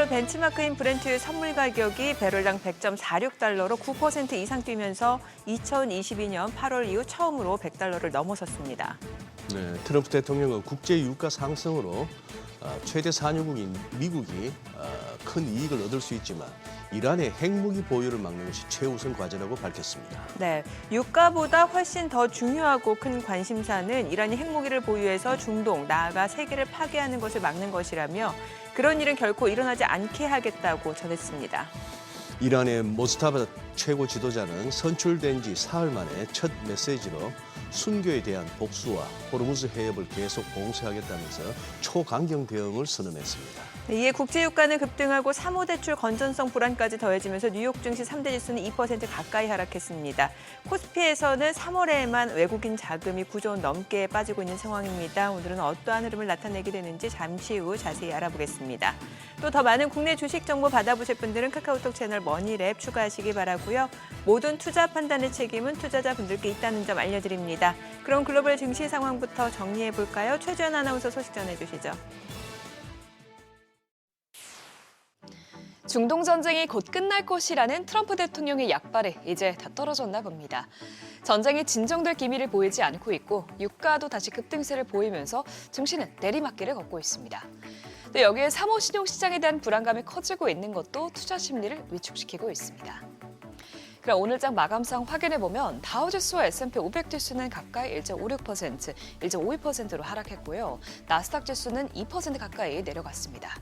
8월 벤치마크인 브렌트유의 선물 가격이 배럴당 100.46달러로 9% 이상 뛰면서 2022년 8월 이후 처음으로 100달러를 넘어섰습니다. 네, 트럼프 대통령은 국제 유가 상승으로 최대 산유국인 미국이 큰 이익을 얻을 수 있지만 이란의 핵무기 보유를 막는 것이 최우선 과제라고 밝혔습니다. 네, 유가보다 훨씬 더 중요하고 큰 관심사는 이란이 핵무기를 보유해서 중동, 나아가 세계를 파괴하는 것을 막는 것이라며 그런 일은 결코 일어나지 않게 하겠다고 전했습니다. 이란의 모스타바 최고 지도자는 선출된 지 사흘 만에 첫 메시지로 순교에 대한 복수와 호르무즈 해협을 계속 봉쇄하겠다면서 초강경 대응을 선언했습니다. 이에 국제유가는 급등하고 3호 대출 건전성 불안까지 더해지면서 뉴욕 증시 3대 지수는 2% 가까이 하락했습니다. 코스피에서는 3월에만 외국인 자금이 9조 원 넘게 빠지고 있는 상황입니다. 오늘은 어떠한 흐름을 나타내게 되는지 잠시 후 자세히 알아보겠습니다. 또 더 많은 국내 주식 정보 받아보실 분들은 카카오톡 채널 머니랩 추가하시기 바라고요. 모든 투자 판단의 책임은 투자자분들께 있다는 점 알려드립니다. 그럼 글로벌 증시 상황부터 정리해볼까요? 최주연 아나운서 소식 전해주시죠. 중동 전쟁이 곧 끝날 것이라는 트럼프 대통령의 약발이 이제 다 떨어졌나 봅니다. 전쟁이 진정될 기미를 보이지 않고 있고 유가도 다시 급등세를 보이면서 증시는 내리막길을 걷고 있습니다. 또 여기에 3호 신용시장에 대한 불안감이 커지고 있는 것도 투자 심리를 위축시키고 있습니다. 그럼 오늘장 마감상 확인해보면 다우지수와 S&P 500 지수는 각각 1.56%, 1.52%로 하락했고요. 나스닥 지수는 2% 가까이 내려갔습니다.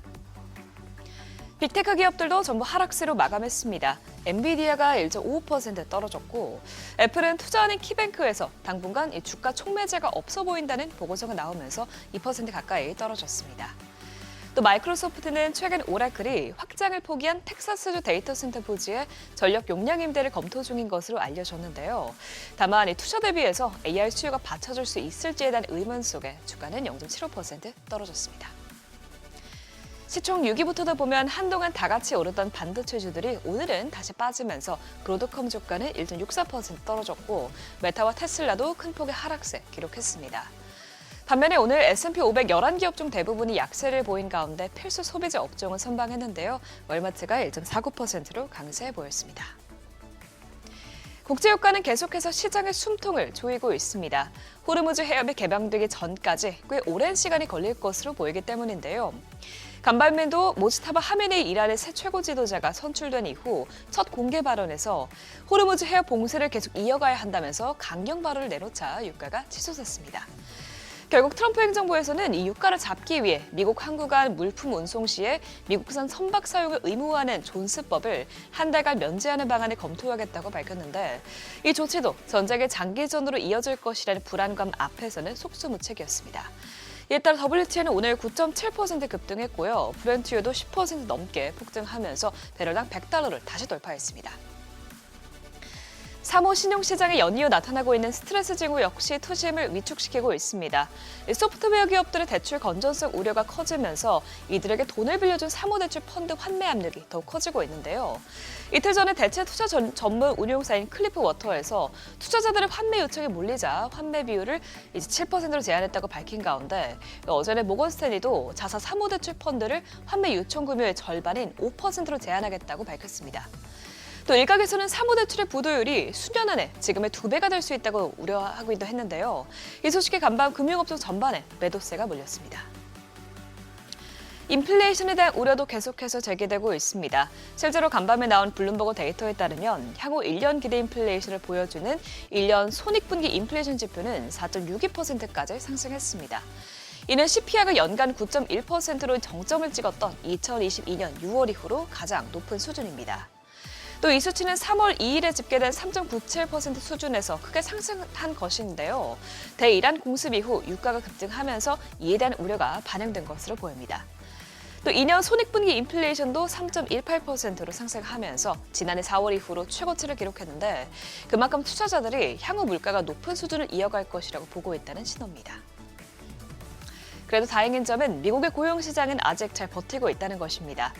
빅테크 기업들도 전부 하락세로 마감했습니다. 엔비디아가 1.55% 떨어졌고 애플은 투자하는 키뱅크에서 당분간 이 주가 촉매제가 없어 보인다는 보고서가 나오면서 2% 가까이 떨어졌습니다. 또 마이크로소프트는 최근 오라클이 확장을 포기한 텍사스주 데이터 센터 부지의 전력 용량 임대를 검토 중인 것으로 알려졌는데요. 다만 이 투자 대비해서 AI 수요가 받쳐줄 수 있을지에 대한 의문 속에 주가는 0.75% 떨어졌습니다. 시총 6위부터도 보면 한동안 다 같이 오르던 반도체주들이 오늘은 다시 빠지면서 브로드컴 주가는 1.64% 떨어졌고 메타와 테슬라도 큰 폭의 하락세 기록했습니다. 반면에 오늘 S&P 500 11기업 중 대부분이 약세를 보인 가운데 필수 소비재 업종은 선방했는데요. 월마트가 1.49%로 강세 보였습니다. 국제유가는 계속해서 시장의 숨통을 조이고 있습니다. 호르무즈 해협이 개방되기 전까지 꽤 오랜 시간이 걸릴 것으로 보이기 때문인데요. 간밤에도 모스타바 하메네이 이란의 새 최고 지도자가 선출된 이후 첫 공개 발언에서 호르무즈 해협 봉쇄를 계속 이어가야 한다면서 강경 발언을 내놓자 유가가 치솟았습니다. 결국 트럼프 행정부에서는 이 유가를 잡기 위해 미국 항구간 물품 운송 시에 미국산 선박 사용을 의무화하는 존스법을 한 달간 면제하는 방안을 검토하겠다고 밝혔는데 이 조치도 전쟁의 장기전으로 이어질 것이라는 불안감 앞에서는 속수무책이었습니다. 이에 따라 WTI는 오늘 9.7% 급등했고요. 브렌트유도 10% 넘게 폭등하면서 배럴당 100달러를 다시 돌파했습니다. 3호 신용시장에 연이어 나타나고 있는 스트레스 징후 역시 투심을 위축시키고 있습니다. 소프트웨어 기업들의 대출 건전성 우려가 커지면서 이들에게 돈을 빌려준 3호 대출 펀드 환매 압력이 더욱 커지고 있는데요. 이틀 전에 대체 투자 전문 운용사인 클리프 워터에서 투자자들의 환매 요청이 몰리자 환매 비율을 이제 7%로 제한했다고 밝힌 가운데 어제는 모건 스탠리도 자사 3호 대출 펀드를 환매 요청 금액의 절반인 5%로 제한하겠다고 밝혔습니다. 또 일각에서는 3호 대출의 부도율이 수년 안에 지금의 2배가 될 수 있다고 우려하기도 했는데요. 이 소식에 간밤 금융업종 전반에 매도세가 몰렸습니다. 인플레이션에 대한 우려도 계속해서 제기되고 있습니다. 실제로 간밤에 나온 블룸버그 데이터에 따르면 향후 1년 기대 인플레이션을 보여주는 1년 손익분기 인플레이션 지표는 4.62%까지 상승했습니다. 이는 CPI가 연간 9.1%로 정점을 찍었던 2022년 6월 이후로 가장 높은 수준입니다. 또 이 수치는 3월 2일에 집계된 3.97% 수준에서 크게 상승한 것인데요. 대이란 공습 이후 유가가 급등하면서 이에 대한 우려가 반영된 것으로 보입니다. 또 2년 손익분기 인플레이션도 3.18%로 상승하면서 지난해 4월 이후로 최고치를 기록했는데 그만큼 투자자들이 향후 물가가 높은 수준을 이어갈 것이라고 보고 있다는 신호입니다. 그래도 다행인 점은 미국의 고용시장은 아직 잘 버티고 있다는 것입니다.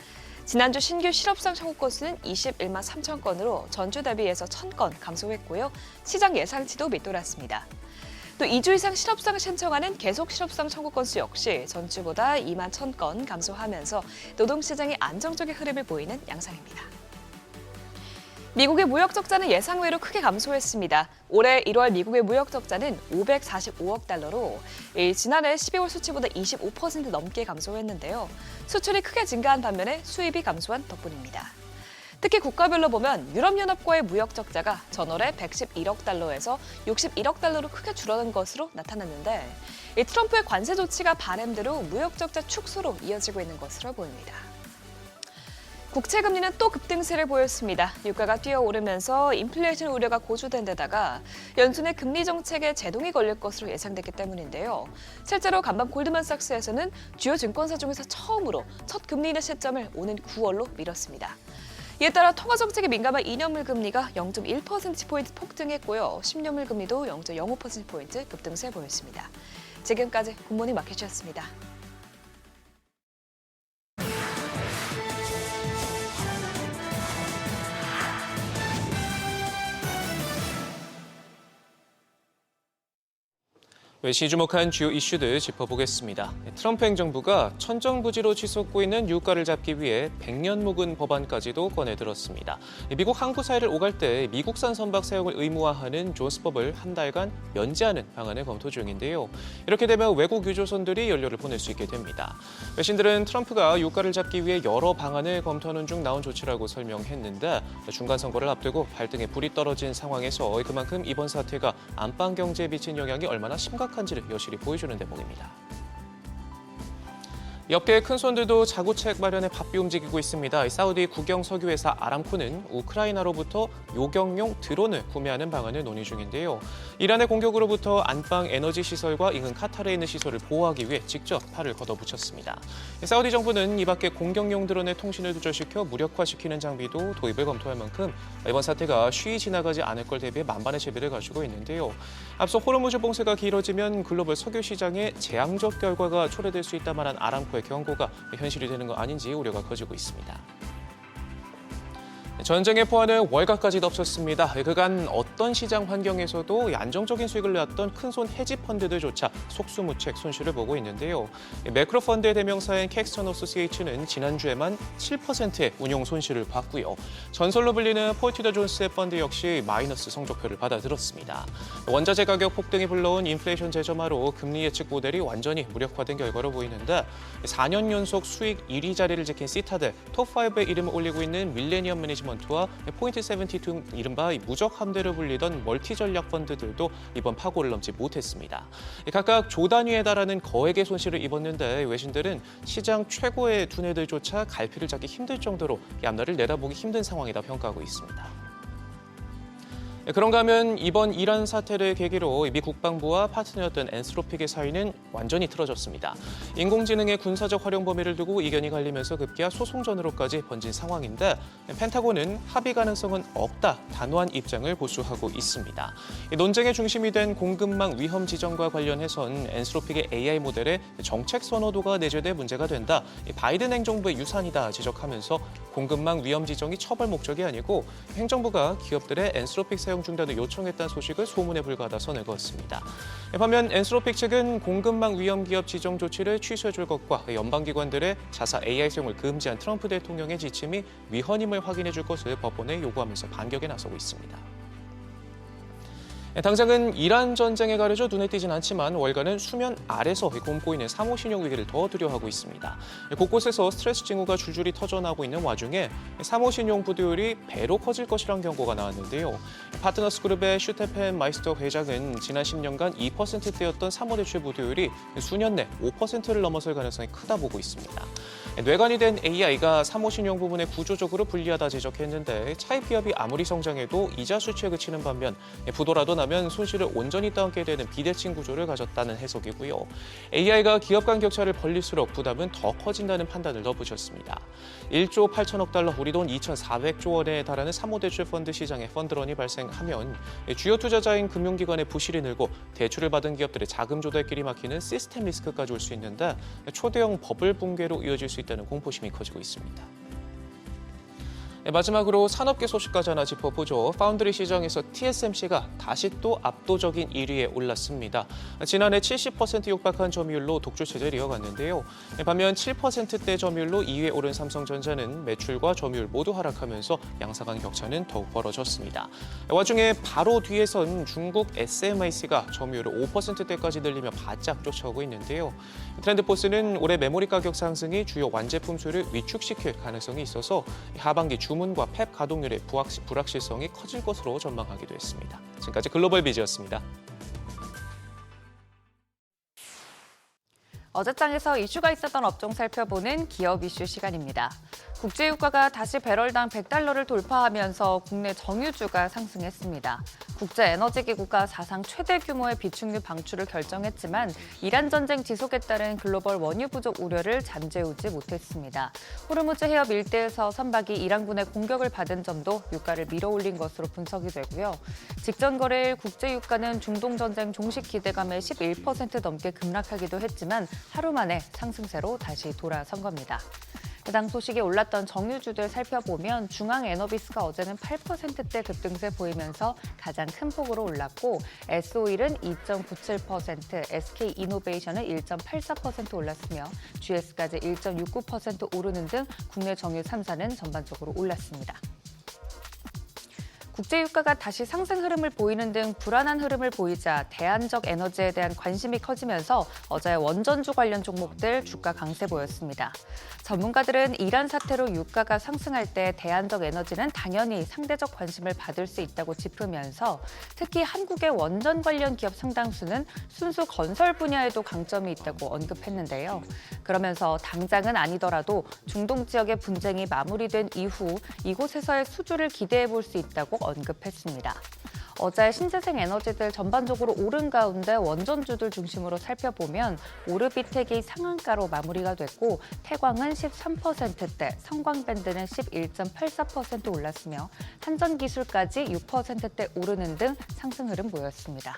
지난주 신규 실업상 청구 건수는 21만 3천 건으로 전주 대비해서 1,000건 감소했고요. 시장 예상치도 밑돌았습니다. 또 2주 이상 실업상 신청하는 계속 실업상 청구 건수 역시 전주보다 2만 1,000건 감소하면서 노동시장이 안정적인 흐름을 보이는 양상입니다. 미국의 무역 적자는 예상외로 크게 감소했습니다. 올해 1월 미국의 무역 적자는 545억 달러로 지난해 12월 수치보다 25% 넘게 감소했는데요. 수출이 크게 증가한 반면에 수입이 감소한 덕분입니다. 특히 국가별로 보면 유럽연합과의 무역 적자가 전월에 111억 달러에서 61억 달러로 크게 줄어든 것으로 나타났는데 트럼프의 관세 조치가 바람대로 무역 적자 축소로 이어지고 있는 것으로 보입니다. 국채 금리는 또 급등세를 보였습니다. 유가가 뛰어오르면서 인플레이션 우려가 고조된 데다가 연준의 금리 정책에 제동이 걸릴 것으로 예상됐기 때문인데요. 실제로 간밤 골드만삭스에서는 주요 증권사 중에서 처음으로 첫 금리 인하 시점을 오는 9월로 미뤘습니다. 이에 따라 통화 정책에 민감한 2년물 금리가 0.1%포인트 폭등했고요. 10년물 금리도 0.05%포인트 급등세 보였습니다. 지금까지 굿모닝 마켓이었습니다. 외시 주목한 주요 이슈들 짚어보겠습니다. 트럼프 행정부가 천정부지로 치솟고 있는 유가를 잡기 위해 100년 묵은 법안까지도 꺼내들었습니다. 미국 항구사회를 오갈 때 미국산 선박 사용을 의무화하는 존스법을 한 달간 면제하는 방안을 검토 중인데요. 이렇게 되면 외국 유조선들이 연료를 보낼 수 있게 됩니다. 외신들은 트럼프가 유가를 잡기 위해 여러 방안을 검토하는 중 나온 조치라고 설명했는데 중간 선거를 앞두고 발등에 불이 떨어진 상황에서 그만큼 이번 사태가 안방 경제에 미친 영향이 얼마나 심각한지를 여실히 보여주는 대목입니다. 업계의 큰 손들도 자구책 마련에 바삐 움직이고 있습니다. 사우디 국영 석유회사 아람코는 우크라이나로부터 요격용 드론을 구매하는 방안을 논의 중인데요. 이란의 공격으로부터 안방 에너지 시설과 인근 카타르에 있는 시설을 보호하기 위해 직접 팔을 걷어붙였습니다. 사우디 정부는 이 밖에 공격용 드론의 통신을 두절시켜 무력화시키는 장비도 도입을 검토할 만큼 이번 사태가 쉬이 지나가지 않을 걸 대비해 만반의 제비를 가지고 있는데요. 앞서 호르무즈 봉쇄가 길어지면 글로벌 석유 시장에 재앙적 결과가 초래될 수 있다 말한 아람코의 경고가 현실이 되는 거 아닌지 우려가 커지고 있습니다. 전쟁의 포화는 월가까지 덮쳤습니다. 그간 어떤 시장 환경에서도 안정적인 수익을 내왔던 큰손 헤지 펀드들조차 속수무책 손실을 보고 있는데요. 매크로 펀드의 대명사인 캡스턴 어소시에이츠는 지난주에만 7%의 운용 손실을 봤고요. 전설로 불리는 폴티더 존스의 펀드 역시 마이너스 성적표를 받아들었습니다. 원자재 가격 폭등이 불러온 인플레이션 재점화로 금리 예측 모델이 완전히 무력화된 결과로 보이는데 4년 연속 수익 1위 자리를 지킨 시타델, 톱5에 이름을 올리고 있는 밀레니엄 매니지먼트와 포인트 72 이른바 무적 함대를 불리던 멀티 전략 펀드들도 이번 파고를 넘지 못했습니다. 각각 조 단위에 달하는 거액의 손실을 입었는데 외신들은 시장 최고의 두뇌들조차 갈피를 잡기 힘들 정도로 앞날을 내다보기 힘든 상황이다 평가하고 있습니다. 그런가 하면 이번 이란 사태를 계기로 미 국방부와 파트너였던 엔스로픽의 사이는 완전히 틀어졌습니다. 인공지능의 군사적 활용 범위를 두고 이견이 갈리면서 급기야 소송전으로까지 번진 상황인데 펜타곤은 합의 가능성은 없다 단호한 입장을 고수하고 있습니다. 논쟁의 중심이 된 공급망 위험 지정과 관련해선 엔스로픽의 AI 모델의 정책 선호도가 내재돼 문제가 된다. 바이든 행정부의 유산이다 지적하면서 공급망 위험 지정이 처벌 목적이 아니고 행정부가 기업들의 엔스로픽 사용 중단을 요청했다는 소식을 소문에 불과하다 선을 그었습니다. 반면 엔스로픽 측은 공급망 위험 기업 지정 조치를 취소해줄 것과 연방기관들의 자사 AI 사용을 금지한 트럼프 대통령의 지침이 위헌임을 확인해줄 것을 법원에 요구하면서 반격에 나서고 있습니다. 당장은 이란 전쟁에 가려져 눈에 띄진 않지만 월가는 수면 아래서 곪고 있는 사모신용 위기를 더 두려워하고 있습니다. 곳곳에서 스트레스 징후가 줄줄이 터져나오고 있는 와중에 사모신용 부도율이 배로 커질 것이라는 경고가 나왔는데요. 파트너스 그룹의 슈테펜 마이스터 회장은 지난 10년간 2%대였던 사모대출 부도율이 수년 내 5%를 넘어설 가능성이 크다 보고 있습니다. 뇌관이 된 AI가 사모신용 부분에 구조적으로 불리하다 지적했는데 차입 기업이 아무리 성장해도 이자 수치에 그치는 반면 부도라도 나면 손실을 온전히 떠안게 되는 비대칭 구조를 가졌다는 해석이고요. AI가 기업 간 격차를 벌릴수록 부담은 더 커진다는 판단을 넣어보셨습니다. 1조 8천억 달러, 우리 돈 2,400조 원에 달하는 사모대출 펀드 시장에 펀드런이 발생하면 주요 투자자인 금융기관의 부실이 늘고 대출을 받은 기업들의 자금 조달길이 막히는 시스템 리스크까지 올 수 있는데 초대형 버블 붕괴로 이어질 수 있다는 공포심이 커지고 있습니다. 마지막으로 산업계 소식까지 하나 짚어보죠. 파운드리 시장에서 TSMC가 다시 또 압도적인 1위에 올랐습니다. 지난해 70% 육박한 점유율로 독주 체제를 이어갔는데요. 반면 7%대 점유율로 2위에 오른 삼성전자는 매출과 점유율 모두 하락하면서 양사간 격차는 더욱 벌어졌습니다. 와중에 바로 뒤에선 중국 SMIC가 점유율을 5%대까지 늘리며 바짝 쫓아오고 있는데요. 트렌드포스는 올해 메모리 가격 상승이 주요 완제품 수를 위축시킬 가능성이 있어서 하반기 주문과 팹 가동률의 불확실성이 커질 것으로 전망하기도 했습니다. 지금까지 글로벌 비즈였습니다. 어제장에서 이슈가 있었던 업종 살펴보는 기업 이슈 시간입니다. 국제유가가 다시 배럴당 $100를 돌파하면서 국내 정유주가 상승했습니다. 국제에너지기구가 사상 최대 규모의 비축유 방출을 결정했지만 이란 전쟁 지속에 따른 글로벌 원유 부족 우려를 잠재우지 못했습니다. 호르무즈 해협 일대에서 선박이 이란군의 공격을 받은 점도 유가를 밀어올린 것으로 분석이 되고요. 직전 거래일 국제유가는 중동 전쟁 종식 기대감에 11% 넘게 급락하기도 했지만 하루 만에 상승세로 다시 돌아선 겁니다. 해당 소식이 올랐던 정유주들 살펴보면 중앙에너비스가 어제는 8%대 급등세 보이면서 가장 큰 폭으로 올랐고 S-오일은 2.97%, SK이노베이션은 1.84% 올랐으며 GS까지 1.69% 오르는 등 국내 정유 3사는 전반적으로 올랐습니다. 국제유가가 다시 상승 흐름을 보이는 등 불안한 흐름을 보이자 대안적 에너지에 대한 관심이 커지면서 어제 원전주 관련 종목들 주가 강세 보였습니다. 전문가들은 이란 사태로 유가가 상승할 때 대안적 에너지는 당연히 상대적 관심을 받을 수 있다고 짚으면서 특히 한국의 원전 관련 기업 상당수는 순수 건설 분야에도 강점이 있다고 언급했는데요. 그러면서 당장은 아니더라도 중동 지역의 분쟁이 마무리된 이후 이곳에서의 수주를 기대해 볼 수 있다고 언급했습니다. 어제 신재생 에너지들 전반적으로 오른 가운데 원전주들 중심으로 살펴보면 오르비텍이 상한가로 마무리가 됐고 태광은 13%대, 성광밴드는 11.84% 올랐으며 한전기술까지 6%대 오르는 등 상승 흐름 보였습니다.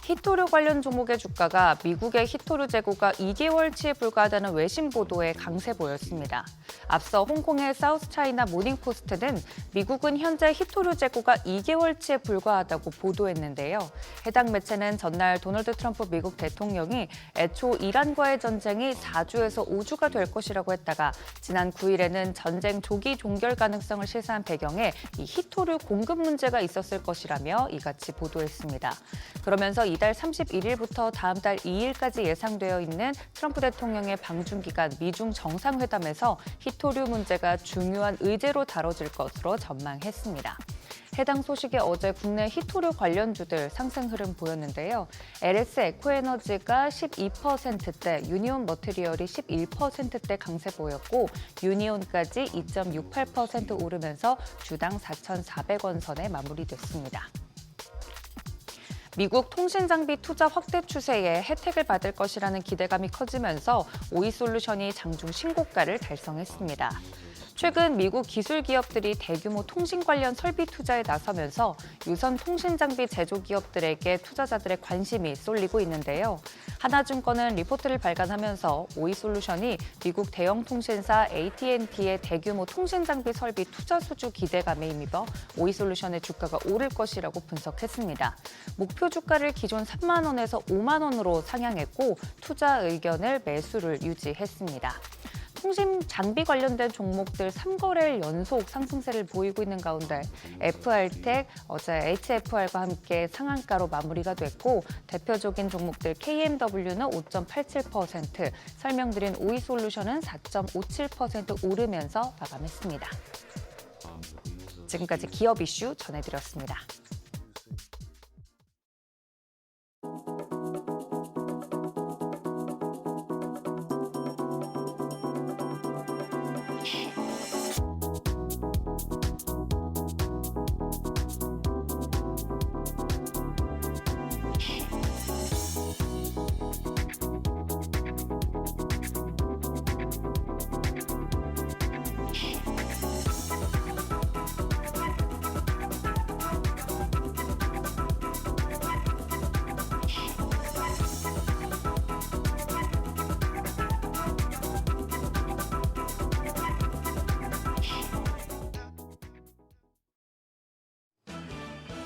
히토류 관련 종목의 주가가 미국의 히토류 재고가 2개월치에 불과하다는 외신 보도에 강세 보였습니다. 앞서 홍콩의 사우스차이나 모닝포스트는 미국은 현재 히토류 재고가 2개월치에 불과하다고 보도했는데요. 해당 매체는 전날 도널드 트럼프 미국 대통령이 애초 이란과의 전쟁이 4주에서 5주가 될 것이라고 했다가 지난 9일에는 전쟁 조기 종결 가능성을 시사한 배경에 이 히토류 공급 문제가 있었을 것이라며 이같이 보도했습니다. 그러면서 이달 31일부터 다음 달 2일까지 예상되어 있는 트럼프 대통령의 방중기간 미중 정상회담에서 히토류 문제가 중요한 의제로 다뤄질 것으로 전망했습니다. 해당 소식에 어제 국내 히토류 관련주들 상승 흐름 보였는데요. LS 에코에너지가 12%대, 유니온 머티리얼이 11%대 강세 보였고 유니온까지 2.68% 오르면서 주당 4,400원 선에 마무리됐습니다. 미국 통신장비 투자 확대 추세에 혜택을 받을 것이라는 기대감이 커지면서 오이솔루션이 장중 신고가를 달성했습니다. 최근 미국 기술 기업들이 대규모 통신 관련 설비 투자에 나서면서 유선 통신 장비 제조 기업들에게 투자자들의 관심이 쏠리고 있는데요. 하나증권은 리포트를 발간하면서 오이솔루션이 미국 대형 통신사 AT&T의 대규모 통신 장비 설비 투자 수주 기대감에 힘입어 오이솔루션의 주가가 오를 것이라고 분석했습니다. 목표 주가를 기존 3만 원에서 5만 원으로 상향했고 투자 의견을 매수를 유지했습니다. 통신 장비 관련된 종목들 3거래일 연속 상승세를 보이고 있는 가운데 FR텍 어제 HFR과 함께 상한가로 마무리가 됐고 대표적인 종목들 KMW는 5.87%, 설명드린 오이솔루션은 4.57% 오르면서 마감했습니다. 지금까지 기업 이슈 전해드렸습니다.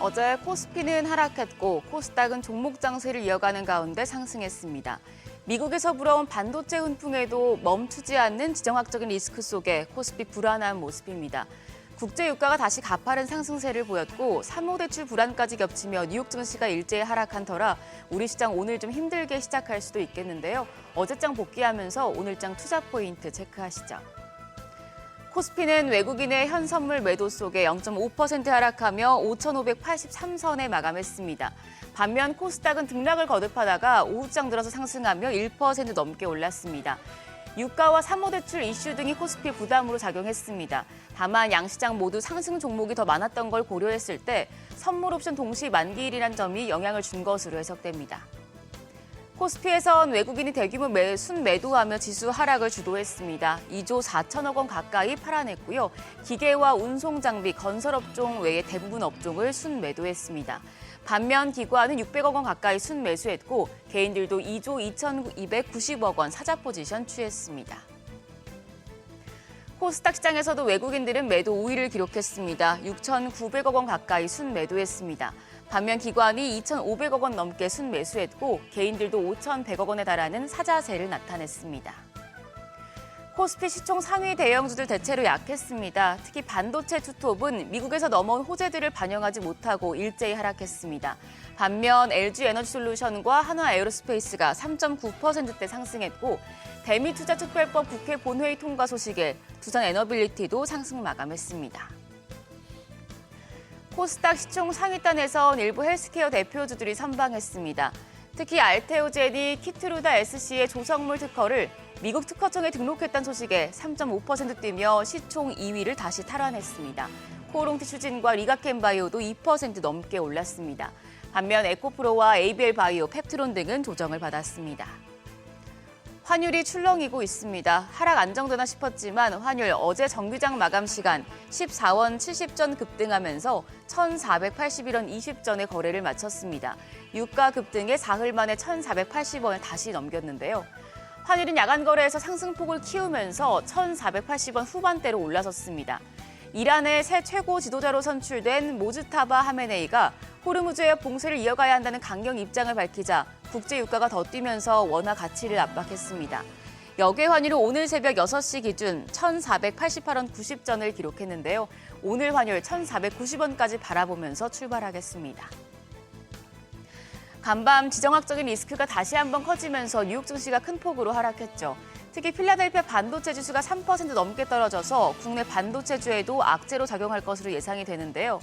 어제 코스피는 하락했고 코스닥은 종목 장세를 이어가는 가운데 상승했습니다. 미국에서 불어온 반도체 훈풍에도 멈추지 않는 지정학적인 리스크 속에 코스피 불안한 모습입니다. 국제 유가가 다시 가파른 상승세를 보였고 사모대출 불안까지 겹치며 뉴욕 증시가 일제히 하락한 터라 우리 시장 오늘 좀 힘들게 시작할 수도 있겠는데요. 어제장 복귀하면서 오늘장 투자 포인트 체크하시죠. 코스피는 외국인의 현선물 매도 속에 0.5% 하락하며 5,583선에 마감했습니다. 반면 코스닥은 등락을 거듭하다가 오후장 들어서 상승하며 1% 넘게 올랐습니다. 유가와 사모대출 이슈 등이 코스피 부담으로 작용했습니다. 다만 양시장 모두 상승 종목이 더 많았던 걸 고려했을 때 선물 옵션 동시 만기일이란 점이 영향을 준 것으로 해석됩니다. 코스피에선 외국인이 대규모 순매도하며 지수 하락을 주도했습니다. 2조 4천억 원 가까이 팔아냈고요. 기계와 운송장비, 건설업종 외에 대부분 업종을 순매도했습니다. 반면 기관은 600억 원 가까이 순매수했고 개인들도 2조 2,290억 원 사자 포지션 취했습니다. 코스닥 시장에서도 외국인들은 매도 우위를 기록했습니다. 6,900억 원 가까이 순매도했습니다. 반면 기관이 2,500억 원 넘게 순매수했고 개인들도 5,100억 원에 달하는 사자세를 나타냈습니다. 코스피 시총 상위 대형주들 대체로 약했습니다. 특히 반도체 투톱은 미국에서 넘어온 호재들을 반영하지 못하고 일제히 하락했습니다. 반면 LG에너지솔루션과 한화에어로스페이스가 3.9%대 상승했고 대미투자특별법 국회 본회의 통과 소식에 두산에너빌리티도 상승 마감했습니다. 코스닥 시총 상위단에선 일부 헬스케어 대표주들이 선방했습니다. 특히 알테오젠이 키트루다 SC의 조성물 특허를 미국 특허청에 등록했다는 소식에 3.5% 뛰며 시총 2위를 다시 탈환했습니다. 코오롱티슈진과 리가켄바이오도 2% 넘게 올랐습니다. 반면 에코프로와 ABL바이오, 펩트론 등은 조정을 받았습니다. 환율이 출렁이고 있습니다. 하락 안정되나 싶었지만 환율 어제 정규장 마감 시간 14원 70전 급등하면서 1,481원 20전에 거래를 마쳤습니다. 유가 급등에 사흘 만에 1,480원을 다시 넘겼는데요. 환율은 야간 거래에서 상승폭을 키우면서 1,480원 후반대로 올라섰습니다. 이란의 새 최고 지도자로 선출된 모즈타바 하메네이가 호르무즈의 봉쇄를 이어가야 한다는 강경 입장을 밝히자 국제 유가가 더 뛰면서 원화 가치를 압박했습니다. 역외 환율은 오늘 새벽 6시 기준 1,488원 90전을 기록했는데요. 오늘 환율 1,490원까지 바라보면서 출발하겠습니다. 간밤 지정학적인 리스크가 다시 한번 커지면서 뉴욕 증시가 큰 폭으로 하락했죠. 특히 필라델피아 반도체 지수가 3% 넘게 떨어져서 국내 반도체주에도 악재로 작용할 것으로 예상이 되는데요.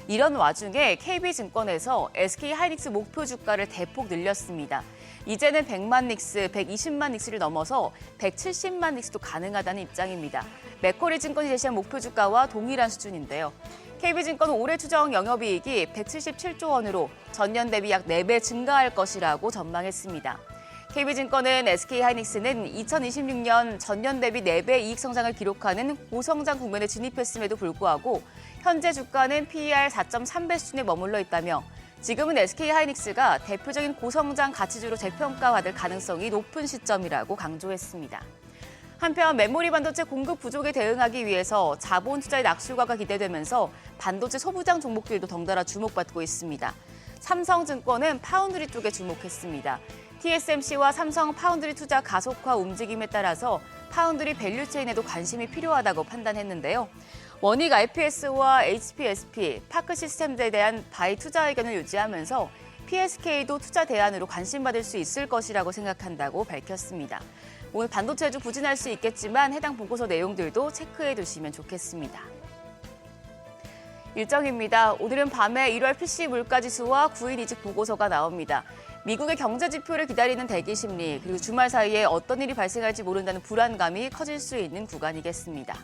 이런 와중에 KB증권에서 SK하이닉스 목표 주가를 대폭 늘렸습니다. 이제는 100만 닉스, 120만 닉스를 넘어서 170만 닉스도 가능하다는 입장입니다. 맥쿼리 증권이 제시한 목표 주가와 동일한 수준인데요. KB증권은 올해 추정 영업이익이 177조 원으로 전년 대비 약 4배 증가할 것이라고 전망했습니다. KB증권은 SK하이닉스는 2026년 전년 대비 4배 이익 성장을 기록하는 고성장 국면에 진입했음에도 불구하고 현재 주가는 PER 4.3배 수준에 머물러 있다며 지금은 SK하이닉스가 대표적인 고성장 가치주로 재평가받을 가능성이 높은 시점이라고 강조했습니다. 한편 메모리 반도체 공급 부족에 대응하기 위해서 자본 투자의 낙술과가 기대되면서 반도체 소부장 종목들도 덩달아 주목받고 있습니다. 삼성증권은 파운드리 쪽에 주목했습니다. TSMC와 삼성 파운드리 투자 가속화 움직임에 따라서 파운드리 밸류체인에도 관심이 필요하다고 판단했는데요. 원익 IPS와 HPSP, 파크 시스템즈에 대한 바이 투자 의견을 유지하면서 PSK도 투자 대안으로 관심받을 수 있을 것이라고 생각한다고 밝혔습니다. 오늘 반도체주 부진할 수 있겠지만 해당 보고서 내용들도 체크해 두시면 좋겠습니다. 일정입니다. 오늘은 밤에 1월 PC 물가지수와 9일 이직 보고서가 나옵니다. 미국의 경제 지표를 기다리는 대기 심리, 그리고 주말 사이에 어떤 일이 발생할지 모른다는 불안감이 커질 수 있는 구간이겠습니다.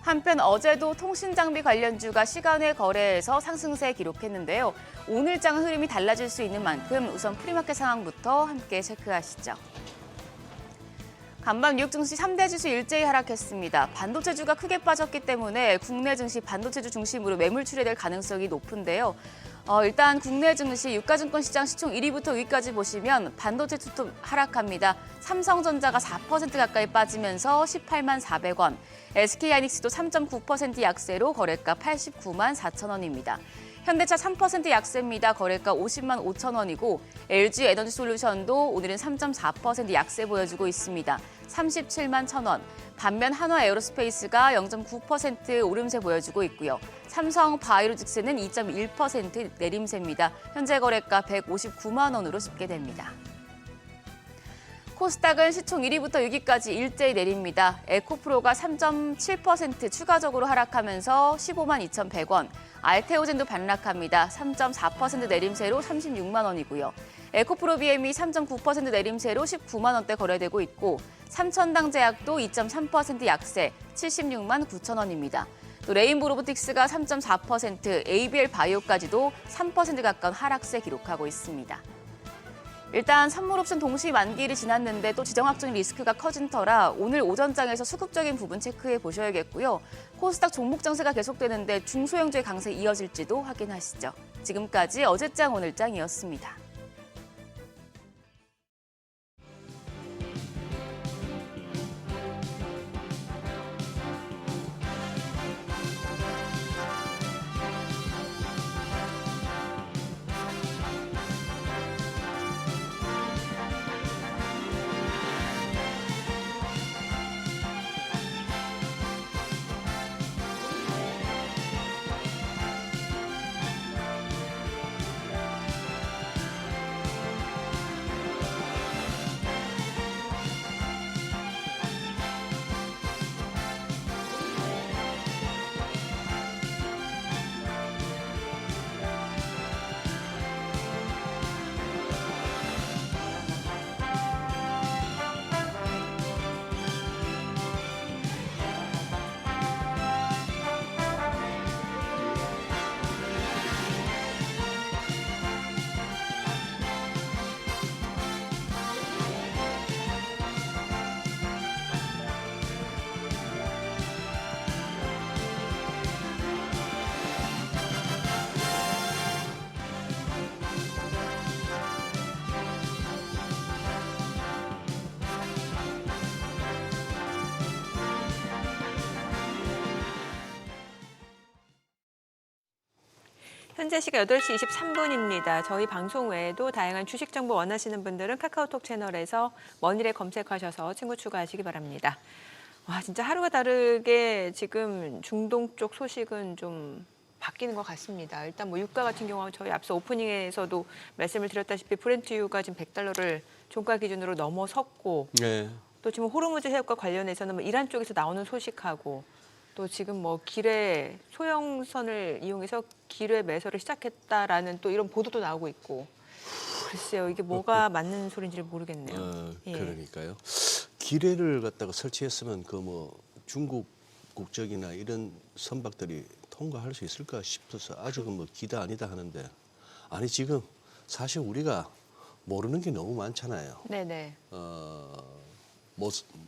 한편 어제도 통신장비 관련주가 시간외 거래에서 상승세 기록했는데요. 오늘장 흐름이 달라질 수 있는 만큼 우선 프리마켓 상황부터 함께 체크하시죠. 간밤 뉴욕 증시 3대 지수 일제히 하락했습니다. 반도체주가 크게 빠졌기 때문에 국내 증시 반도체주 중심으로 매물 출회될 가능성이 높은데요. 일단 국내 증시 유가증권 시장 시총 1위부터 위까지 보시면 반도체 투톱 하락합니다. 삼성전자가 4% 가까이 빠지면서 18만 400원, SK하이닉스도 3.9% 약세로 거래가 89만 4천 원입니다. 현대차 3% 약세입니다. 거래가 50만 5천 원이고 LG 에너지솔루션도 오늘은 3.4% 약세 보여주고 있습니다. 37만 1천 원. 반면 한화 에어로스페이스가 0.9% 오름세 보여주고 있고요. 삼성 바이오로직스는 2.1% 내림세입니다. 현재 거래가 159만 원으로 집계됩니다. 코스닥은 시총 1위부터 6위까지 일제히 내립니다. 에코프로가 3.7% 추가적으로 하락하면서 15만 2,100원. 알테오젠도 반락합니다. 3.4% 내림세로 36만 원이고요. 에코프로 BM이 3.9% 내림세로 19만 원대 거래되고 있고 삼천당제약도 2.3% 약세 76만 9천 원입니다. 또 레인보 로보틱스가 3.4%, ABL 바이오까지도 3% 가까운 하락세 기록하고 있습니다. 일단 선물 옵션 동시 만기일이 지났는데 또 지정 확정 리스크가 커진 터라 오늘 오전장에서 수급적인 부분 체크해 보셔야겠고요. 코스닥 종목 장세가 계속되는데 중소형주의 강세 이어질지도 확인하시죠. 지금까지 어제장 오늘장이었습니다. 현재 시각 8시 23분입니다. 저희 방송 외에도 다양한 주식 정보 원하시는 분들은 카카오톡 채널에서 머니를 검색하셔서 친구 추가하시기 바랍니다. 와, 진짜 하루가 다르게 지금 중동 쪽 소식은 좀 바뀌는 것 같습니다. 일단 뭐 유가 같은 경우는 저희 앞서 오프닝에서도 말씀을 드렸다시피 브렌트유가 지금 $100를 종가 기준으로 넘어섰고 네. 또 지금 호르무즈 해협과 관련해서는 뭐 이란 쪽에서 나오는 소식하고 또 지금 뭐 기뢰 소형선을 이용해서 기뢰 매설을 시작했다라는 또 이런 보도도 나오고 있고 글쎄요 이게 뭐가 맞는 소리인지를 모르겠네요. 예. 그러니까요. 기뢰를 갖다가 설치했으면 그 뭐 중국 국적이나 이런 선박들이 통과할 수 있을까 싶어서 아직은 뭐 기다 아니다 하는데 아니 지금 사실 우리가 모르는 게 너무 많잖아요. 네네.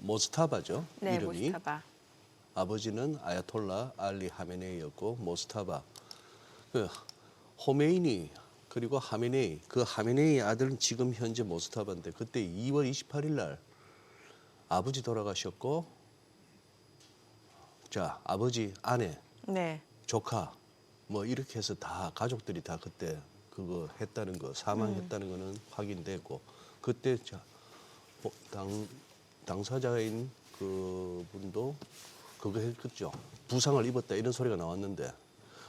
모스타바죠. 네, 이름이. 모스타바. 아버지는 아야톨라 알리 하메네이였고 모스타바. 그 호메이니 그리고 하메네이. 그 하메네이 아들은 지금 현재 모스타바인데 그때 2월 28일 날 아버지 돌아가셨고 자 아버지 아내 네. 조카 뭐 이렇게 해서 다 가족들이 다 그때 그거 했다는 거 사망했다는 거는 확인되고 그때 당사자인 그 분도 그거 했겠죠. 부상을 입었다 이런 소리가 나왔는데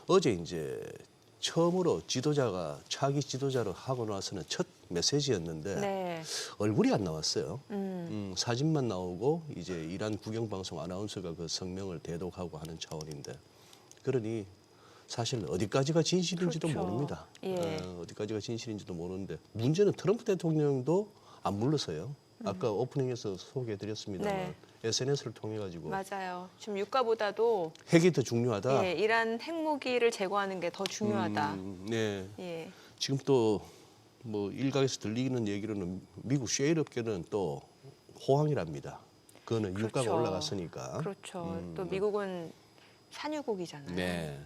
어제 이제 처음으로 지도자가 차기 지도자를 하고 나서는 첫 메시지였는데 네. 얼굴이 안 나왔어요. 사진만 나오고 이제 이란 국영방송 아나운서가 그 성명을 대독하고 하는 차원인데 그러니 사실 어디까지가 진실인지도 그렇죠. 모릅니다. 예. 어디까지가 진실인지도 모르는데 문제는 트럼프 대통령도 안 물러서요. 아까 오프닝에서 소개해드렸습니다만 네. SNS를 통해 가지고 맞아요. 지금 유가보다도 핵이 더 중요하다. 예, 이란 핵무기를 제거하는 게 더 중요하다. 네. 예. 지금 또 뭐 일각에서 들리는 얘기로는 미국 셰일 업계는 또 호황이랍니다. 그거는 그렇죠. 유가가 올라갔으니까. 그렇죠. 또 미국은 산유국이잖아요. 네.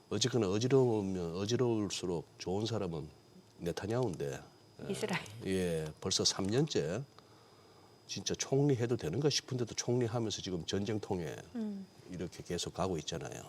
어쨌거나 어지러우면 어지러울수록 좋은 사람은 네타냐후인데. 이스라엘. 예, 벌써 3년째 진짜 총리해도 되는가 싶은데도 총리하면서 지금 전쟁통에 이렇게 계속 가고 있잖아요.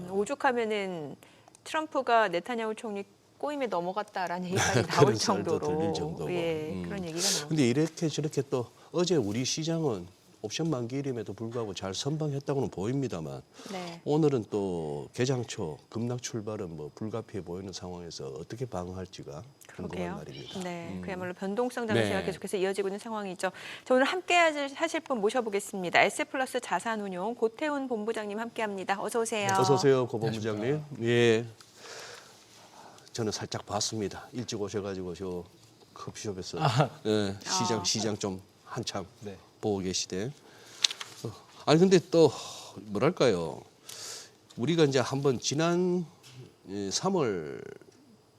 오죽하면은 트럼프가 네타냐후 총리 꼬임에 넘어갔다라는 얘기까지 나올 그런 썰도 정도로, 들릴 정도고. 예, 그런 얘기가 나옵니다. 근데 이렇게 저렇게 또 어제 우리 시장은 옵션 만기일임에도 불구하고 잘 선방했다고는 보입니다만 네. 오늘은 또 개장 초 급락 출발은 뭐 불가피해 보이는 상황에서 어떻게 방어할지가 궁금한 그러게요. 말입니다. 네, 그야말로 변동성 장세가 네. 계속해서 이어지고 있는 상황이죠. 자, 오늘 함께 하실 분 모셔보겠습니다. S플러스 자산운용 고태훈 본부장님 함께합니다. 어서 오세요. 어서 오세요, 고 본부장님. 예, 저는 살짝 봤습니다. 일찍 오셔가지고 저 커피숍에서 예, 시장 좀 한참 네. 보고 계시대. 아니 근데 또 뭐랄까요? 우리가 이제 한번 지난 3월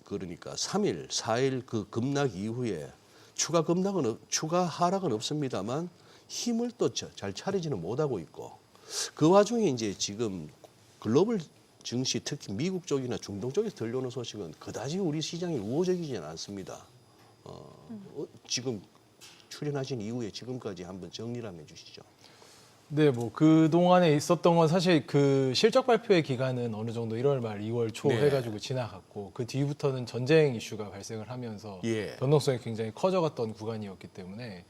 그러니까 3일, 4일 그 급락 이후에 추가 하락은 없습니다만 힘을 또 잘 차리지는 못하고 있고 그 와중에 이제 지금 글로벌 증시 특히 미국 쪽이나 중동 쪽에서 들려오는 소식은 그다지 우리 시장이 우호적이지는 않습니다. 지금 출연하신 이후에 지금까지 한번 정리를 한번 해주시죠. 네, 뭐 그동안에 있었던 건 사실 그 실적 발표의 기간은 어느 정도 1월 말 2월 초 네. 해가지고 지나갔고 그 뒤부터는 전쟁 이슈가 발생을 하면서 예. 변동성이 굉장히 커져갔던 구간이었기 때문에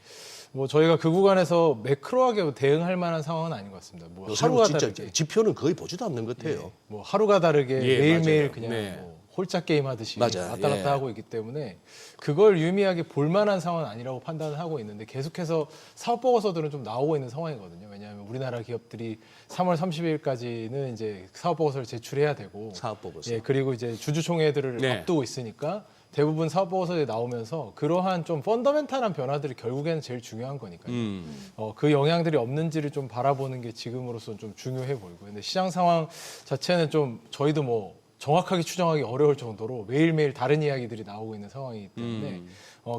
뭐 저희가 그 구간에서 매크로하게 대응할 만한 상황은 아닌 것 같습니다. 뭐 요새는 하루가 진짜 다르게 지표는 거의 보지도 않는 것 같아요. 예, 뭐 하루가 다르게 예, 매일매일 맞아요. 그냥 네. 뭐 홀짝 게임 하듯이 맞아요. 왔다 갔다 예. 하고 있기 때문에 그걸 유의미하게 볼 만한 상황은 아니라고 판단을 하고 있는데 계속해서 사업 보고서들은 좀 나오고 있는 상황이거든요. 왜냐하면 우리나라 기업들이 3월 30일까지는 이제 사업 보고서를 제출해야 되고 사업 보고서. 예, 그리고 이제 주주총회들을 네. 앞두고 있으니까 대부분 사업 보고서에 나오면서 그러한 좀 펀더멘탈한 변화들이 결국에는 제일 중요한 거니까요. 그 영향들이 없는지를 좀 바라보는 게 지금으로서는 좀 중요해 보이고요. 근데 시장 상황 자체는 좀 저희도 뭐 정확하게 추정하기 어려울 정도로 매일매일 다른 이야기들이 나오고 있는 상황이기 때문에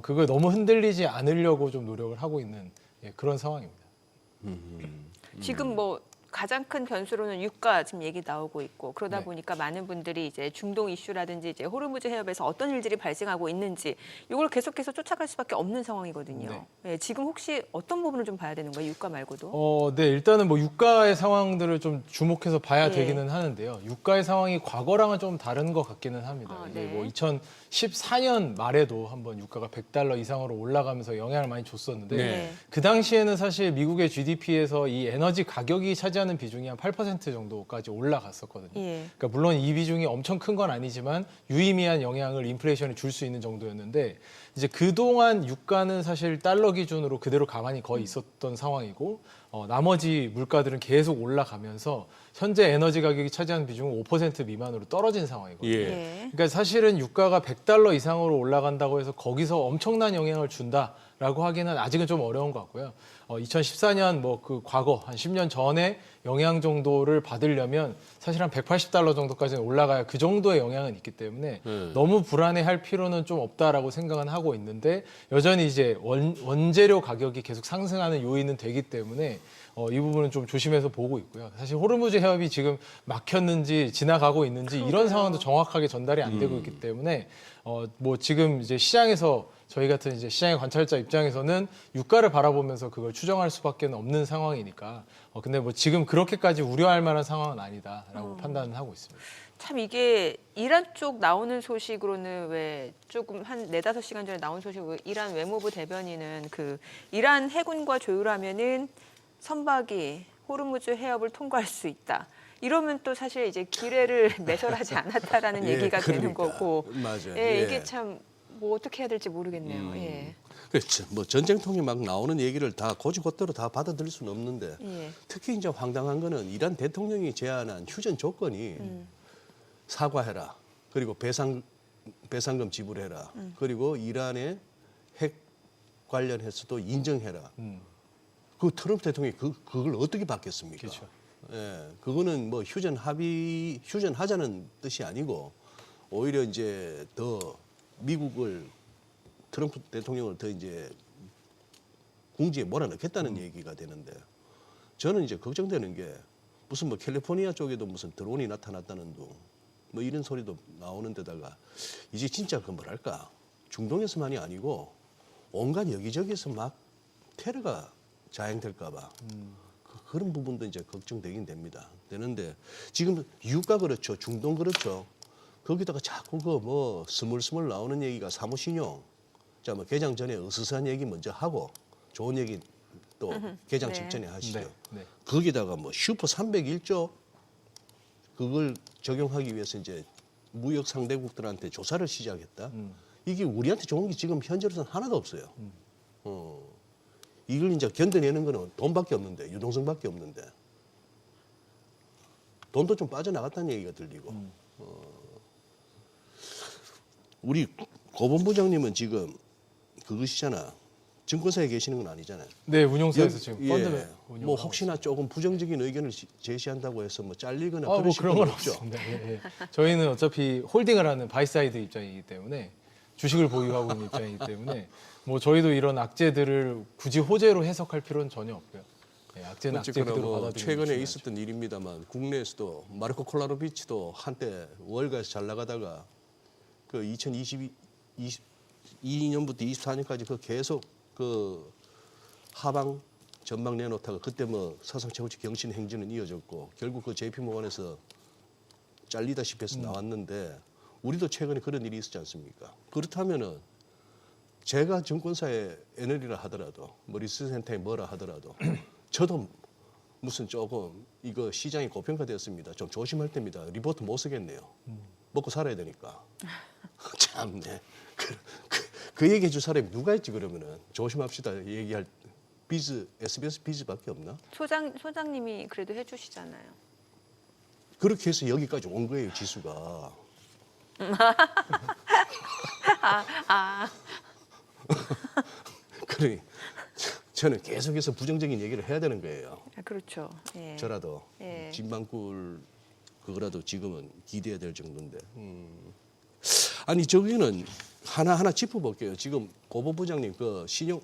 그걸 너무 흔들리지 않으려고 좀 노력을 하고 있는 그런 상황입니다. 지금 뭐 가장 큰 변수로는 유가 지금 얘기 나오고 있고 그러다 네. 보니까 많은 분들이 이제 중동 이슈라든지 이제 호르무즈 해협에서 어떤 일들이 발생하고 있는지 이걸 계속해서 쫓아갈 수밖에 없는 상황이거든요. 네, 지금 혹시 어떤 부분을 좀 봐야 되는 거예요? 유가 말고도? 네, 일단은 뭐 유가의 상황들을 좀 주목해서 봐야 예. 되기는 하는데요. 유가의 상황이 과거랑은 좀 다른 것 같기는 합니다. 아, 이게 네. 뭐 2014년 말에도 한번 유가가 $100 이상으로 올라가면서 영향을 많이 줬었는데 네. 그 당시에는 사실 미국의 GDP에서 이 에너지 가격이 차지하는 비중이 한 8% 정도까지 올라갔었거든요. 예. 그러니까 물론 이 비중이 엄청 큰 건 아니지만 유의미한 영향을 인플레이션이 줄 수 있는 정도였는데 이제 그동안 유가는 사실 달러 기준으로 그대로 가만히 거의 있었던 상황이고 나머지 물가들은 계속 올라가면서 현재 에너지 가격이 차지하는 비중은 5% 미만으로 떨어진 상황이거든요. 예. 예. 그러니까 사실은 유가가 $100 이상으로 올라간다고 해서 거기서 엄청난 영향을 준다라고 하기는 아직은 좀 어려운 것 같고요. 2014년 뭐 그 과거 한 10년 전에 영향 정도를 받으려면 사실 한 $180 정도까지는 올라가야 그 정도의 영향은 있기 때문에 너무 불안해할 필요는 좀 없다라고 생각은 하고 있는데 여전히 이제 원재료 가격이 계속 상승하는 요인은 되기 때문에 이 부분은 좀 조심해서 보고 있고요. 사실 호르무즈 해협이 지금 막혔는지 지나가고 있는지 이런 상황도 정확하게 전달이 안 되고 있기 때문에 뭐 지금 이제 시장에서 저희 같은 이제 시장의 관찰자 입장에서는 유가를 바라보면서 그걸 추정할 수밖에 없는 상황이니까 근데 뭐 지금 그렇게까지 우려할 만한 상황은 아니다라고 판단을 하고 있습니다. 참 이게 이란 쪽 나오는 소식으로는 왜 조금 한 4-5시간 전에 나온 소식으로 이란 외무부 대변인은 그 이란 해군과 조율하면은 선박이 호르무즈 해협을 통과할 수 있다. 이러면 또 사실 이제 기뢰를 매설하지 않았다라는 예, 얘기가 되는 그러니까. 거고. 맞아요. 예, 예. 이게 참 뭐 어떻게 해야 될지 모르겠네요. 예. 그렇죠. 뭐 전쟁통에 막 나오는 얘기를 다 고지고대로 다 받아들일 수는 없는데 예. 특히 이제 황당한 거는 이란 대통령이 제안한 휴전 조건이 사과해라. 그리고 배상금 지불해라. 그리고 이란의 핵 관련해서도 인정해라. 그 트럼프 대통령이 그걸 어떻게 받겠습니까? 그렇죠. 예, 그거는 뭐 휴전하자는 뜻이 아니고 오히려 이제 더 미국을 트럼프 대통령을 더 이제 궁지에 몰아넣겠다는 얘기가 되는데 저는 이제 걱정되는 게 무슨 뭐 캘리포니아 쪽에도 무슨 드론이 나타났다는 둥 뭐 이런 소리도 나오는 데다가 이제 진짜 그 뭐랄까 중동에서만이 아니고 온갖 여기저기서 막 테러가 자행될까 봐 그런 부분도 이제 걱정되긴 됩니다. 되는데 지금 유가 그렇죠. 중동 그렇죠. 거기다가 자꾸 그 뭐 스물스물 나오는 얘기가 사무신용, 자 뭐 개장 전에 으스스한 얘기 먼저 하고 좋은 얘기 또 개장 네. 직전에 하시죠. 네, 네. 거기다가 뭐 슈퍼 301조 그걸 적용하기 위해서 이제 무역 상대국들한테 조사를 시작했다. 이게 우리한테 좋은 게 지금 현재로서는 하나도 없어요. 이걸 이제 견뎌내는 거는 돈밖에 없는데, 유동성밖에 없는데, 돈도 좀 빠져나갔다는 얘기가 들리고. 우리 고본부장님은 지금 그것이잖아. 증권사에 계시는 건 아니잖아요. 네, 운용사에서 지금 예, 펀드 운영. 뭐 혹시나 조금 부정적인 의견을 제시한다고 해서 뭐 잘리거나 뭐 그러실 그런 건 건 없죠. 없습니다. 예, 예. 저희는 어차피 홀딩을 하는 바이사이드 입장이기 때문에 주식을 보유하고 있는 입장이기 때문에 뭐 저희도 이런 악재들을 굳이 호재로 해석할 필요는 전혀 없고요. 예, 악재는 악재 어쨌거나 그대로 뭐 받아들이는 최근에 게 있었던 일입니다만 국내에서도 마르코 콜라로비치도 한때 월가에서 잘 나가다가 그 2022년부터 24년까지 그 계속 그 하방 전망 내놓다가 그때 뭐 사상 최고치 경신 행진은 이어졌고 결국 그 JP모건에서 잘리다시피 해서 나왔는데 우리도 최근에 그런 일이 있었지 않습니까? 그렇다면은 제가 증권사에 NL이라 하더라도 뭐 리스센터에 뭐라 하더라도 저도 무슨 조금 이거 시장이 고평가되었습니다. 좀 조심할 때입니다. 리포트 못 쓰겠네요. 먹고 살아야 되니까. 참네. 그 얘기해 줄 사람이 누가 있지 그러면은 조심합시다 얘기할 SBS 비즈밖에 없나? 소장님이 그래도 해주시잖아요. 그렇게 해서 여기까지 온 거예요 지수가. 그러니 저는 계속해서 부정적인 얘기를 해야 되는 거예요. 아, 그렇죠. 예. 저라도 예. 진방꿀 그거라도 지금은 기대해야 될 정도인데. 아니 저기는 하나하나 짚어볼게요. 지금 고보 부장님 그 신용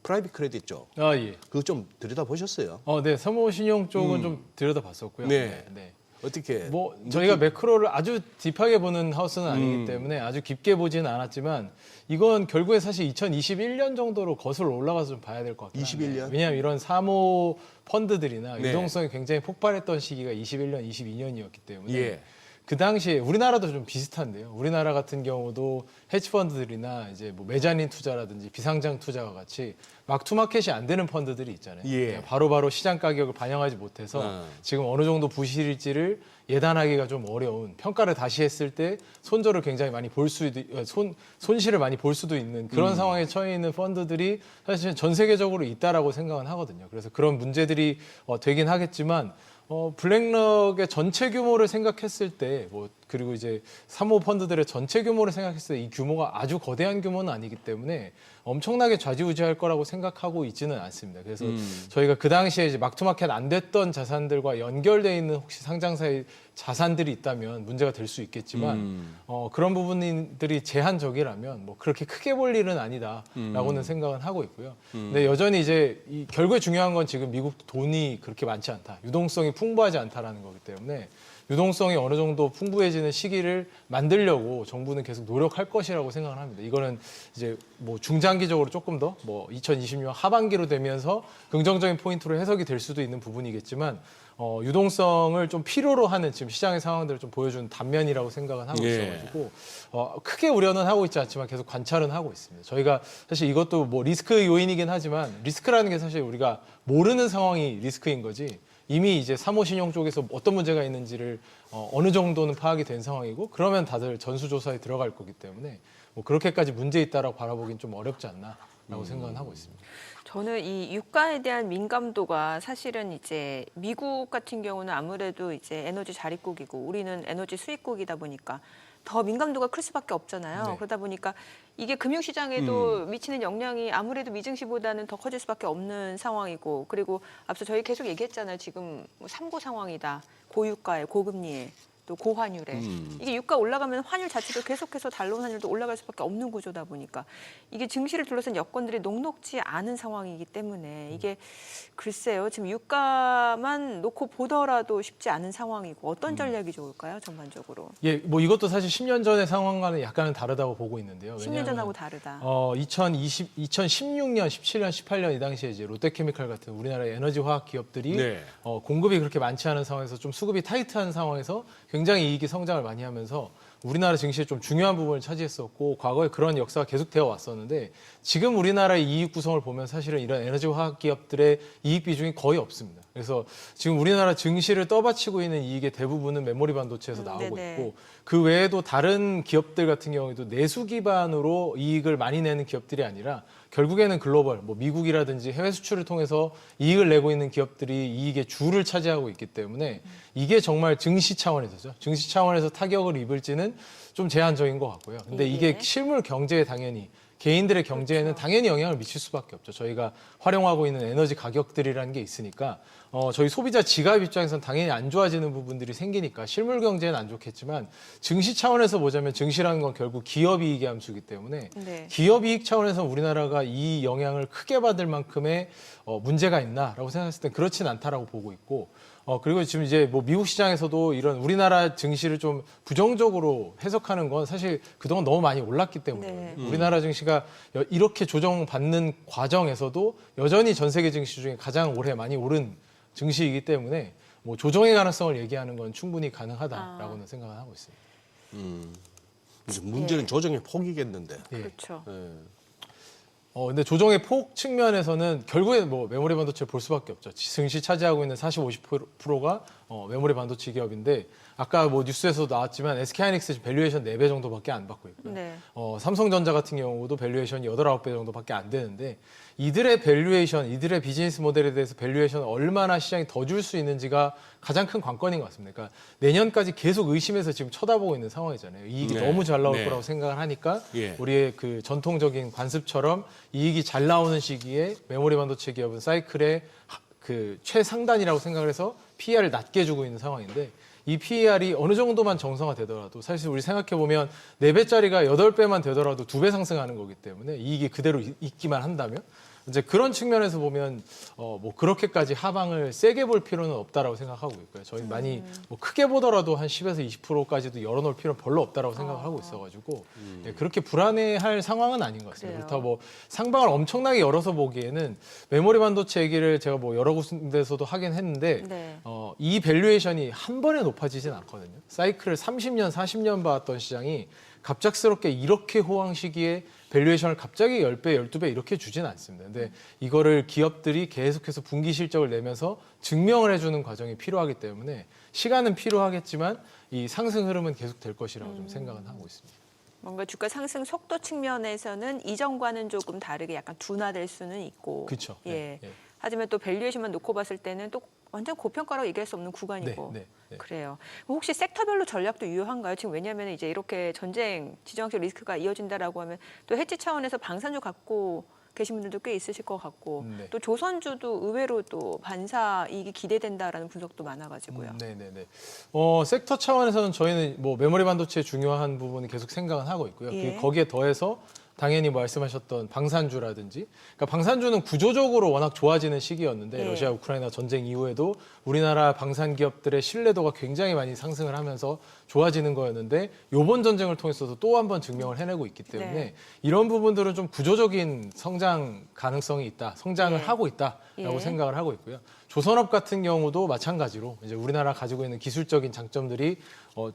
프라이빗 크레딧 쪽 아 예. 그거 좀 들여다 보셨어요? 네, 사모 신용 쪽은 좀 들여다봤었고요. 네. 네. 어떻게? 뭐 저희가 매크로를 아주 딥하게 보는 하우스는 아니기 때문에 아주 깊게 보지는 않았지만 이건 결국에 사실 2021년 정도로 거슬러 올라가서 좀 봐야 될 것 같아요. 21년? 왜냐하면 이런 사모 펀드들이나 네. 유동성이 굉장히 폭발했던 시기가 21년, 22년이었기 때문에 예. 그 당시에 우리나라도 좀 비슷한데요. 우리나라 같은 경우도 헤지 펀드들이나 이제 뭐 메자닌 투자라든지 비상장 투자와 같이 막투마켓이 안 되는 펀드들이 있잖아요. 예. 바로바로 시장 가격을 반영하지 못해서 지금 어느 정도 부실일지를 예단하기가 좀 어려운, 평가를 다시 했을 때 손절을 굉장히 많이 볼 수도 손실을 많이 볼 수도 있는 그런 상황에 처해 있는 펀드들이 사실 전 세계적으로 있다라고 생각은 하거든요. 그래서 그런 문제들이 되긴 하겠지만 블랙럭의 전체 규모를 생각했을 때, 그리고 이제 사모 펀드들의 전체 규모를 생각했을 때 이 규모가 아주 거대한 규모는 아니기 때문에 엄청나게 좌지우지할 거라고 생각하고 있지는 않습니다. 그래서 저희가 그 당시에 이제 막투마켓 안 됐던 자산들과 연결돼 있는 혹시 상장사의 자산들이 있다면 문제가 될 수 있겠지만 그런 부분들이 제한적이라면 뭐 그렇게 크게 볼 일은 아니다라고는 생각은 하고 있고요. 근데 여전히 이제 결국에 중요한 건 지금 미국 돈이 그렇게 많지 않다, 유동성이 풍부하지 않다라는 거기 때문에 유동성이 어느 정도 풍부해지는 시기를 만들려고 정부는 계속 노력할 것이라고 생각을 합니다. 이거는 이제 뭐 중장기적으로 조금 더 뭐 2020년 하반기로 되면서 긍정적인 포인트로 해석이 될 수도 있는 부분이겠지만 유동성을 좀 필요로 하는 지금 시장의 상황들을 좀 보여주는 단면이라고 생각은 하고 있어가지고 크게 우려는 하고 있지 않지만 계속 관찰은 하고 있습니다. 저희가 사실 이것도 뭐 리스크 요인이긴 하지만 리스크라는 게 사실 우리가 모르는 상황이 리스크인 거지 이미 이제 사모신용 쪽에서 어떤 문제가 있는지를 어느 정도는 파악이 된 상황이고 그러면 다들 전수조사에 들어갈 거기 때문에 뭐 그렇게까지 문제 있다라고 바라보긴 좀 어렵지 않나라고 생각은 하고 있습니다. 저는 이 유가에 대한 민감도가 사실은 이제 미국 같은 경우는 아무래도 이제 에너지 자립국이고 우리는 에너지 수입국이다 보니까 더 민감도가 클 수밖에 없잖아요. 네. 그러다 보니까 이게 금융시장에도 미치는 영향이 아무래도 미증시보다는 더 커질 수밖에 없는 상황이고 그리고 앞서 저희 계속 얘기했잖아요. 지금 뭐 삼고 상황이다. 고유가에 고금리에 또 고환율에 이게 유가 올라가면 환율 자체도 계속해서 달러원 환율도 올라갈 수밖에 없는 구조다 보니까 이게 증시를 둘러싼 여건들이 녹록지 않은 상황이기 때문에 이게 글쎄요. 지금 유가만 놓고 보더라도 쉽지 않은 상황이고 어떤 전략이 좋을까요? 전반적으로. 예, 뭐 이것도 사실 10년 전의 상황과는 약간은 다르다고 보고 있는데요. 10년 전하고 다르다. 2016년, 17년, 18년 이 당시에 이제 롯데케미칼 같은 우리나라의 에너지 화학 기업들이 네. 공급이 그렇게 많지 않은 상황에서 좀 수급이 타이트한 상황에서 굉장히 이익이 성장을 많이 하면서 우리나라 증시에 좀 중요한 부분을 차지했었고 과거에 그런 역사가 계속 되어 왔었는데 지금 우리나라의 이익 구성을 보면 사실은 이런 에너지 화학 기업들의 이익 비중이 거의 없습니다. 그래서 지금 우리나라 증시를 떠받치고 있는 이익의 대부분은 메모리 반도체에서 나오고 네네. 있고 그 외에도 다른 기업들 같은 경우에도 내수 기반으로 이익을 많이 내는 기업들이 아니라 결국에는 글로벌, 뭐 미국이라든지 해외 수출을 통해서 이익을 내고 있는 기업들이 이익의 주를 차지하고 있기 때문에 이게 정말 증시 차원에서죠. 증시 차원에서 타격을 입을지는 좀 제한적인 것 같고요. 근데 예. 이게 실물 경제에 당연히 개인들의 경제에는 당연히 영향을 미칠 수밖에 없죠. 저희가 활용하고 있는 에너지 가격들이라는 게 있으니까 저희 소비자 지갑 입장에서는 당연히 안 좋아지는 부분들이 생기니까 실물 경제는 안 좋겠지만 증시 차원에서 보자면 증시라는 건 결국 기업 이익의 함수이기 때문에 네. 기업 이익 차원에서 우리나라가 이 영향을 크게 받을 만큼의 문제가 있나라고 생각했을 땐 그렇진 않다라고 보고 있고 그리고 지금 이제 뭐 미국 시장에서도 이런 우리나라 증시를 좀 부정적으로 해석하는 건 사실 그동안 너무 많이 올랐기 때문에 네. 우리나라 증시가 이렇게 조정받는 과정에서도 여전히 전 세계 증시 중에 가장 올해 많이 오른 증시이기 때문에 뭐 조정의 가능성을 얘기하는 건 충분히 가능하다라고는 생각을 하고 있습니다. 이제 문제는 예. 조정의 폭이겠는데. 예. 그렇죠. 예. 근데 조정의 폭 측면에서는 결국에는 뭐 메모리 반도체를 볼 수밖에 없죠. 증시 차지하고 있는 40-50%가 메모리 반도체 기업인데 아까 뭐 뉴스에서도 나왔지만 SK하이닉스 밸류에이션 4배 정도밖에 안 받고 있고요. 네. 삼성전자 같은 경우도 밸류에이션이 8, 9배 정도밖에 안 되는데 이들의 밸류에이션, 이들의 비즈니스 모델에 대해서 밸류에이션을 얼마나 시장이 더 줄 수 있는지가 가장 큰 관건인 것 같습니다. 그러니까 내년까지 계속 의심해서 지금 쳐다보고 있는 상황이잖아요. 이익이 네. 너무 잘 나올 네. 거라고 생각을 하니까 예. 우리의 그 전통적인 관습처럼 이익이 잘 나오는 시기에 메모리 반도체 기업은 사이클의 그 최상단이라고 생각을 해서 PER을 낮게 주고 있는 상황인데 이 PER이 어느 정도만 정상화 되더라도 사실 우리 생각해보면 4배짜리가 8배만 되더라도 2배 상승하는 거기 때문에 이익이 그대로 있기만 한다면 이제 그런 측면에서 보면 뭐 그렇게까지 하방을 세게 볼 필요는 없다라고 생각하고 있고요. 저희 많이 뭐 크게 보더라도 한 10에서 20%까지도 열어놓을 필요는 별로 없다라고 생각을 하고 있어가지고 예, 그렇게 불안해할 상황은 아닌 것 같습니다. 그래요. 그렇다고 뭐 상방을 엄청나게 열어서 보기에는 메모리 반도체 얘기를 제가 뭐 여러 군데서도 하긴 했는데 네. 이 밸류에이션이 한 번에 높아지진 않거든요. 사이클을 30년, 40년 봐왔던 시장이 갑작스럽게 이렇게 호황 시기에 밸류에이션을 갑자기 10배, 12배 이렇게 주진 않습니다. 근데 이거를 기업들이 계속해서 분기 실적을 내면서 증명을 해주는 과정이 필요하기 때문에 시간은 필요하겠지만 이 상승 흐름은 계속 될 것이라고 좀 생각은 하고 있습니다. 뭔가 주가 상승 속도 측면에서는 이전과는 조금 다르게 약간 둔화될 수는 있고. 그렇죠. 예. 네, 네. 하지만 또 밸류에이션만 놓고 봤을 때는 또 완전 고평가라고 얘기할 수 없는 구간이고. 네, 네, 네. 그래요. 혹시 섹터별로 전략도 유효한가요? 지금 왜냐하면 이제 이렇게 전쟁, 지정학적 리스크가 이어진다라고 하면 또 해지 차원에서 방산주 갖고 계신 분들도 꽤 있으실 것 같고 네. 또 조선주도 의외로 또 반사 이익이 기대된다라는 분석도 많아가지고요. 네네네. 섹터 차원에서는 저희는 뭐 메모리 반도체의 중요한 부분을 계속 생각은 하고 있고요. 예. 거기에 더해서 당연히 말씀하셨던 방산주라든지, 그러니까 방산주는 구조적으로 워낙 좋아지는 시기였는데 예. 러시아 우크라이나 전쟁 이후에도 우리나라 방산 기업들의 신뢰도가 굉장히 많이 상승을 하면서 좋아지는 거였는데 이번 전쟁을 통해서도 또 한 번 증명을 해내고 있기 때문에 네. 이런 부분들은 좀 구조적인 성장 가능성이 있다, 성장을 예. 하고 있다라고 예. 생각을 하고 있고요. 조선업 같은 경우도 마찬가지로 이제 우리나라 가지고 있는 기술적인 장점들이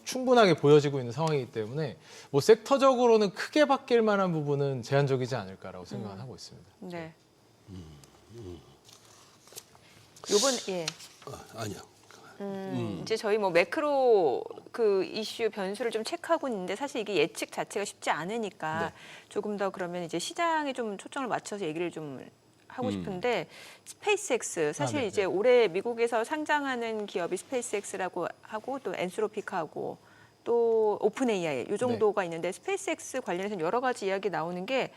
충분하게 보여지고 있는 상황이기 때문에 뭐 섹터적으로는 크게 바뀔 만한 부분은 제한적이지 않을까라고 생각을 하고 있습니다. 네. 요번 예. 아니요. 이제 저희 뭐 매크로 그 이슈 변수를 좀 체크하고 있는데 사실 이게 예측 자체가 쉽지 않으니까 네. 조금 더 그러면 이제 시장에 좀 초점을 맞춰서 얘기를 좀 하고 싶은데 스페이스X 사실 네, 이제 네. 올해 미국에서 상장하는 기업이 스페이스X라고 하고 또 엔스로피크하고 또 오픈 AI 이 정도가 있는데 스페이스X 관련해서 여러 가지 이야기 나오는 게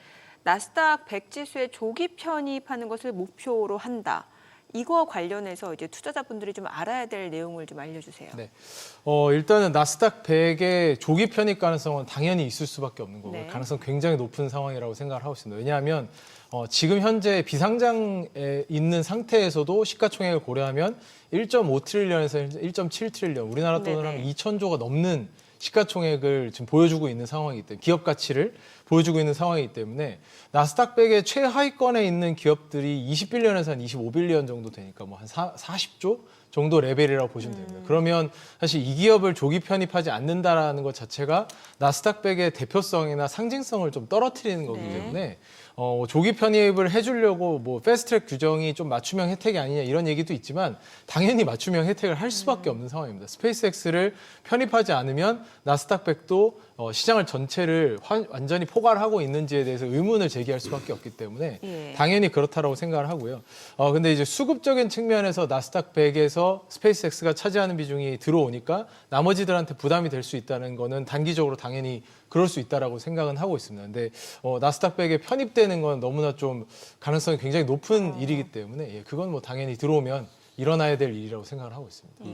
나스닥 100 지수에 조기 편입하는 것을 목표로 한다. 이거와 관련해서 이제 투자자분들이 좀 알아야 될 내용을 좀 알려주세요. 네. 일단은 나스닥 100의 조기 편입 가능성은 당연히 있을 수밖에 없는 거고요. 네. 가능성 굉장히 높은 상황이라고 생각을 하고 있습니다. 왜냐하면 지금 현재 비상장에 있는 상태에서도 시가총액을 고려하면 1.5 트릴리언에서 1.7 트릴리언, 우리나라 돈으로 네네. 하면 2,000조가 넘는 시가총액을 지금 보여주고 있는 상황이기 때문에 기업 가치를 보여주고 있는 상황이기 때문에 나스닥 100의 최하위권에 있는 기업들이 20빌리언에서 한 25빌리언 정도 되니까 뭐 한 40조 정도 레벨이라고 보시면 됩니다. 그러면 사실 이 기업을 조기 편입하지 않는다라는 것 자체가 나스닥 100의 대표성이나 상징성을 좀 떨어뜨리는 거기 때문에 조기 편입을 해주려고 뭐 패스트트랙 규정이 좀 맞춤형 혜택이 아니냐 이런 얘기도 있지만 당연히 맞춤형 혜택을 할 수밖에 없는 상황입니다. 스페이스X를 편입하지 않으면 나스닥 100도 시장을 전체를 완전히 포괄하고 있는지에 대해서 의문을 제기할 수밖에 없기 때문에 예. 당연히 그렇다라고 생각을 하고요. 근데 이제 수급적인 측면에서 나스닥 100에서 스페이스X가 차지하는 비중이 들어오니까 나머지들한테 부담이 될 수 있다는 거는 단기적으로 당연히 그럴 수 있다라고 생각은 하고 있습니다. 근데 나스닥 100에 편입되는 건 너무나 좀 가능성이 굉장히 높은 일이기 때문에 그건 뭐 당연히 들어오면 일어나야 될 일이라고 생각을 하고 있습니다.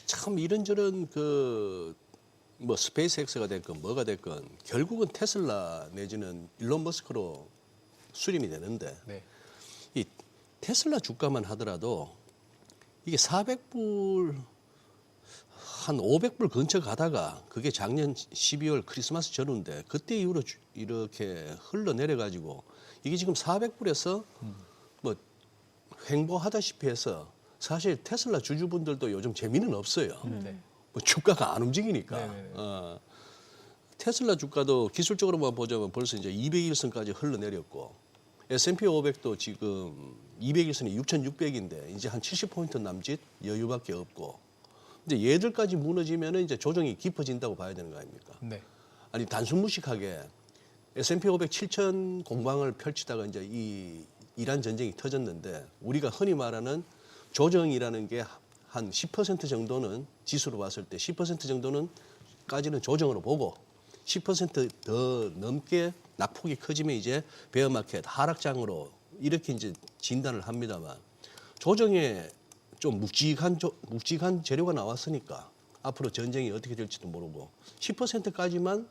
참 이런저런 뭐 스페이스X가 됐건 뭐가 됐건 결국은 테슬라 내지는 일론 머스크로 수렴이 되는데 네. 이 테슬라 주가만 하더라도 이게 400불 한 500불 근처 가다가 그게 작년 12월 크리스마스 전후인데 그때 이후로 이렇게 흘러내려 가지고 이게 지금 400불에서 뭐 횡보하다시피 해서 사실 테슬라 주주분들도 요즘 재미는 없어요. 네. 뭐 주가가 안 움직이니까. 네네네. 테슬라 주가도 기술적으로만 보자면 벌써 이제 200일선까지 흘러내렸고 S&P 500도 지금 200일선이 6,600인데 이제 한 70포인트 남짓 여유밖에 없고 이제 얘들까지 무너지면은 이제 조정이 깊어진다고 봐야 되는 거 아닙니까? 네. 아니 단순 무식하게 S&P 500 7,000 공방을 펼치다가 이제 이 이란 전쟁이 터졌는데 우리가 흔히 말하는 조정이라는 게 한 10% 정도는 지수로 봤을 때 10% 정도는 까지는 조정으로 보고 10%더 넘게 낙폭이 커지면 이제 베어마켓 하락장으로 이렇게 이제 진단을 합니다만 조정에 좀 묵직한 재료가 나왔으니까 앞으로 전쟁이 어떻게 될지도 모르고 10%까지만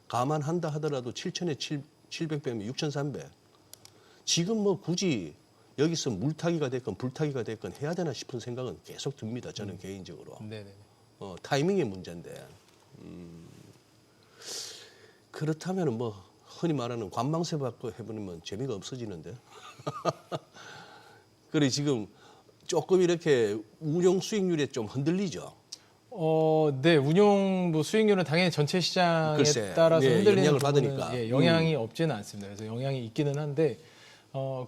감안한다 하더라도 7,000에 700배면 6,300. 지금 뭐 굳이 여기서 물타기가 됐건 불타기가 됐건 해야 되나 싶은 생각은 계속 듭니다. 저는 개인적으로. 네네. 타이밍의 문제인데. 그렇다면 뭐 흔히 말하는 관망세 받고 해보면 재미가 없어지는데. 그래 지금 조금 이렇게 운용 수익률에 좀 흔들리죠. 네, 운용 뭐 수익률은 당연히 전체 시장에 글쎄, 따라서 네, 흔들리는 영향을 부분은, 받으니까. 영향이 없지는 않습니다. 그래서 영향이 있기는 한데,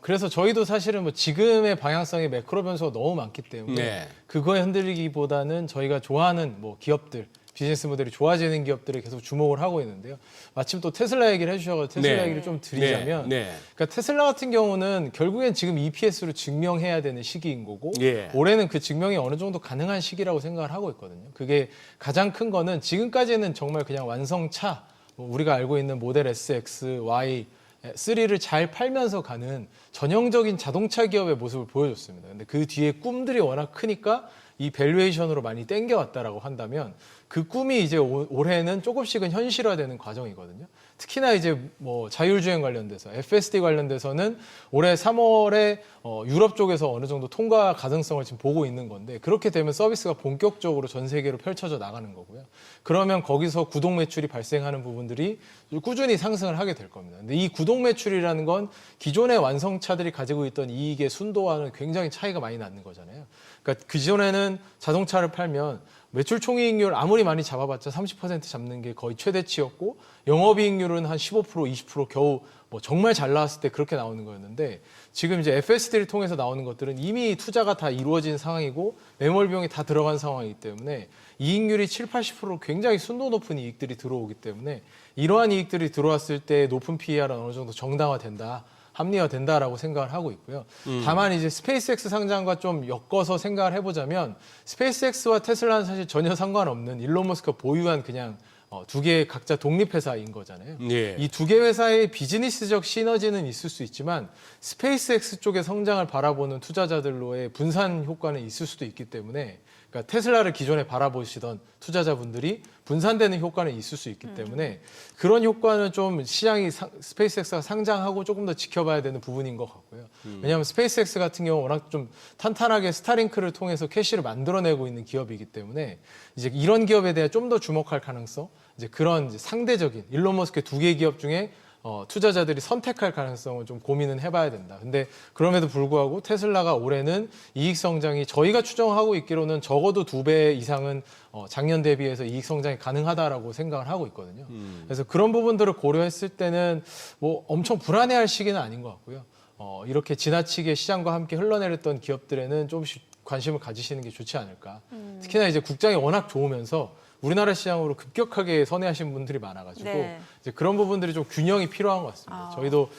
그래서 저희도 사실은 뭐 지금의 방향성의 매크로 변수가 너무 많기 때문에 네. 그거에 흔들리기보다는 저희가 좋아하는 뭐 기업들, 비즈니스 모델이 좋아지는 기업들에 계속 주목을 하고 있는데요. 마침 또 테슬라 얘기를 해주셔서 테슬라 네. 얘기를 좀 드리자면, 네. 그러니까 테슬라 같은 경우는 결국엔 지금 EPS로 증명해야 되는 시기인 거고, 예. 올해는 그 증명이 어느 정도 가능한 시기라고 생각을 하고 있거든요. 그게 가장 큰 거는 지금까지는 정말 그냥 완성차, 뭐 우리가 알고 있는 모델 S, X, Y, 3를 잘 팔면서 가는 전형적인 자동차 기업의 모습을 보여줬습니다. 근데 그 뒤에 꿈들이 워낙 크니까 이 밸류에이션으로 많이 땡겨왔다라고 한다면 그 꿈이 이제 올해는 조금씩은 현실화되는 과정이거든요. 특히나 이제 뭐 자율주행 관련돼서 FSD 관련돼서는 올해 3월에 유럽 쪽에서 어느 정도 통과 가능성을 지금 보고 있는 건데 그렇게 되면 서비스가 본격적으로 전 세계로 펼쳐져 나가는 거고요. 그러면 거기서 구독 매출이 발생하는 부분들이 꾸준히 상승을 하게 될 겁니다. 근데 이 구독 매출이라는 건 기존의 완성차들이 가지고 있던 이익의 순도와는 굉장히 차이가 많이 나는 거잖아요. 그러니까 그전에는 자동차를 팔면 매출 총이익률 아무리 많이 잡아봤자 30% 잡는 게 거의 최대치였고 영업이익률은 한 15%, 20% 겨우 뭐 정말 잘 나왔을 때 그렇게 나오는 거였는데 지금 이제 FSD를 통해서 나오는 것들은 이미 투자가 다 이루어진 상황이고 매몰 비용이 다 들어간 상황이기 때문에 이익률이 7, 80% 굉장히 순도 높은 이익들이 들어오기 때문에 이러한 이익들이 들어왔을 때 높은 PER은 어느 정도 정당화된다. 합리화된다라고 생각을 하고 있고요. 다만 이제 스페이스X 상장과 좀 엮어서 생각을 해보자면 스페이스X와 테슬라는 사실 전혀 상관없는 일론 머스크가 보유한 그냥 두 개의 각자 독립회사인 거잖아요. 예. 이 두 개 회사의 비즈니스적 시너지는 있을 수 있지만 스페이스X 쪽의 성장을 바라보는 투자자들로의 분산 효과는 있을 수도 있기 때문에 그러니까 테슬라를 기존에 바라보시던 투자자분들이 분산되는 효과는 있을 수 있기 때문에 그런 효과는 좀 시장이 스페이스X가 상장하고 조금 더 지켜봐야 되는 부분인 것 같고요. 왜냐하면 스페이스X 같은 경우 워낙 좀 탄탄하게 스타링크를 통해서 캐시를 만들어내고 있는 기업이기 때문에 이제 이런 기업에 대해 좀 더 주목할 가능성, 이제 그런 이제 상대적인 일론 머스크의 2개 기업 중에 투자자들이 선택할 가능성을 좀 고민은 해봐야 된다. 근데 그럼에도 불구하고 테슬라가 올해는 이익 성장이 저희가 추정하고 있기로는 적어도 2배 이상은 작년 대비해서 이익 성장이 가능하다라고 생각을 하고 있거든요. 그래서 그런 부분들을 고려했을 때는 뭐 엄청 불안해할 시기는 아닌 것 같고요. 이렇게 지나치게 시장과 함께 흘러내렸던 기업들에는 조금씩 관심을 가지시는 게 좋지 않을까. 특히나 이제 국장이 워낙 좋으면서 우리나라 시장으로 급격하게 선회하신 분들이 많아가지고 네. 이제 그런 부분들이 좀 균형이 필요한 것 같습니다. 저희도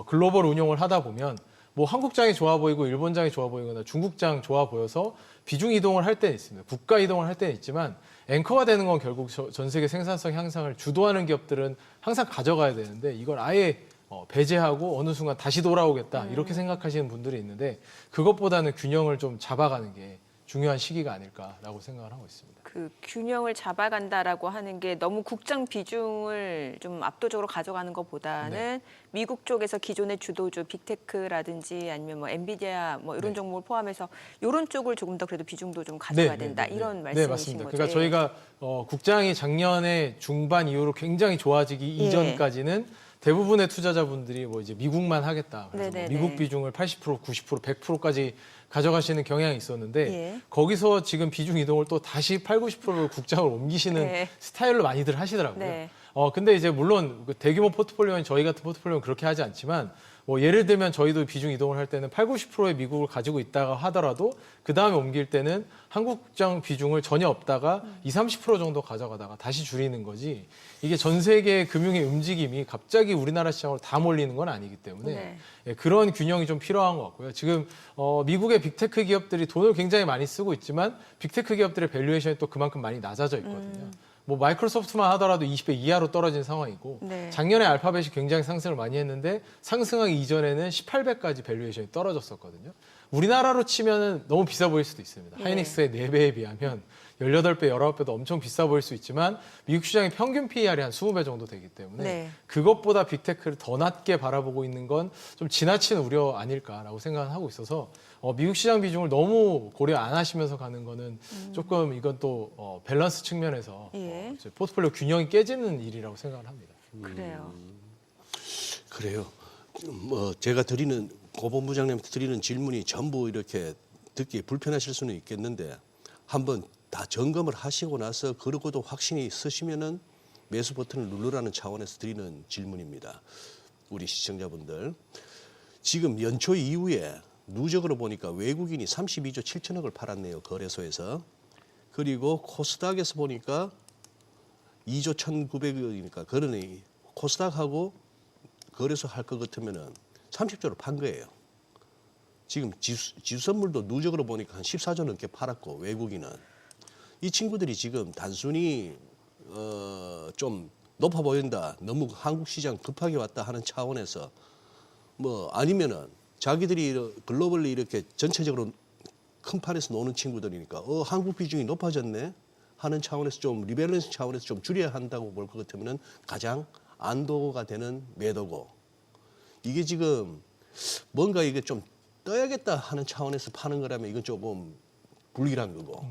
글로벌 운용을 하다 보면 뭐 한국장이 좋아 보이고 일본장이 좋아 보이거나 중국장 좋아 보여서 비중 이동을 할 때는 있습니다. 국가 이동을 할 때는 있지만 앵커가 되는 건 결국 전 세계 생산성 향상을 주도하는 기업들은 항상 가져가야 되는데 이걸 아예 배제하고 어느 순간 다시 돌아오겠다 이렇게 생각하시는 분들이 있는데 그것보다는 균형을 좀 잡아가는 게 중요한 시기가 아닐까라고 생각을 하고 있습니다. 그 균형을 잡아간다라고 하는 게 너무 국장 비중을 좀 압도적으로 가져가는 것보다는 미국 쪽에서 기존의 주도주 빅테크라든지 아니면 뭐 엔비디아 뭐 이런 종목을 포함해서 이런 쪽을 조금 더 그래도 비중도 좀 가져가야 된다 이런 말씀이신 네, 맞습니다. 거죠. 그러니까 저희가 국장이 작년에 중반 이후로 굉장히 좋아지기 이전까지는 대부분의 투자자분들이 뭐 이제 미국만 하겠다. 그래서 뭐 미국 비중을 80%, 90%, 100%까지 가져가시는 경향이 있었는데 거기서 지금 비중 이동을 또 다시 8, 90%를 국장을 옮기시는 스타일로 많이들 하시더라고요. 근데 이제 물론 대규모 포트폴리오는 저희 같은 포트폴리오는 그렇게 하지 않지만 뭐 예를 들면 저희도 비중 이동을 할 때는 8, 90%의 미국을 가지고 있다가 하더라도 그 다음에 옮길 때는 한국 국장 비중을 전혀 없다가 20, 30% 정도 가져가다가 다시 줄이는 거지 이게 전 세계 금융의 움직임이 갑자기 우리나라 시장으로 다 몰리는 건 아니기 때문에 그런 균형이 좀 필요한 것 같고요. 지금 미국의 빅테크 기업들이 돈을 굉장히 많이 쓰고 있지만 빅테크 기업들의 밸류에이션이 또 그만큼 많이 낮아져 있거든요. 뭐 마이크로소프트만 하더라도 20배 이하로 떨어진 상황이고 작년에 알파벳이 굉장히 상승을 많이 했는데 상승하기 이전에는 18배까지 밸류에이션이 떨어졌었거든요. 우리나라로 치면은 너무 비싸 보일 수도 있습니다. 하이닉스의 4배에 비하면 18배, 19배도 엄청 비싸 보일 수 있지만 미국 시장의 평균 PER이 한 20배 정도 되기 때문에 그것보다 빅테크를 더 낮게 바라보고 있는 건 좀 지나친 우려 아닐까라고 생각을 하고 있어서 미국 시장 비중을 너무 고려 안 하시면서 가는 거는 조금 이건 또 밸런스 측면에서 포트폴리오 균형이 깨지는 일이라고 생각을 합니다. 그래요. 뭐 제가 드리는 고 본부장님한테 드리는 질문이 전부 이렇게 듣기 불편하실 수는 있겠는데 한번 다 점검을 하시고 나서 그러고도 확신이 있으시면은 매수 버튼을 누르라는 차원에서 드리는 질문입니다. 우리 시청자분들. 지금 연초 이후에 누적으로 보니까 외국인이 32조 7천억을 팔았네요. 거래소에서. 그리고 코스닥에서 보니까 2조 1,900억이니까 그러니 코스닥하고 거래소 할 것 같으면은 30조를 판 거예요. 지금 지수 선물도 누적으로 보니까 한 14조 넘게 팔았고 외국인은 이 친구들이 지금 단순히 좀 높아 보인다. 너무 한국 시장 급하게 왔다 하는 차원에서 뭐 아니면은 자기들이 글로벌리 이렇게 전체적으로 큰 판에서 노는 친구들이니까 한국 비중이 높아졌네 하는 차원에서 좀 리밸런스 차원에서 좀 줄여야 한다고 볼 것 같으면은 가장 안도가 되는 매도고 이게 지금 뭔가 이게 좀 떠야겠다 하는 차원에서 파는 거라면 이건 조금 불길한 거고.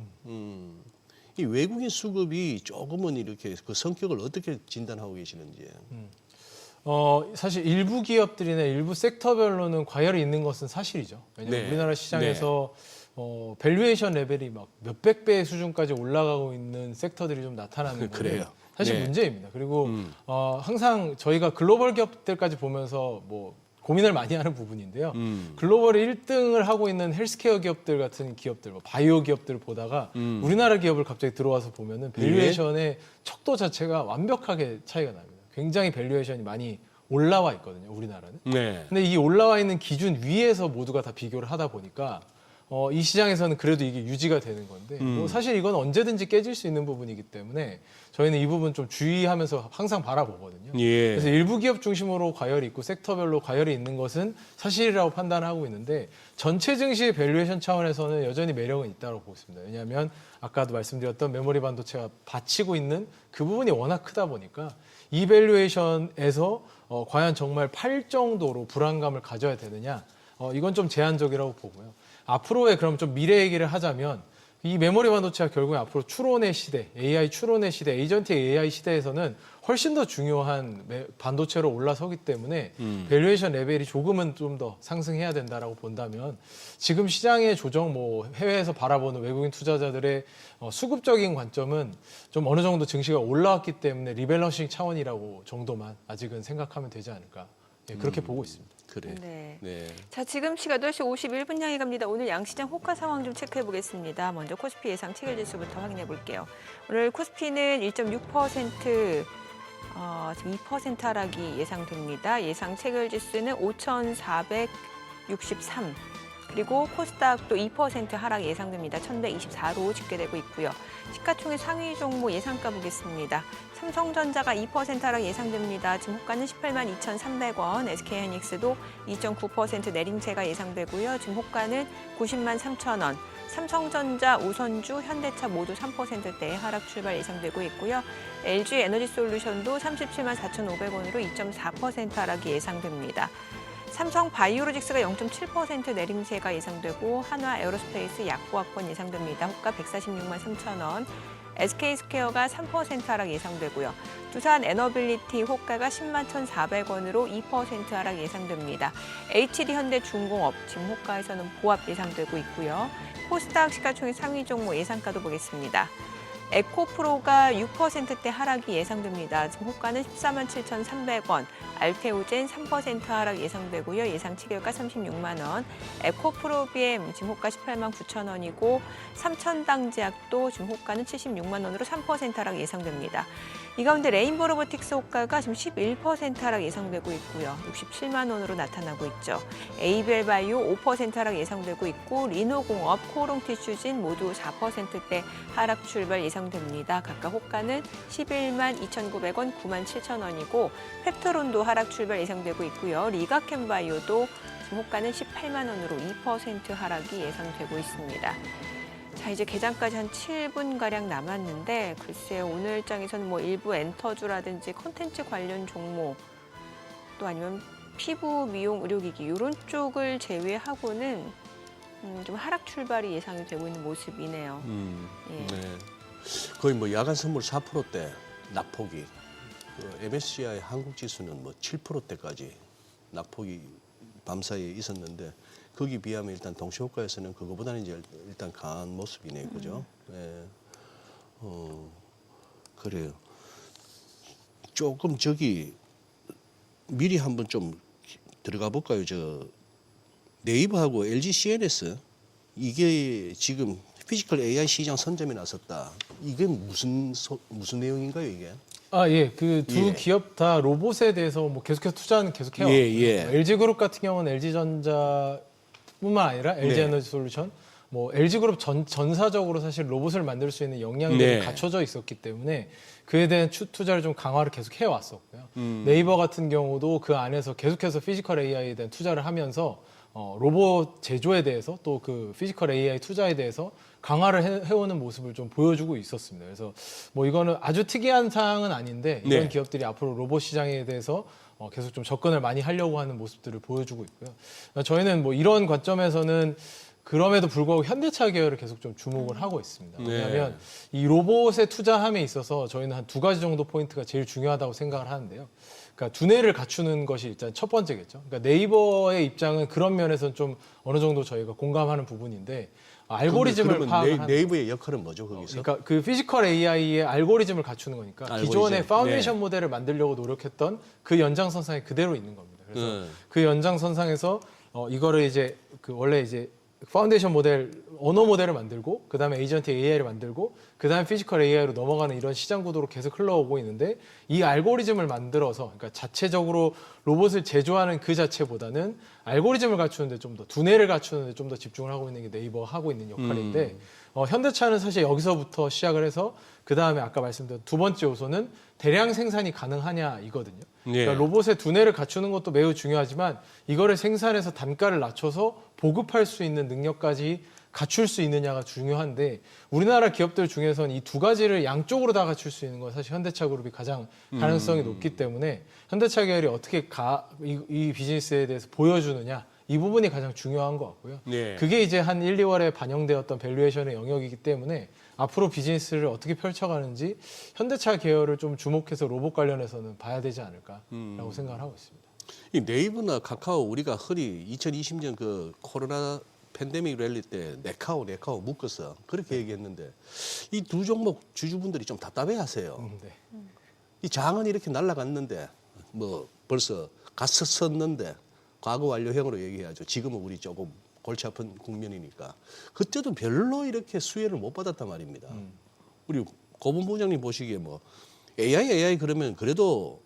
이 외국인 수급이 조금은 이렇게 그 성격을 어떻게 진단하고 계시는지. 사실 일부 기업들이나 일부 섹터별로는 과열이 있는 것은 사실이죠. 왜냐하면 우리나라 시장에서 밸류에이션 레벨이 막 몇백 배 수준까지 올라가고 있는 섹터들이 좀 나타나는 거예요. 사실 문제입니다. 그리고 항상 저희가 글로벌 기업들까지 보면서 뭐 고민을 많이 하는 부분인데요. 글로벌 1등을 하고 있는 헬스케어 기업들 같은 기업들, 뭐 바이오 기업들을 보다가 우리나라 기업을 갑자기 들어와서 보면은 밸류에이션의 척도 자체가 완벽하게 차이가 납니다. 굉장히 밸류에이션이 많이 올라와 있거든요, 우리나라는. 근데 이 올라와 있는 기준 위에서 모두가 다 비교를 하다 보니까 이 시장에서는 그래도 이게 유지가 되는 건데 뭐 사실 이건 언제든지 깨질 수 있는 부분이기 때문에 저희는 이 부분 좀 주의하면서 항상 바라보거든요. 예. 그래서 일부 기업 중심으로 과열이 있고 섹터별로 과열이 있는 것은 사실이라고 판단하고 있는데 전체 증시의 밸류에이션 차원에서는 여전히 매력은 있다고 보고 있습니다. 왜냐하면 아까도 말씀드렸던 메모리 반도체가 받치고 있는 그 부분이 워낙 크다 보니까 이 밸류에이션에서 과연 정말 팔 정도로 불안감을 가져야 되느냐 이건 좀 제한적이라고 보고요. 앞으로의 그럼 좀 미래 얘기를 하자면 이 메모리 반도체가 결국에 앞으로 추론의 시대, AI 추론의 시대, 에이전틱 AI 시대에서는 훨씬 더 중요한 반도체로 올라서기 때문에 밸류에이션 레벨이 조금은 좀 더 상승해야 된다라고 본다면 지금 시장의 조정, 뭐 해외에서 바라보는 외국인 투자자들의 수급적인 관점은 좀 어느 정도 증시가 올라왔기 때문에 리밸런싱 차원이라고 정도만 아직은 생각하면 되지 않을까 그렇게 보고 있습니다. 그래. 네. 네. 자, 지금 시각 8시 51분 향해 갑니다. 오늘 양시장 호가 상황 좀 체크해 보겠습니다. 먼저 코스피 예상 체결지수부터 확인해 볼게요. 오늘 코스피는 1.6% 지금 2% 하락이 예상됩니다. 예상 체결지수는 5,463. 그리고 코스닥도 2% 하락 예상됩니다. 1,124로 집계되고 있고요. 시가총액 상위 종목 예상가 보겠습니다. 삼성전자가 2% 하락 예상됩니다. 지금 호가는 18만 2,300원, SK하이닉스도 2.9% 내림세가 예상되고요. 지금 호가는 90만 3,000원. 삼성전자, 우선주, 현대차 모두 3%대의 하락 출발 예상되고 있고요. LG 에너지솔루션도 37만 4,500원으로 2.4% 하락이 예상됩니다. 삼성 바이오로직스가 0.7% 내림세가 예상되고 한화 에어로스페이스 약보합권 예상됩니다. 호가 146만 3,000원. SK스퀘어가 3% 하락 예상되고요. 두산 에너빌리티 호가가 10만 1,400원으로 2% 하락 예상됩니다. HD현대중공업 지금 호가에서는 보합 예상되고 있고요. 코스닥 시가총액 상위 종목 예상가도 보겠습니다. 에코프로가 6%대 하락이 예상됩니다. 지금 호가는 14만 7,300원, 알테오젠 3% 하락 예상되고요. 예상 치결가 36만 원. 에코프로비엠 지금 호가 18만 9천 원이고 삼천당제약도 지금 호가는 76만 원으로 3% 하락 예상됩니다. 이 가운데 레인보우 로보틱스 호가가 지금 11% 하락 예상되고 있고요. 67만 원으로 나타나고 있죠. 에이벨바이오 5% 하락 예상되고 있고 리노공업, 코오롱티슈진 모두 4%대 하락 출발 예상됩니다. 각각 호가는 11만 2,900원, 9만 7천 원이고 펩토론도 하락 출발 예상되고 있고요. 리가캠바이오도 지금 호가는 18만 원으로 2% 하락이 예상되고 있습니다. 자, 이제 개장까지 한 7분가량 남았는데 글쎄요, 오늘 장에서는 뭐 일부 엔터주라든지 컨텐츠 관련 종목 또 아니면 피부, 미용, 의료기기 이런 쪽을 제외하고는 좀 하락 출발이 예상이 되고 있는 모습이네요. 예. 네. 거의 뭐 야간 선물 4%대 낙폭이 MSCI 한국 지수는 뭐 7%대까지 낙폭이 밤사이에 있었는데 거기 비하면 일단 동시호가에서는 그거보다는 이제 일단 강한 모습이네요, 그죠? 네. 그래요. 조금 미리 한번 좀 들어가 볼까요? 네이버하고 LG CNS 이게 지금 피지컬 AI 시장 선점에 나섰다. 이게 무슨 내용인가요, 이게? 예. 그 두 예. 기업 다 로봇에 대해서 뭐 계속해서 투자는 계속 해왔고요. 예. LG그룹 같은 경우는 LG전자뿐만 아니라 LG에너지솔루션, 뭐 LG그룹 전사적으로 사실 로봇을 만들 수 있는 역량들이 갖춰져 있었기 때문에 그에 대한 투자를 좀 강화를 계속 해왔었고요. 네이버 같은 경우도 그 안에서 계속해서 피지컬 AI에 대한 투자를 하면서 로봇 제조에 대해서 또 그 피지컬 AI 투자에 대해서 강화를 해오는 모습을 좀 보여주고 있었습니다. 그래서 뭐 이거는 아주 특이한 사항은 아닌데 이런 기업들이 앞으로 로봇 시장에 대해서 계속 좀 접근을 많이 하려고 하는 모습들을 보여주고 있고요. 저희는 뭐 이런 관점에서는 그럼에도 불구하고 현대차 계열을 계속 좀 주목을 하고 있습니다. 왜냐하면 이 로봇에 투자함에 있어서 저희는 한 두 가지 정도 포인트가 제일 중요하다고 생각을 하는데요. 그러니까 두뇌를 갖추는 것이 일단 첫 번째겠죠. 그러니까 네이버의 입장은 그런 면에서는 좀 어느 정도 저희가 공감하는 부분인데 알고리즘을 파악하는 네이버의 역할은 뭐죠, 거기서? 그러니까 그 피지컬 AI의 알고리즘을 갖추는 거니까 알고리즘. 기존의 파운데이션 모델을 만들려고 노력했던 그 연장선상에 그대로 있는 겁니다. 그래서 그 연장선상에서 이거를 이제 그 원래 이제 파운데이션 모델, 언어 모델을 만들고 그다음에 에이전트 AI를 만들고 그다음에 피지컬 AI로 넘어가는 이런 시장 구도로 계속 흘러오고 있는데 이 알고리즘을 만들어서 그러니까 자체적으로 로봇을 제조하는 그 자체보다는 알고리즘을 갖추는데 좀 더 두뇌를 갖추는데 좀 더 집중을 하고 있는 게 네이버가 하고 있는 역할인데 현대차는 사실 여기서부터 시작을 해서 그다음에 아까 말씀드린 두 번째 요소는 대량 생산이 가능하냐 이거든요. 예. 그러니까 로봇의 두뇌를 갖추는 것도 매우 중요하지만 이거를 생산해서 단가를 낮춰서 보급할 수 있는 능력까지 갖출 수 있느냐가 중요한데 우리나라 기업들 중에서는 이 두 가지를 양쪽으로 다 갖출 수 있는 건 사실 현대차 그룹이 가장 가능성이 높기 때문에 현대차 계열이 어떻게 이 비즈니스에 대해서 보여주느냐 이 부분이 가장 중요한 것 같고요. 네. 그게 이제 한 1, 2월에 반영되었던 밸류에이션의 영역이기 때문에 앞으로 비즈니스를 어떻게 펼쳐가는지 현대차 계열을 좀 주목해서 로봇 관련해서는 봐야 되지 않을까라고 생각을 하고 있습니다. 이 네이버나 카카오 우리가 흔히 2020년 그 코로나 팬데믹 랠리 때 네카오 묶어서 그렇게 얘기했는데 이 두 종목 주주분들이 좀 답답해하세요. 네. 이 장은 이렇게 날아갔는데 뭐 벌써 갔었는데 과거 완료형으로 얘기해야죠. 지금은 우리 조금 골치 아픈 국면이니까 그때도 별로 이렇게 수혜를 못 받았단 말입니다. 우리 고본 부장님 보시기에 뭐 AI 그러면 그래도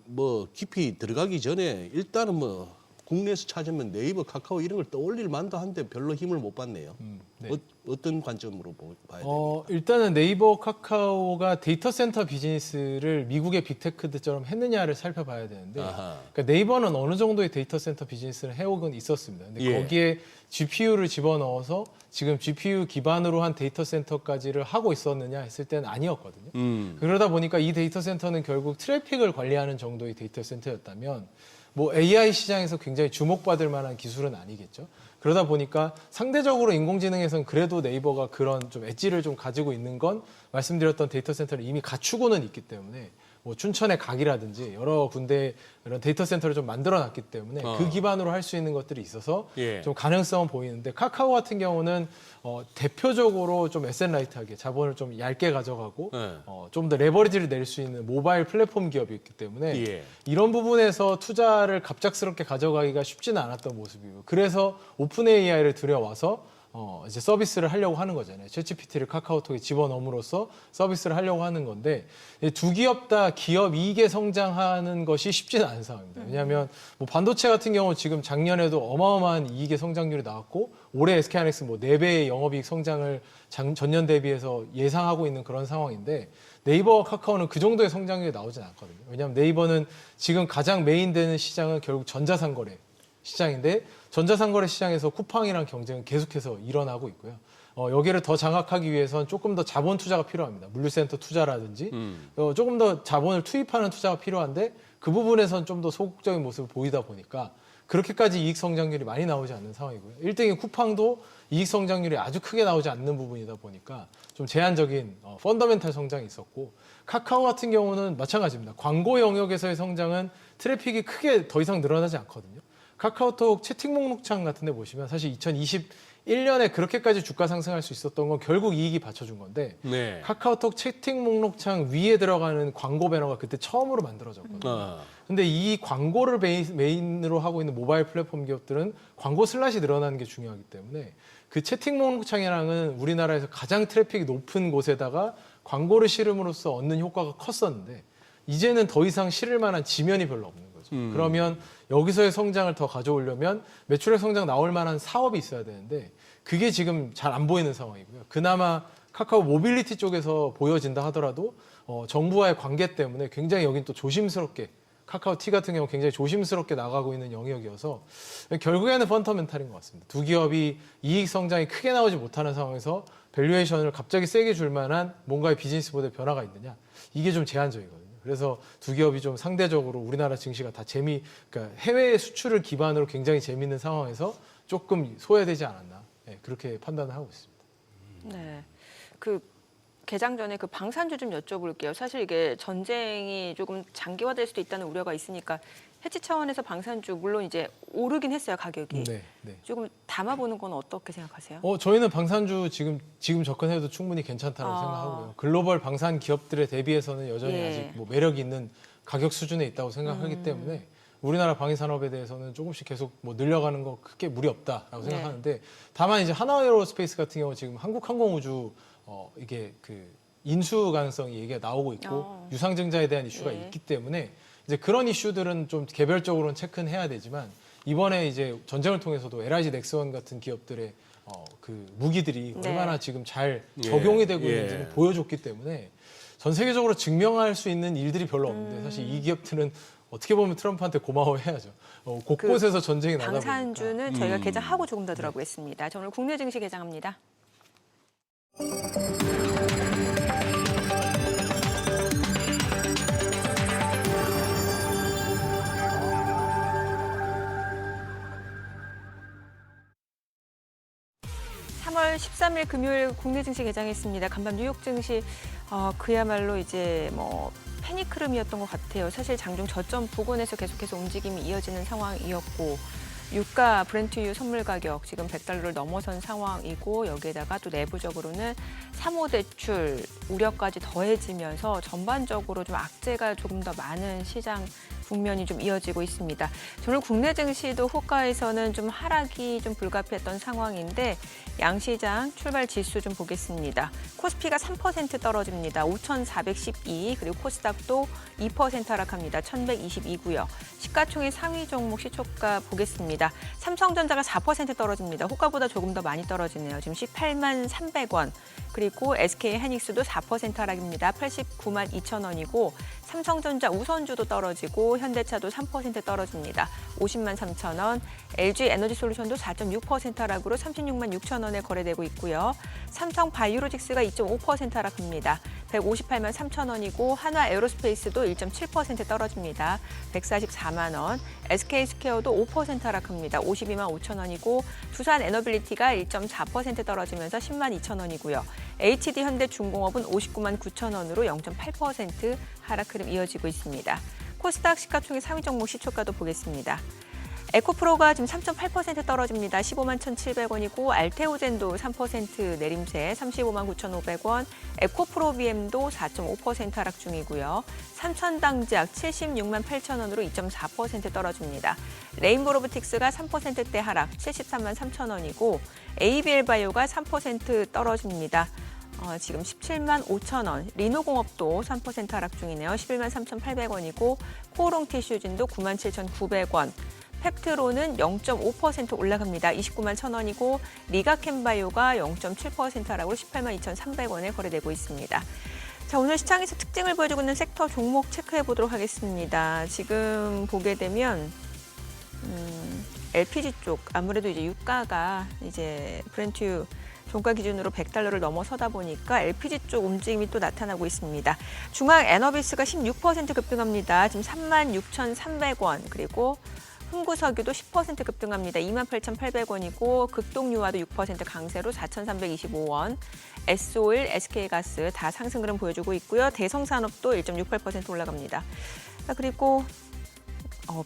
뭐 깊이 들어가기 전에 일단은 뭐 국내에서 찾으면 네이버, 카카오 이런 걸 떠올릴 만도 한데 별로 힘을 못 받네요. 네. 어떤 관점으로 봐야 됩니까? 일단은 네이버, 카카오가 데이터 센터 비즈니스를 미국의 빅테크들처럼 했느냐를 살펴봐야 되는데 아하. 그러니까 네이버는 어느 정도의 데이터 센터 비즈니스를 해오곤 있었습니다. 근데 예. 거기에 GPU를 집어넣어서 지금 GPU 기반으로 한 데이터 센터까지를 하고 있었느냐 했을 때는 아니었거든요. 그러다 보니까 이 데이터 센터는 결국 트래픽을 관리하는 정도의 데이터 센터였다면 뭐 AI 시장에서 굉장히 주목받을 만한 기술은 아니겠죠. 그러다 보니까 상대적으로 인공지능에서는 그래도 네이버가 그런 좀 엣지를 좀 가지고 있는 건 말씀드렸던 데이터 센터를 이미 갖추고는 있기 때문에 뭐 춘천의 각이라든지 여러 군데 이런 데이터 센터를 좀 만들어놨기 때문에 그 기반으로 할 수 있는 것들이 있어서 예. 좀 가능성은 보이는데 카카오 같은 경우는 대표적으로 좀 에셋라이트하게 자본을 좀 얇게 가져가고 네. 좀 더 레버리지를 낼 수 있는 모바일 플랫폼 기업이었기 때문에 예. 이런 부분에서 투자를 갑작스럽게 가져가기가 쉽지는 않았던 모습이고 그래서 오픈 AI를 들여와서 이제 서비스를 하려고 하는 거잖아요. 챗GPT를 카카오톡에 집어넣음으로써 서비스를 하려고 하는 건데 이 두 기업 다 기업 이익에 성장하는 것이 쉽지는 않은 상황입니다. 왜냐하면 뭐 반도체 같은 경우 지금 작년에도 어마어마한 이익의 성장률이 나왔고 올해 SK하이닉스 뭐 4배의 영업이익 성장을 전년 대비해서 예상하고 있는 그런 상황인데 네이버와 카카오는 그 정도의 성장률이 나오진 않거든요. 왜냐하면 네이버는 지금 가장 메인되는 시장은 결국 전자상거래 시장인데 전자상거래 시장에서 쿠팡이랑 경쟁은 계속해서 일어나고 있고요. 여기를 더 장악하기 위해서는 조금 더 자본 투자가 필요합니다. 물류센터 투자라든지 조금 더 자본을 투입하는 투자가 필요한데 그 부분에선 좀 더 소극적인 모습을 보이다 보니까 그렇게까지 이익 성장률이 많이 나오지 않는 상황이고요. 1등인 쿠팡도 이익 성장률이 아주 크게 나오지 않는 부분이다 보니까 좀 제한적인 펀더멘탈 성장이 있었고 카카오 같은 경우는 마찬가지입니다. 광고 영역에서의 성장은 트래픽이 크게 더 이상 늘어나지 않거든요. 카카오톡 채팅 목록창 같은 데 보시면 사실 2021년에 그렇게까지 주가 상승할 수 있었던 건 결국 이익이 받쳐준 건데 네. 카카오톡 채팅 목록창 위에 들어가는 광고 배너가 그때 처음으로 만들어졌거든요. 근데 이 광고를 메인으로 하고 있는 모바일 플랫폼 기업들은 광고 슬롯이 늘어나는 게 중요하기 때문에 그 채팅 목록창이랑은 우리나라에서 가장 트래픽이 높은 곳에다가 광고를 실음으로써 얻는 효과가 컸었는데 이제는 더 이상 실을 만한 지면이 별로 없는 거죠. 그러면 여기서의 성장을 더 가져오려면 매출액 성장 나올 만한 사업이 있어야 되는데 그게 지금 잘 안 보이는 상황이고요. 그나마 카카오 모빌리티 쪽에서 보여진다 하더라도 정부와의 관계 때문에 굉장히 여긴 또 조심스럽게 카카오티 같은 경우 굉장히 조심스럽게 나가고 있는 영역이어서 결국에는 펀더멘탈인 것 같습니다. 두 기업이 이익 성장이 크게 나오지 못하는 상황에서 밸류에이션을 갑자기 세게 줄 만한 뭔가의 비즈니스 모델 변화가 있느냐 이게 좀 제한적이거든요. 그래서 두 기업이 좀 상대적으로 우리나라 증시가 다 그러니까 해외 수출을 기반으로 굉장히 재미있는 상황에서 조금 소외되지 않았나 그렇게 판단을 하고 있습니다. 네. 그 개장 전에 그 방산주 좀 여쭤볼게요. 사실 이게 전쟁이 조금 장기화될 수도 있다는 우려가 있으니까 해치 차원에서 방산주 물론 이제 오르긴 했어요, 가격이. 네. 조금 담아보는 건 어떻게 생각하세요? 저희는 방산주 지금 접근해도 충분히 괜찮다고 아. 생각하고요. 글로벌 방산 기업들에 대비해서는 여전히 예. 아직 뭐 매력이 있는 가격 수준에 있다고 생각하기 때문에 우리나라 방위 산업에 대해서는 조금씩 계속 뭐 늘려가는 거 크게 무리 없다라고 네. 생각하는데 다만 이제 하나에어로스페이스 같은 경우 지금 한국항공우주 이게 그 인수 가능성이 얘기가 나오고 있고 유상증자에 대한 이슈가 예. 있기 때문에 이제 그런 이슈들은 좀 개별적으로는 체크는 해야 되지만 이번에 이제 전쟁을 통해서도 LIG 넥스원 같은 기업들의 그 무기들이 네. 얼마나 지금 잘 예. 적용이 되고 예. 있는지를 보여줬기 때문에 전 세계적으로 증명할 수 있는 일들이 별로 없는데 사실 이 기업들은 어떻게 보면 트럼프한테 고마워해야죠. 곳곳에서 전쟁이 나다 보니까. 방산주는 저희가 개장하고 조금 더 들어보겠습니다. 자, 오늘 국내 증시 개장합니다. (3월 13일) 금요일 국내 증시 개장했습니다. 간밤 뉴욕 증시 그야말로 이제 뭐 패닉 흐름이었던 것 같아요. 사실 장중 저점 부근에서 계속해서 움직임이 이어지는 상황이었고 유가 브렌트유 선물 가격 지금 $100를 넘어선 상황이고 여기에다가 또 내부적으로는 사모대출 우려까지 더해지면서 전반적으로 좀 악재가 조금 더 많은 시장 국면이 좀 이어지고 있습니다. 오늘 국내 증시도 호가에서는 좀 하락이 좀 불가피했던 상황인데 양시장 출발 지수 좀 보겠습니다. 코스피가 3% 떨어집니다. 5,412 그리고 코스닥도 2% 하락합니다. 1,122고요. 시가총액 상위 종목 시초가 보겠습니다. 삼성전자가 4% 떨어집니다. 호가보다 조금 더 많이 떨어지네요. 지금 18만 300원. 그리고 SK하이닉스도 4% 하락입니다. 89만 2천 원이고 삼성전자 우선주도 떨어지고 현대차도 3% 떨어집니다. 50만 3천 원. LG에너지솔루션도 4.6% 하락으로 36만 6천 원에 거래되고 있고요. 삼성바이오로직스가 2.5% 하락합니다. 158만 3천 원이고 한화에어로스페이스도 1.7% 떨어집니다. 144만 원. SK스퀘어도 5% 하락합니다. 52만 5천 원이고 두산에너빌리티가 1.4% 떨어지면서 10만 2천 원이고요. HD현대중공업은 59만 9천 원으로 0.8% 하락 흐름 이어지고 있습니다. 코스닥 시가총액 상위 종목 시초가도 보겠습니다. 에코프로가 지금 3.8% 떨어집니다. 15만 1,700원이고 알테오젠도 3% 내림세 35만 9,500원, 에코프로비엠도 4.5% 하락 중이고요. 삼천당제약 76만 8천 원으로 2.4% 떨어집니다. 레인보로보틱스가 3%대 하락 73만 3천 원이고 ABL바이오가 3% 떨어집니다. 지금 17만 5천 원, 리노공업도 3% 하락 중이네요. 11만 3,800원이고 코오롱티슈진도 9만 7,900원. 펩트로는 0.5% 올라갑니다. 29만 1,000원이고 리가캠바이오가 0.7% 하락으로 18만 2,300원에 거래되고 있습니다. 자, 오늘 시장에서 특징을 보여주고 있는 섹터 종목 체크해 보도록 하겠습니다. 지금 보게 되면 LPG 쪽 아무래도 이제 유가가 이제 브렌트유 종가 기준으로 $100를 넘어서다 보니까 LPG 쪽 움직임이 또 나타나고 있습니다. 중앙에너비스가 16% 급등합니다. 지금 36,300원 그리고 흥구석유도 10% 급등합니다. 28,800원이고 극동유화도 6% 강세로 4,325원. S오일, SK가스 다 상승 흐름 보여주고 있고요. 대성산업도 1.68% 올라갑니다. 그리고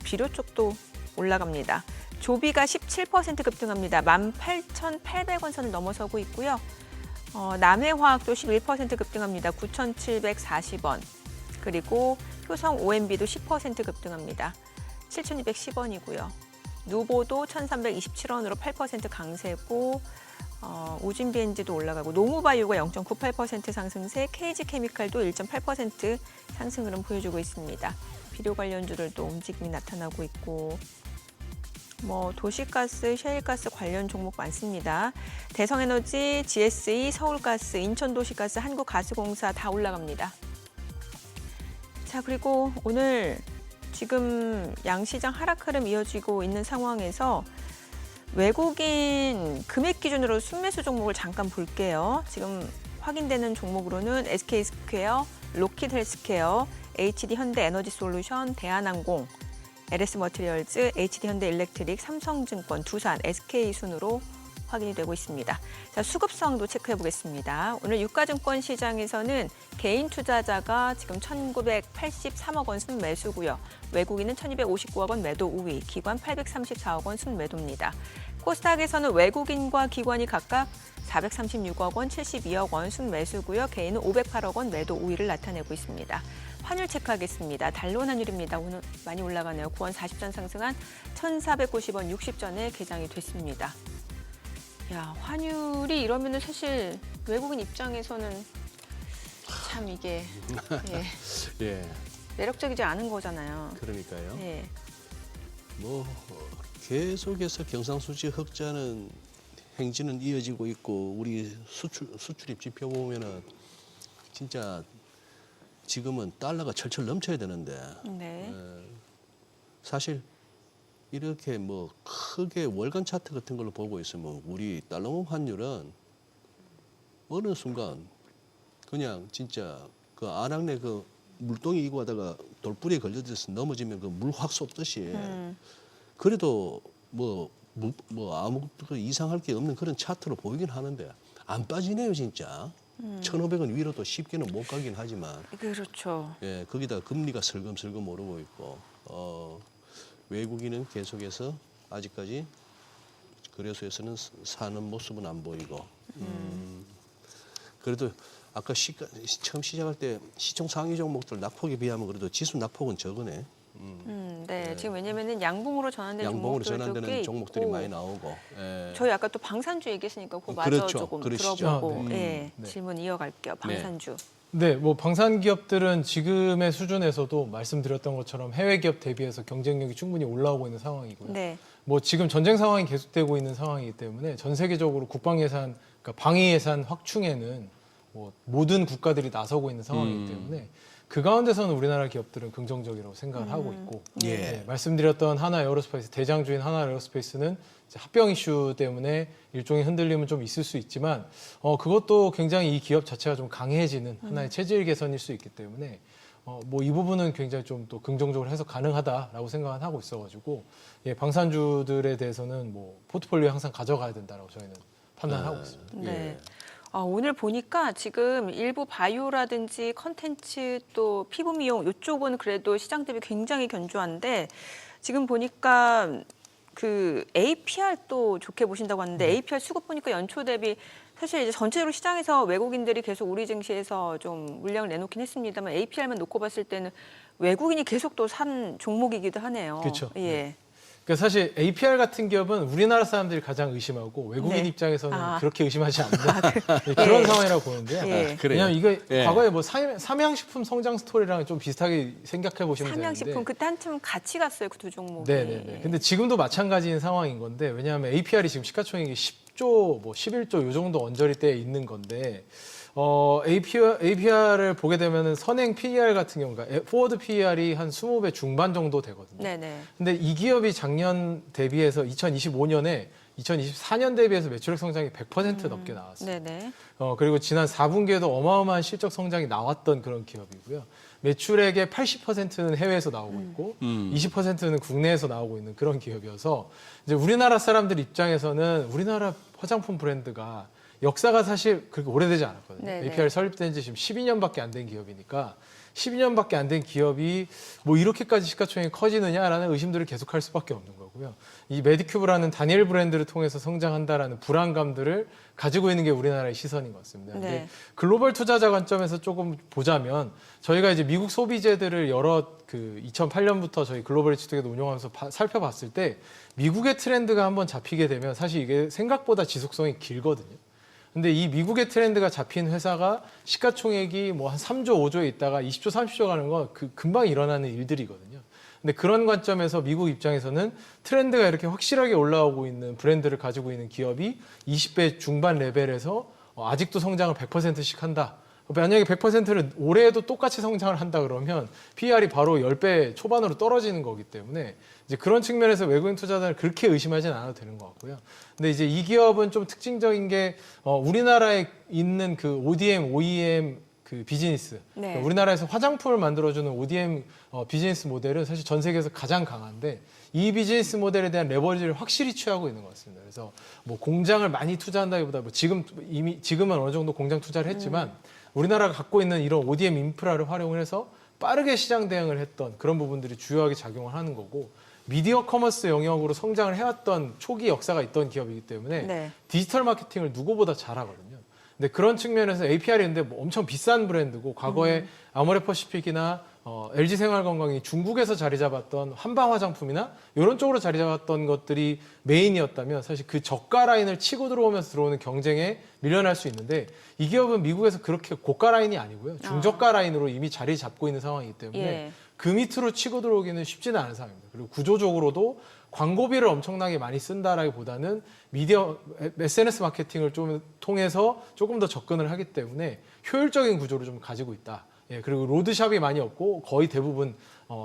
비료 쪽도 올라갑니다. 조비가 17% 급등합니다. 18,800원 선을 넘어서고 있고요. 남해화학도 11% 급등합니다. 9,740원. 그리고 효성 OMB도 10% 급등합니다. 7,210원이고요. 누보도 1,327원으로 8% 강세고 오진비엔지도 올라가고 노무바이오가 0.98% 상승세, KG케미칼도 1.8% 상승 흐름 보여주고 있습니다. 비료 관련주들도 움직임이 나타나고 있고 도시가스, 셰일가스 관련 종목 많습니다. 대성에너지, GSE, 서울가스, 인천도시가스, 한국가스공사 다 올라갑니다. 자, 그리고 오늘 지금 양시장 하락 흐름 이어지고 있는 상황에서 외국인 금액 기준으로 순매수 종목을 잠깐 볼게요. 지금 확인되는 종목으로는 SK스퀘어, 로킷헬스케어, HD현대에너지솔루션, 대한항공, LS머티리얼즈, HD현대일렉트릭, 삼성증권, 두산, SK 순으로 확인이 되고 있습니다. 자, 수급상도 체크해 보겠습니다. 오늘 유가증권 시장에서는 개인 투자자가 지금 1,983억 원 순매수고요. 외국인은 1,259억 원 매도 우위, 기관 834억 원 순매도입니다. 코스닥에서는 외국인과 기관이 각각 436억 원, 72억 원 순매수고요. 개인은 508억 원 매도 우위를 나타내고 있습니다. 환율 체크하겠습니다. 달러 환율입니다. 오늘 많이 올라가네요. 9원 40전 상승한 1,490원 60전에 개장이 됐습니다. 야, 환율이 이러면은 사실 외국인 입장에서는 참 이게 예, 매력적이지 않은 거잖아요. 그러니까요. 예. 뭐 계속해서 경상수지 흑자는 행진은 이어지고 있고 우리 수출입 지표 보면은 진짜 지금은 달러가 철철 넘쳐야 되는데 네. 사실 이렇게 뭐 크게 월간 차트 같은 걸로 보고 있으면 우리 달러 환율은 어느 순간 그냥 진짜 그 안악내 그 물동이 이고 하다가 돌뿌리에 걸려져서 넘어지면 그 물 확 쏟듯이 그래도 뭐 아무 이상할 게 없는 그런 차트로 보이긴 하는데 안 빠지네요 진짜. 1,500원 위로도 쉽게는 못 가긴 하지만 그렇죠. 예, 거기다 금리가 슬금슬금 오르고 있고 외국인은 계속해서 아직까지 거래소에서는 사는 모습은 안 보이고 그래도 아까 처음 시작할 때 시총 상위 종목들 낙폭에 비하면 그래도 지수 낙폭은 적으네. 네. 지금 왜냐면은 양봉으로 전환된 양봉으로 종목들도 꽤 전환되는 종목들이 있고, 많이 나오고. 예. 저희 아까 또 방산주 얘기했으니까 그거 마저 그렇죠. 조금 그러시죠. 들어보고 네. 예, 질문 이어갈게요. 방산주. 네, 뭐 방산 기업들은 지금의 수준에서도 말씀드렸던 것처럼 해외 기업 대비해서 경쟁력이 충분히 올라오고 있는 상황이고요. 네. 뭐 지금 전쟁 상황이 계속되고 있는 상황이기 때문에 전 세계적으로 국방 예산, 그러니까 방위 예산 확충에는 뭐 모든 국가들이 나서고 있는 상황이기 때문에 그 가운데서는 우리나라 기업들은 긍정적이라고 생각을 하고 있고 예. 네, 말씀드렸던 하나 에어로스페이스 대장주인 하나 에어로스페이스는 이제 합병 이슈 때문에 일종의 흔들림은 좀 있을 수 있지만 그것도 굉장히 이 기업 자체가 좀 강해지는 하나의 체질 개선일 수 있기 때문에 뭐 이 부분은 굉장히 좀 또 긍정적으로 해석 가능하다라고 생각은 하고 있어가지고 예, 방산주들에 대해서는 뭐 포트폴리오에 항상 가져가야 된다라고 저희는 판단하고 있습니다. 네. 오늘 보니까 지금 일부 바이오라든지 컨텐츠 또 피부 미용 이쪽은 그래도 시장 대비 굉장히 견조한데 지금 보니까 그 APR 또 좋게 보신다고 하는데 APR 수급 보니까 연초 대비 사실 이제 전체적으로 시장에서 외국인들이 계속 우리 증시에서 좀 물량을 내놓긴 했습니다만 APR만 놓고 봤을 때는 외국인이 계속 또 산 종목이기도 하네요. 그렇죠. 예. 그러니까 사실 APR 같은 기업은 우리나라 사람들이 가장 의심하고 외국인 네. 입장에서는 그렇게 의심하지 않는 예. 그런 상황이라고 보는데요. 예. 그래요. 왜냐하면 이거 예. 과거에 뭐 삼양식품 성장 스토리랑 좀 비슷하게 생각해 보시면 되는데. 삼양식품 그때 한참 같이 갔어요 그 두 종목이. 네네네. 근데 지금도 마찬가지인 상황인 건데 왜냐하면 APR이 지금 시가총액이 10조, 뭐 11조 요 정도 언저리 때에 있는 건데 APR을 보게 되면은 선행 PER 같은 경우, 그러니까 포워드 PER이 한 20배 중반 정도 되거든요. 네네. 근데 이 기업이 작년 대비해서 2025년에 2024년 대비해서 매출액 성장이 100% 넘게 나왔어요. 네네. 그리고 지난 4분기에도 어마어마한 실적 성장이 나왔던 그런 기업이고요. 매출액의 80%는 해외에서 나오고 있고 20%는 국내에서 나오고 있는 그런 기업이어서 이제 우리나라 사람들 입장에서는 우리나라 화장품 브랜드가 역사가 사실 그렇게 오래되지 않았거든요. 네네. APR 설립된 지 지금 12년밖에 안 된 기업이니까 12년밖에 안 된 기업이 뭐 이렇게까지 시가총액이 커지느냐라는 의심들을 계속할 수밖에 없는 거고요. 이 메디큐브라는 다니엘 브랜드를 통해서 성장한다라는 불안감들을 가지고 있는 게 우리나라의 시선인 것 같습니다. 근데 네. 글로벌 투자자 관점에서 조금 보자면 저희가 이제 미국 소비재들을 여러 그 2008년부터 저희 글로벌 리츠톡에도 운영하면서 살펴봤을 때 미국의 트렌드가 한번 잡히게 되면 사실 이게 생각보다 지속성이 길거든요. 근데 이 미국의 트렌드가 잡힌 회사가 시가총액이 뭐 한 3조, 5조에 있다가 20조, 30조 가는 건 금방 일어나는 일들이거든요. 근데 그런 관점에서 미국 입장에서는 트렌드가 이렇게 확실하게 올라오고 있는 브랜드를 가지고 있는 기업이 20배 중반 레벨에서 아직도 성장을 100%씩 한다. 만약에 100%를 올해에도 똑같이 성장을 한다 그러면 PER이 바로 10배 초반으로 떨어지는 거기 때문에 이제 그런 측면에서 외국인 투자자를 그렇게 의심하지는 않아도 되는 것 같고요. 근데 이제 이 기업은 좀 특징적인 게 우리나라에 있는 그 ODM, OEM 그 비즈니스, 네. 그러니까 우리나라에서 화장품을 만들어주는 ODM 비즈니스 모델은 사실 전 세계에서 가장 강한데 이 비즈니스 모델에 대한 레버리지를 확실히 취하고 있는 것 같습니다. 그래서 뭐 공장을 많이 투자한다기보다 뭐 지금은 어느 정도 공장 투자를 했지만 우리나라가 갖고 있는 이런 ODM 인프라를 활용을 해서 빠르게 시장 대응을 했던 그런 부분들이 주요하게 작용을 하는 거고 미디어 커머스 영역으로 성장을 해왔던 초기 역사가 있던 기업이기 때문에 네. 디지털 마케팅을 누구보다 잘하거든요. 근데 그런 측면에서 APR이 근데 뭐 엄청 비싼 브랜드고 과거에 아모레퍼시픽이나 LG 생활건강이 중국에서 자리 잡았던 한방 화장품이나 이런 쪽으로 자리 잡았던 것들이 메인이었다면 사실 그 저가 라인을 치고 들어오면서 들어오는 경쟁에 밀려날 수 있는데 이 기업은 미국에서 그렇게 고가 라인이 아니고요. 중저가 라인으로 이미 자리 잡고 있는 상황이기 때문에 예. 그 밑으로 치고 들어오기는 쉽지는 않은 상황입니다. 그리고 구조적으로도 광고비를 엄청나게 많이 쓴다라기보다는 미디어 SNS 마케팅을 좀 통해서 조금 더 접근을 하기 때문에 효율적인 구조를 좀 가지고 있다. 예, 그리고 로드샵이 많이 없고 거의 대부분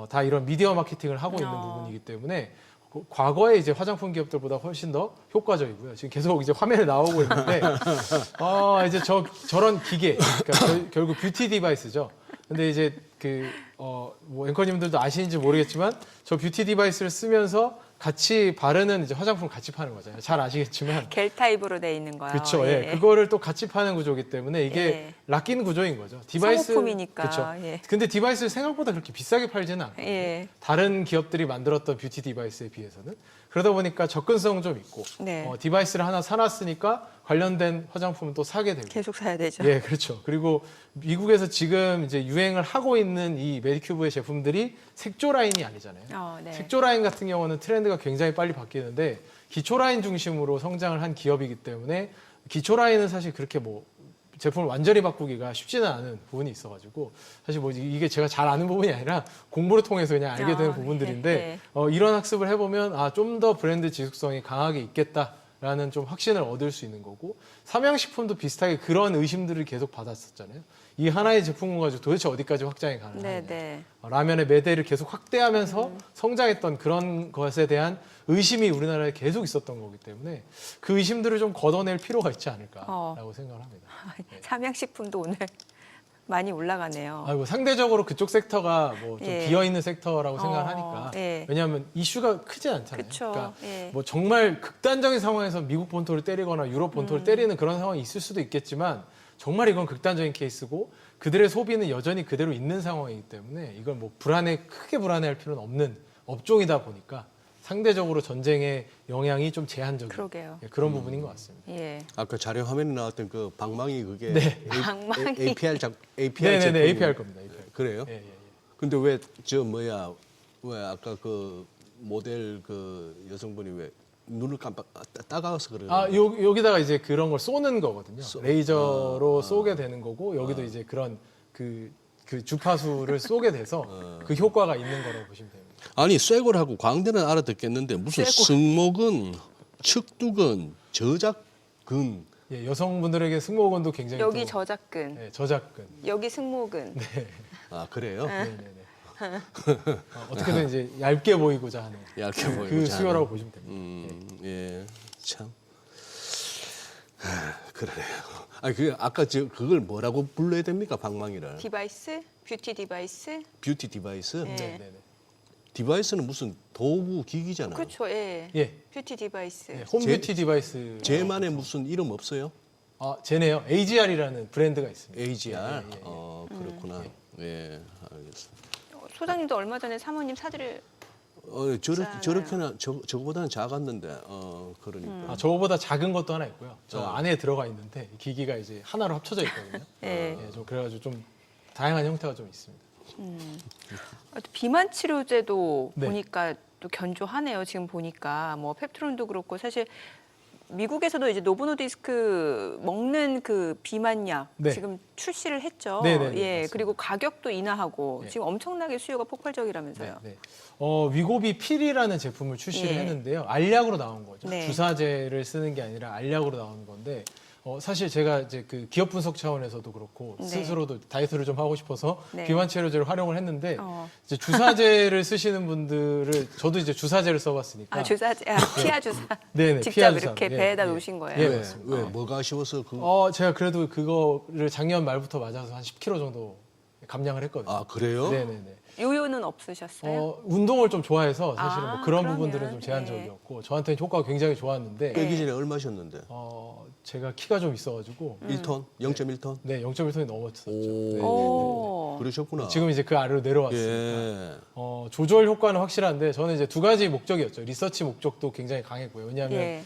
다 이런 미디어 마케팅을 하고 있는 부분이기 때문에 과거에 이제 화장품 기업들보다 훨씬 더 효과적이고요. 지금 계속 이제 화면에 나오고 있는데 이제 저런 기계, 그러니까 결국 뷰티 디바이스죠. 근데 이제 뭐 앵커님들도 아시는지 모르겠지만 저 뷰티 디바이스를 쓰면서 같이 바르는 이제 화장품을 같이 파는 거잖아요. 잘 아시겠지만. 겔 타입으로 돼 있는 거예요. 그렇죠. 예. 그거를 또 같이 파는 구조이기 때문에 이게 예. 락인 구조인 거죠. 디바이스 상호품이니까. 그렇죠. 예. 근데 디바이스를 생각보다 그렇게 비싸게 팔지는 않고 예. 다른 기업들이 만들었던 뷰티 디바이스에 비해서는 그러다 보니까 접근성 좀 있고 네. 디바이스를 하나 사놨으니까 관련된 화장품은 또 사게 되고. 계속 사야 되죠. 예, 그렇죠. 그리고 미국에서 지금 이제 유행을 하고 있는 이 메디큐브의 제품들이 색조 라인이 아니잖아요. 네. 색조 라인 같은 경우는 트렌드가 굉장히 빨리 바뀌는데 기초 라인 중심으로 성장을 한 기업이기 때문에 기초 라인은 사실 그렇게 뭐 제품을 완전히 바꾸기가 쉽지는 않은 부분이 있어가지고 사실 뭐 이게 제가 잘 아는 부분이 아니라 공부를 통해서 그냥 알게 되는 부분들인데 이런 학습을 해보면 좀 더 브랜드 지속성이 강하게 있겠다라는 좀 확신을 얻을 수 있는 거고 삼양식품도 비슷하게 그런 의심들을 계속 받았었잖아요. 이 하나의 제품을 가지고 도대체 어디까지 확장이 가능하냐. 네. 라면의 매대를 계속 확대하면서 성장했던 그런 것에 대한 의심이 우리나라에 계속 있었던 거기 때문에 그 의심들을 좀 걷어낼 필요가 있지 않을까라고 생각을 합니다. 삼양식품도 오늘 많이 올라가네요. 아이고, 상대적으로 그쪽 섹터가 뭐 좀 예. 비어 있는 섹터라고 생각을 하니까 예. 왜냐하면 이슈가 크지 않잖아요. 그쵸. 그러니까 예. 뭐 정말 극단적인 상황에서 미국 본토를 때리거나 유럽 본토를 때리는 그런 상황이 있을 수도 있겠지만 정말 이건 극단적인 케이스고 그들의 소비는 여전히 그대로 있는 상황이기 때문에 이걸 뭐 크게 불안해할 필요는 없는 업종이다 보니까 상대적으로 전쟁의 영향이 좀 제한적인 그러게요. 그런 부분인 것 같습니다. 예. 아까 자료 화면에 나왔던 그 방망이 그게 네. 방망이. APR 네네네, 제품 APR 겁니다. APR. 그래요? 예, 예, 예. 근데 왜 아까 그 모델 그 여성분이 왜 눈을 깜빡 따가워서 그래요? 여기다가 이제 그런 걸 쏘는 거거든요. 레이저로 아. 쏘게 되는 거고 여기도 이제 그런 그 주파수를 쏘게 돼서 그 효과가 있는 거라고 보시면 됩니다. 아니 쇠골하고 광대는 알아듣겠는데 무슨 승모근, 측두근, 저작근 예, 여성분들에게 승모근도 굉장히 여기 또, 저작근, 예, 저작근. 여기 승모근. 그래요? 네네네. 어떻게든 이제 얇게 보이고자 하는 얇게 그 보이고자 수요라고 하는. 보시면 됩니다. 예, 참. 그러네요. 그 아까 그걸 뭐라고 불러야 됩니까 방망이를? 디바이스, 뷰티 디바이스. 뷰티 디바이스? 네. 네네네. 디바이스는 무슨 도구 기기잖아요. 그렇죠. 예. 예, 뷰티 디바이스. 예, 홈뷰티 디바이스. 쟤만의 무슨 이름 없어요? 쟤네요. AGR이라는 브랜드가 있습니다. AGR? 예, 예, 예. 그렇구나. 예, 알겠습니다. 소장님도 얼마 전에 사모님 사드릴 저렇게나 저거보다는 작았는데 그러니까. 저거보다 작은 것도 하나 있고요. 저 안에 들어가 있는데 이 기기가 이제 하나로 합쳐져 있거든요. 예. 좀 그래가지고 좀 다양한 형태가 좀 있습니다. 비만 치료제도 네. 보니까 또 견조하네요. 지금 보니까 뭐 펩트론도 그렇고 사실 미국에서도 이제 노보노디스크 먹는 그 비만약 네. 지금 출시를 했죠. 네네네, 예, 맞습니다. 그리고 가격도 인하하고 네. 지금 엄청나게 수요가 폭발적이라면서요. 네. 위고비 필이라는 제품을 출시를 예. 했는데요. 알약으로 나온 거죠. 네. 주사제를 쓰는 게 아니라 알약으로 나오는 건데 사실 제가 이제 그 기업 분석 차원에서도 그렇고 네. 스스로도 다이어트를 좀 하고 싶어서 네. 비만 치료제를 활용을 했는데 어. 이제 주사제를 쓰시는 분들을 저도 이제 주사제를 써봤으니까 주사제, 피하 주사. 네네, 직접 피하 주사. 이렇게 예, 배에다 예. 놓으신 거예요. 예, 왜, 맞습니다. 왜 뭐가 아쉬워서 제가 그래도 그거를 작년 말부터 맞아서 한 10kg 정도 감량을 했거든요. 아, 그래요? 네네네. 요요는 없으셨어요? 운동을 좀 좋아해서 사실은 뭐 그런 그러면, 부분들은 좀 제한적이었고 저한테는 효과가 굉장히 좋았는데 빼기 전에 얼마셨는데? 제가 키가 좀 있어가지고 1톤? 0.1톤? 네 0.1톤이 넘었었죠. 네. 오. 그러셨구나. 지금 이제 그 아래로 내려왔습니다. 예. 조절 효과는 확실한데 저는 이제 두 가지 목적이었죠. 리서치 목적도 굉장히 강했고요. 왜냐하면 예.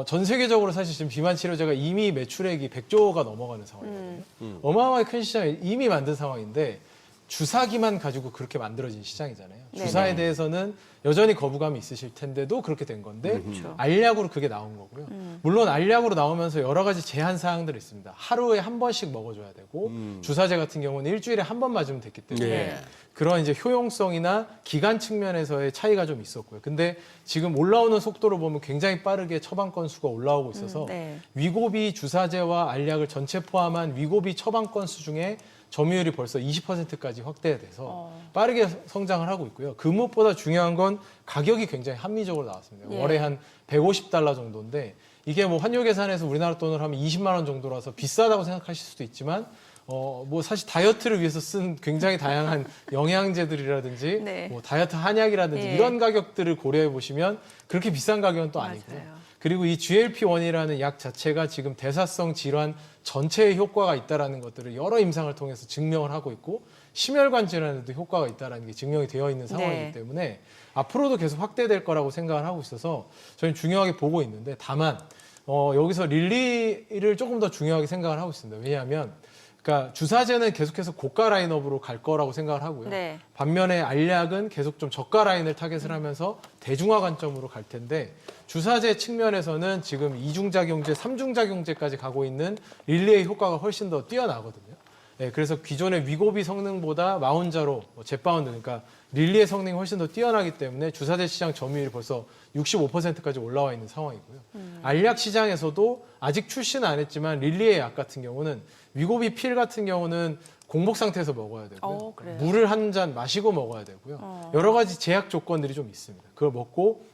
전 세계적으로 사실 지금 비만 치료제가 이미 매출액이 100조가 넘어가는 상황이거든요. 어마어마하게 큰 시장을 이미 만든 상황인데 주사기만 가지고 그렇게 만들어진 시장이잖아요. 네네. 주사에 대해서는 여전히 거부감이 있으실 텐데도 그렇게 된 건데 그렇죠. 알약으로 그게 나온 거고요. 물론 알약으로 나오면서 여러 가지 제한 사항들이 있습니다. 하루에 한 번씩 먹어줘야 되고 주사제 같은 경우는 일주일에 한 번 맞으면 됐기 때문에 예. 그런 이제 효용성이나 기간 측면에서의 차이가 좀 있었고요. 근데 지금 올라오는 속도로 보면 굉장히 빠르게 처방 건수가 올라오고 있어서 네. 위고비 주사제와 알약을 전체 포함한 위고비 처방 건수 중에 점유율이 벌써 20%까지 확대돼서 빠르게 성장을 하고 있고요. 그 무엇보다 중요한 건 가격이 굉장히 합리적으로 나왔습니다. 예. 월에 한 150달러 정도인데 이게 뭐 환율 계산해서 우리나라 돈으로 하면 20만 원 정도라서 비싸다고 생각하실 수도 있지만 뭐 사실 다이어트를 위해서 쓴 굉장히 다양한 영양제들이라든지 네. 뭐 다이어트 한약이라든지 예. 이런 가격들을 고려해 보시면 그렇게 비싼 가격은 또 아니고요. 맞아요. 그리고 이 GLP-1이라는 약 자체가 지금 대사성 질환 전체에 효과가 있다라는 것들을 여러 임상을 통해서 증명을 하고 있고 심혈관 질환에도 효과가 있다라는 게 증명이 되어 있는 상황이기 네. 때문에 앞으로도 계속 확대될 거라고 생각을 하고 있어서 저희는 중요하게 보고 있는데 다만 여기서 릴리를 조금 더 중요하게 생각을 하고 있습니다. 왜냐하면 그러니까 주사제는 계속해서 고가 라인업으로 갈 거라고 생각을 하고요. 네. 반면에 알약은 계속 좀 저가 라인을 타겟을 하면서 대중화 관점으로 갈 텐데 주사제 측면에서는 지금 이중작용제, 삼중작용제까지 가고 있는 릴리의 효과가 훨씬 더 뛰어나거든요. 네, 그래서 기존의 위고비 성능보다 마운자로 제파운드 그러니까 릴리의 성능이 훨씬 더 뛰어나기 때문에 주사제 시장 점유율이 벌써 65%까지 올라와 있는 상황이고요. 알약 시장에서도 아직 출시는 안 했지만 릴리의 약 같은 경우는 위고비 필 같은 경우는 공복 상태에서 먹어야 되고요. 그래요? 물을 한 잔 마시고 먹어야 되고요. 여러 가지 제약 조건들이 좀 있습니다. 그걸 먹고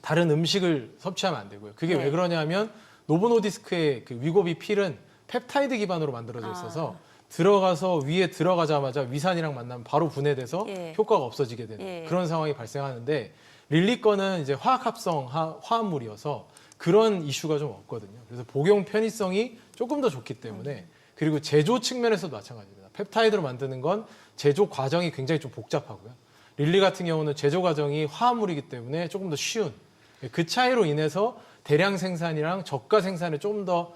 다른 음식을 섭취하면 안 되고요. 그게 네. 왜 그러냐면 노보노디스크의 그 위고비 필은 펩타이드 기반으로 만들어져 있어서 들어가서 위에 들어가자마자 위산이랑 만나면 바로 분해돼서 예. 효과가 없어지게 되는 예. 그런 상황이 발생하는데 릴리 거는 이제 화학합성 화합물이어서 그런 이슈가 좀 없거든요. 그래서 복용 편의성이 조금 더 좋기 때문에 그리고 제조 측면에서도 마찬가지입니다. 펩타이드로 만드는 건 제조 과정이 굉장히 좀 복잡하고요. 릴리 같은 경우는 제조 과정이 화합물이기 때문에 조금 더 쉬운 그 차이로 인해서 대량 생산이랑 저가 생산에 조금 더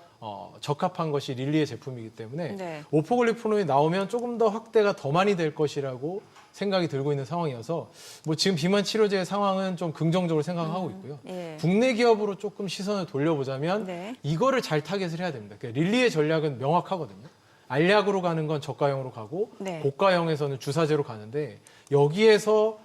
적합한 것이 릴리의 제품이기 때문에 네. 오포글리포논이 나오면 조금 더 확대가 더 많이 될 것이라고 생각이 들고 있는 상황이어서 뭐 지금 비만 치료제의 상황은 좀 긍정적으로 생각하고 있고요. 예. 국내 기업으로 조금 시선을 돌려보자면 네. 이거를 잘 타겟을 해야 됩니다. 그러니까 릴리의 전략은 명확하거든요. 알약으로 가는 건 저가형으로 가고 네. 고가형에서는 주사제로 가는데 여기에서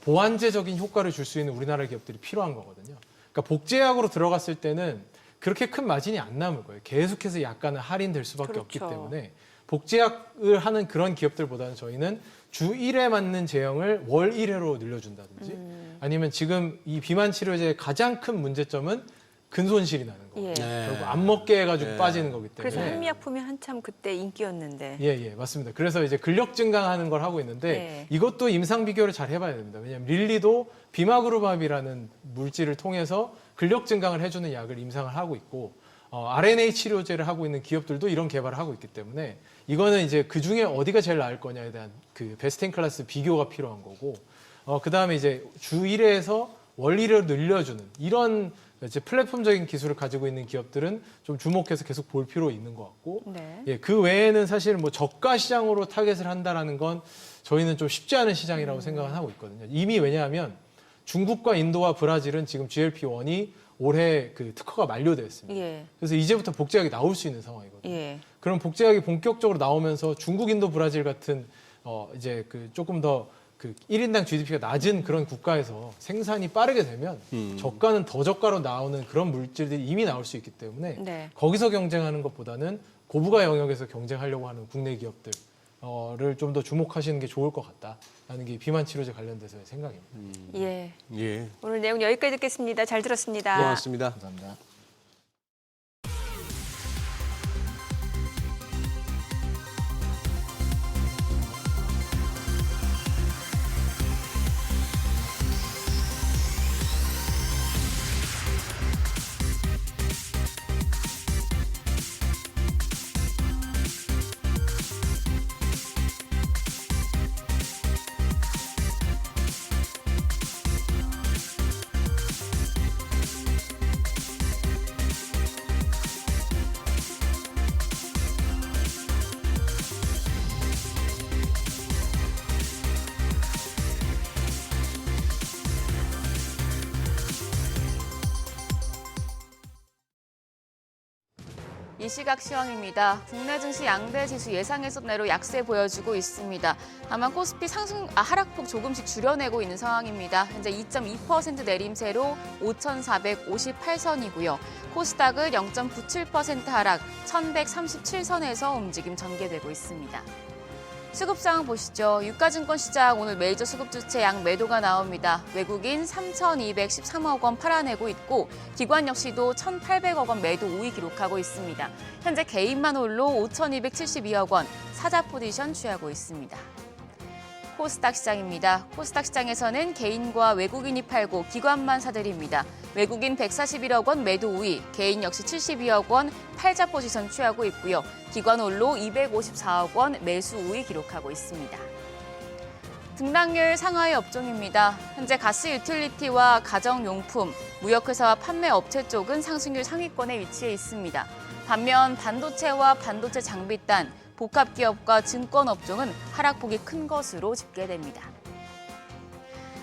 보완제적인 효과를 줄 수 있는 우리나라 기업들이 필요한 거거든요. 그러니까 복제약으로 들어갔을 때는 그렇게 큰 마진이 안 남을 거예요. 계속해서 약간은 할인될 수밖에 없기 그렇죠. 때문에 복제약을 하는 그런 기업들보다는 저희는 주 1회 맞는 제형을 월 1회로 늘려준다든지 아니면 지금 이 비만 치료제의 가장 큰 문제점은 근손실이 나는 거예요. 예. 네. 결국 안 먹게 해가지고 네. 빠지는 거기 그래서 때문에. 한미약품이 한참 그때 인기였는데. 예, 맞습니다. 그래서 이제 근력 증강하는 걸 하고 있는데 네. 이것도 임상 비교를 잘 해봐야 됩니다. 왜냐하면 릴리도 비마그루밥이라는 물질을 통해서 근력 증강을 해주는 약을 임상을 하고 있고 RNA 치료제를 하고 있는 기업들도 이런 개발을 하고 있기 때문에 이거는 이제 그 중에 어디가 제일 나을 거냐에 대한 그 베스트 인 클래스 비교가 필요한 거고 그 다음에 이제 주 1회에서 월 1회로 늘려주는 이런 이제 플랫폼적인 기술을 가지고 있는 기업들은 좀 주목해서 계속 볼 필요 있는 것 같고 네. 예, 그 외에는 사실 뭐 저가 시장으로 타겟을 한다라는 건 저희는 좀 쉽지 않은 시장이라고 생각을 하고 있거든요. 이미 왜냐하면 중국과 인도와 브라질은 지금 GLP-1이 올해 그 특허가 만료되었습니다. 예. 그래서 이제부터 복제약이 나올 수 있는 상황이거든요. 예. 그럼 복제약이 본격적으로 나오면서 중국, 인도, 브라질 같은 이제 그 조금 더 그 1인당 GDP가 낮은 그런 국가에서 생산이 빠르게 되면 저가는 더 저가로 나오는 그런 물질들이 이미 나올 수 있기 때문에 네. 거기서 경쟁하는 것보다는 고부가 영역에서 경쟁하려고 하는 국내 기업들을 좀 더 주목하시는 게 좋을 것 같다라는 게 비만 치료제 관련돼서의 생각입니다. 예. 예. 오늘 내용 여기까지 듣겠습니다. 잘 들었습니다. 고맙습니다. 감사합니다. 이 시각 시황입니다. 국내 증시 양대 지수 예상했던 대로 약세 보여주고 있습니다. 다만 코스피 하락폭 조금씩 줄여내고 있는 상황입니다. 현재 2.2% 내림세로 5,458선이고요. 코스닥은 0.97% 하락 1,137선에서 움직임 전개되고 있습니다. 수급 상황 보시죠. 유가증권 시장 오늘 메이저 수급 주체 양 매도가 나옵니다. 외국인 3,213억 원 팔아내고 있고 기관 역시도 1,800억 원 매도 우위 기록하고 있습니다. 현재 개인만 홀로 5,272억 원 사자 포지션 취하고 있습니다. 코스닥 시장입니다. 코스닥 시장에서는 개인과 외국인이 팔고 기관만 사들입니다. 외국인 141억 원 매도 우위, 개인 역시 72억 원 팔자 포지션 취하고 있고요. 기관 홀로 254억 원 매수 우위 기록하고 있습니다. 등락률 상하의 업종입니다. 현재 가스 유틸리티와 가정용품, 무역회사와 판매업체 쪽은 상승률 상위권에 위치해 있습니다. 반면 반도체와 반도체 장비단, 복합기업과 증권업종은 하락폭이 큰 것으로 집계됩니다.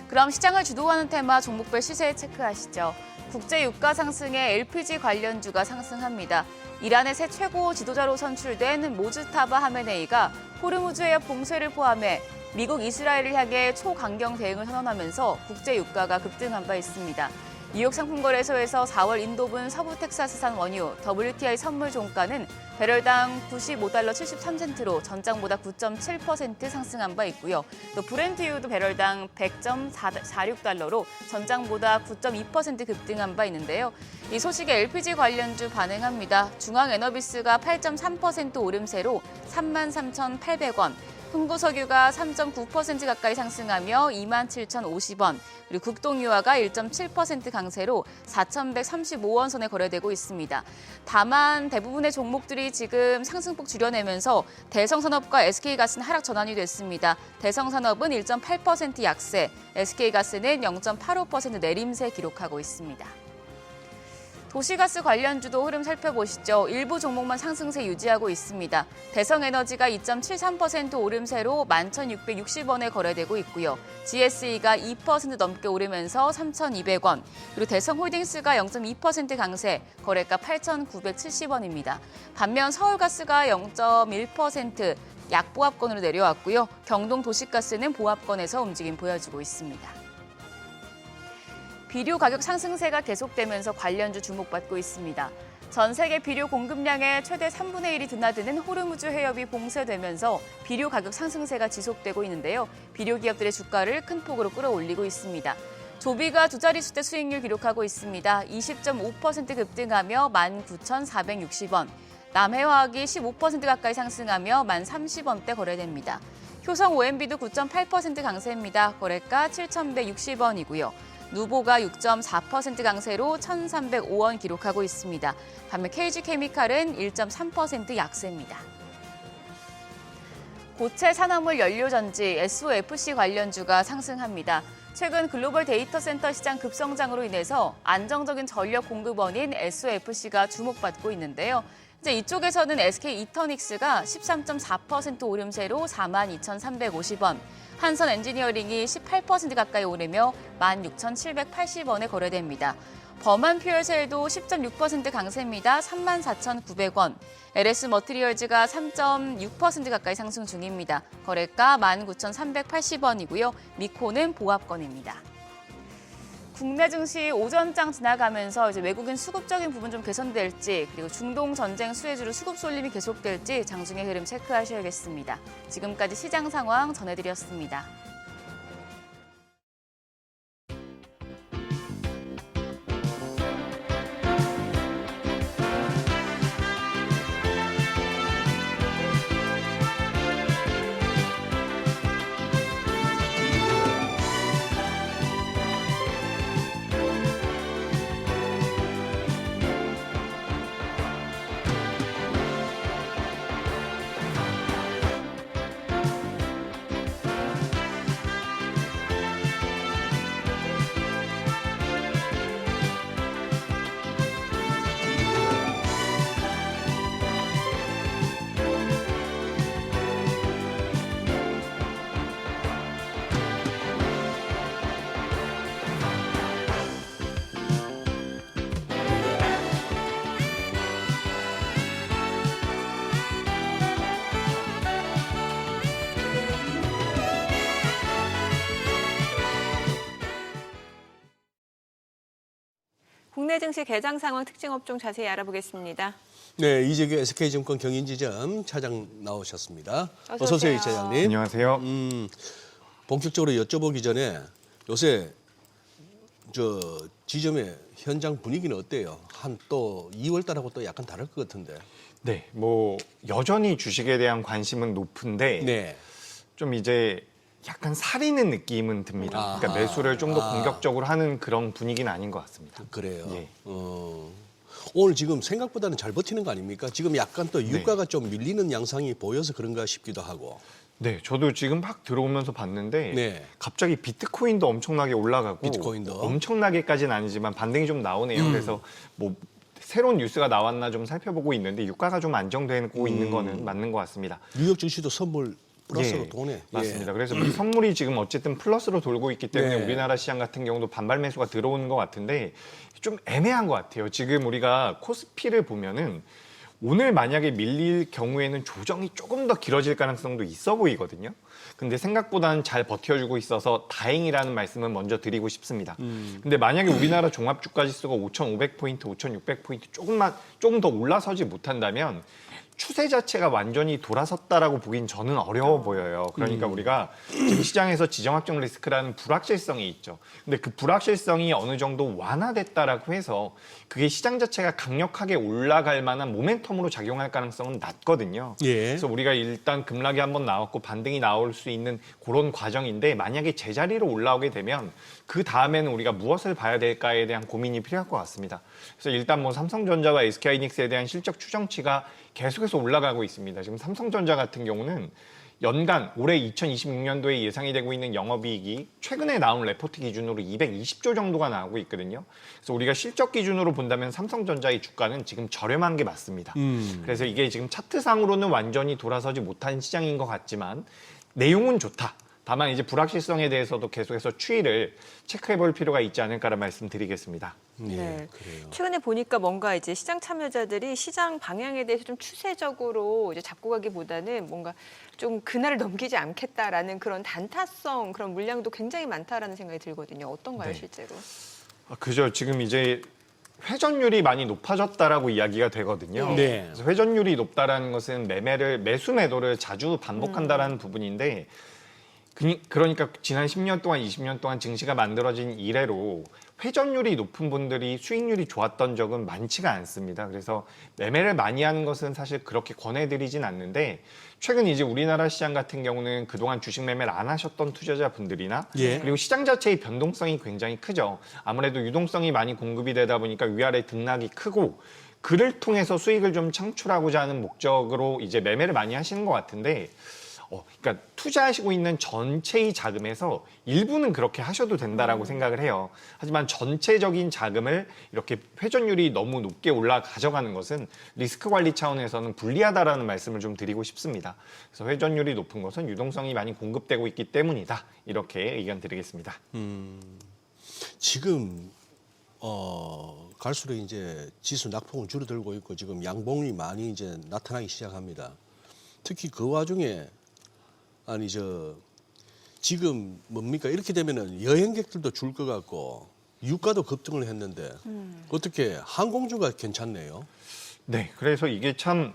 그럼 시장을 주도하는 테마 종목별 시세 체크하시죠. 국제 유가 상승에 LPG 관련주가 상승합니다. 이란의 새 최고 지도자로 선출된 모즈타바 하메네이가 호르무즈 해협 봉쇄를 포함해 미국, 이스라엘을 향해 초강경 대응을 선언하면서 국제 유가가 급등한 바 있습니다. 뉴욕 상품거래소에서 4월 인도분 서부 텍사스산 원유 WTI 선물 종가는 배럴당 95달러 73센트로 전장보다 9.7% 상승한 바 있고요. 또 브렌트유도 배럴당 100.46달러로 전장보다 9.2% 급등한 바 있는데요. 이 소식에 LPG 관련주 반응합니다. 중앙에너비스가 8.3% 오름세로 33,800원, 흥부석유가 3.9% 가까이 상승하며 27,050원, 그리고 국동유화가 1.7% 강세로 4,135원 선에 거래되고 있습니다. 다만 대부분의 종목들이 지금 상승폭 줄여내면서 대성산업과 SK가스는 하락 전환이 됐습니다. 대성산업은 1.8% 약세, SK가스는 0.85% 내림세 기록하고 있습니다. 도시가스 관련주도 흐름 살펴보시죠. 일부 종목만 상승세 유지하고 있습니다. 대성에너지가 2.73% 오름세로 11,660원에 거래되고 있고요. GSE가 2% 넘게 오르면서 3,200원, 그리고 대성홀딩스가 0.2% 강세, 거래가 8,970원입니다. 반면 서울가스가 0.1% 약보합권으로 내려왔고요. 경동도시가스는 보합권에서 움직임 보여주고 있습니다. 비료 가격 상승세가 계속되면서 관련주 주목받고 있습니다. 전 세계 비료 공급량의 최대 3분의 1이 드나드는 호르무즈 해협이 봉쇄되면서 비료 가격 상승세가 지속되고 있는데요. 비료 기업들의 주가를 큰 폭으로 끌어올리고 있습니다. 조비가 두 자릿수대 수익률 기록하고 있습니다. 20.5% 급등하며 19,460원. 남해화학이 15% 가까이 상승하며 1030원대 거래됩니다. 효성 OMB도 9.8% 강세입니다. 거래가 7,160원이고요. 누보가 6.4% 강세로 1,305원 기록하고 있습니다. 반면 KG케미칼은 1.3% 약세입니다. 고체 산화물 연료전지 SOFC 관련주가 상승합니다. 최근 글로벌 데이터 센터 시장 급성장으로 인해서 안정적인 전력 공급원인 SOFC가 주목받고 있는데요. 이제 이쪽에서는 SK 이터닉스가 13.4% 오름세로 42,350원, 한선 엔지니어링이 18% 가까이 오르며 16,780원에 거래됩니다. 범한 퓨얼셀도 10.6% 강세입니다. 34,900원. LS 머티리얼즈가 3.6% 가까이 상승 중입니다. 거래가 19,380원이고요. 미코는 보합권입니다. 국내 증시 오전장 지나가면서 이제 외국인 수급적인 부분 좀 개선될지, 그리고 중동 전쟁 수혜주로 수급 쏠림이 계속될지 장중의 흐름 체크하셔야겠습니다. 지금까지 시장 상황 전해드렸습니다. 국내 증시 개장 상황 특징 업종 자세히 알아보겠습니다. 네, 이재규 SK증권 경인지점 차장 나오셨습니다. 어서 오세요, 오세요. 차장님. 안녕하세요. 본격적으로 여쭤보기 전에 요새 저 지점의 현장 분위기는 어때요? 한 또 2월 달하고 또 약간 다를 것 같은데. 네, 뭐 여전히 주식에 대한 관심은 높은데 네. 좀 이제 약간 사리는 느낌은 듭니다. 그러니까 매수를 좀 더 공격적으로 하는 그런 분위기는 아닌 것 같습니다. 그래요. 예. 오늘 지금 생각보다는 잘 버티는 거 아닙니까? 지금 약간 또 유가가 좀 밀리는 양상이 보여서 그런가 싶기도 하고. 네, 저도 지금 막 들어오면서 봤는데 네. 갑자기 비트코인도 엄청나게 올라가고 비트코인도. 엄청나게까지는 아니지만 반등이 좀 나오네요. 그래서 뭐 새로운 뉴스가 나왔나 좀 살펴보고 있는데 유가가 좀 안정되고 있는 거는 맞는 것 같습니다. 뉴욕 증시도 선물 플러스로 예, 도네. 맞습니다. 그래서 이 선물이 지금 어쨌든 플러스로 돌고 있기 때문에 네. 우리나라 시장 같은 경우도 반발 매수가 들어오는 것 같은데 좀 애매한 것 같아요. 지금 우리가 코스피를 보면은 오늘 만약에 밀릴 경우에는 조정이 조금 더 길어질 가능성도 있어 보이거든요. 근데 생각보다는 잘 버텨주고 있어서 다행이라는 말씀은 먼저 드리고 싶습니다. 근데 만약에 우리나라 종합주가지수가 5,500포인트, 5,600포인트 조금 더 올라서지 못한다면 추세 자체가 완전히 돌아섰다라고 보긴 저는 어려워 보여요. 그러니까 우리가 지금 시장에서 지정학적 리스크라는 불확실성이 있죠. 근데 그 불확실성이 어느 정도 완화됐다라고 해서 그게 시장 자체가 강력하게 올라갈 만한 모멘텀으로 작용할 가능성은 낮거든요. 예. 그래서 우리가 일단 급락이 한번 나왔고 반등이 나올 수 있는 그런 과정인데 만약에 제자리로 올라오게 되면 그 다음에는 우리가 무엇을 봐야 될까에 대한 고민이 필요할 것 같습니다. 그래서 일단 뭐 삼성전자와 SK하이닉스에 대한 실적 추정치가 계속해서 올라가고 있습니다. 지금 삼성전자 같은 경우는 연간 올해 2026년도에 예상이 되고 있는 영업이익이 최근에 나온 레포트 기준으로 220조 정도가 나오고 있거든요. 그래서 우리가 실적 기준으로 본다면 삼성전자의 주가는 지금 저렴한 게 맞습니다. 그래서 이게 지금 차트상으로는 완전히 돌아서지 못한 시장인 것 같지만 내용은 좋다. 다만 이제 불확실성에 대해서도 계속해서 추이를 체크해 볼 필요가 있지 않을까라는 말씀드리겠습니다. 네. 그래요. 최근에 보니까 뭔가 이제 시장 참여자들이 시장 방향에 대해서 좀 추세적으로 이제 잡고 가기보다는 뭔가 좀 그날을 넘기지 않겠다라는 그런 단타성, 그런 물량도 굉장히 많다라는 생각이 들거든요. 어떤가요, 네. 실제로? 그죠. 지금 이제 회전율이 많이 높아졌다라고 이야기가 되거든요. 네. 그래서 회전율이 높다라는 것은 매수 매도를 자주 반복한다라는 부분인데 그러니까 지난 10년 동안 20년 동안 증시가 만들어진 이래로 회전율이 높은 분들이 수익률이 좋았던 적은 많지가 않습니다. 그래서 매매를 많이 하는 것은 사실 그렇게 권해드리진 않는데 최근 이제 우리나라 시장 같은 경우는 그동안 주식 매매를 안 하셨던 투자자분들이나 예. 그리고 시장 자체의 변동성이 굉장히 크죠. 아무래도 유동성이 많이 공급이 되다 보니까 위아래 등락이 크고 그를 통해서 수익을 좀 창출하고자 하는 목적으로 이제 매매를 많이 하시는 것 같은데 그러니까 투자하시고 있는 전체의 자금에서 일부는 그렇게 하셔도 된다라고 생각을 해요. 하지만 전체적인 자금을 이렇게 회전율이 너무 높게 가져가는 것은 리스크 관리 차원에서는 불리하다라는 말씀을 좀 드리고 싶습니다. 그래서 회전율이 높은 것은 유동성이 많이 공급되고 있기 때문이다. 이렇게 의견 드리겠습니다. 지금 갈수록 이제 지수 낙폭은 줄어들고 있고 지금 양봉이 많이 이제 나타나기 시작합니다. 특히 그 와중에 지금 뭡니까 이렇게 되면은 여행객들도 줄 것 같고 유가도 급등을 했는데 어떻게 항공주가 괜찮네요. 네, 그래서 이게 참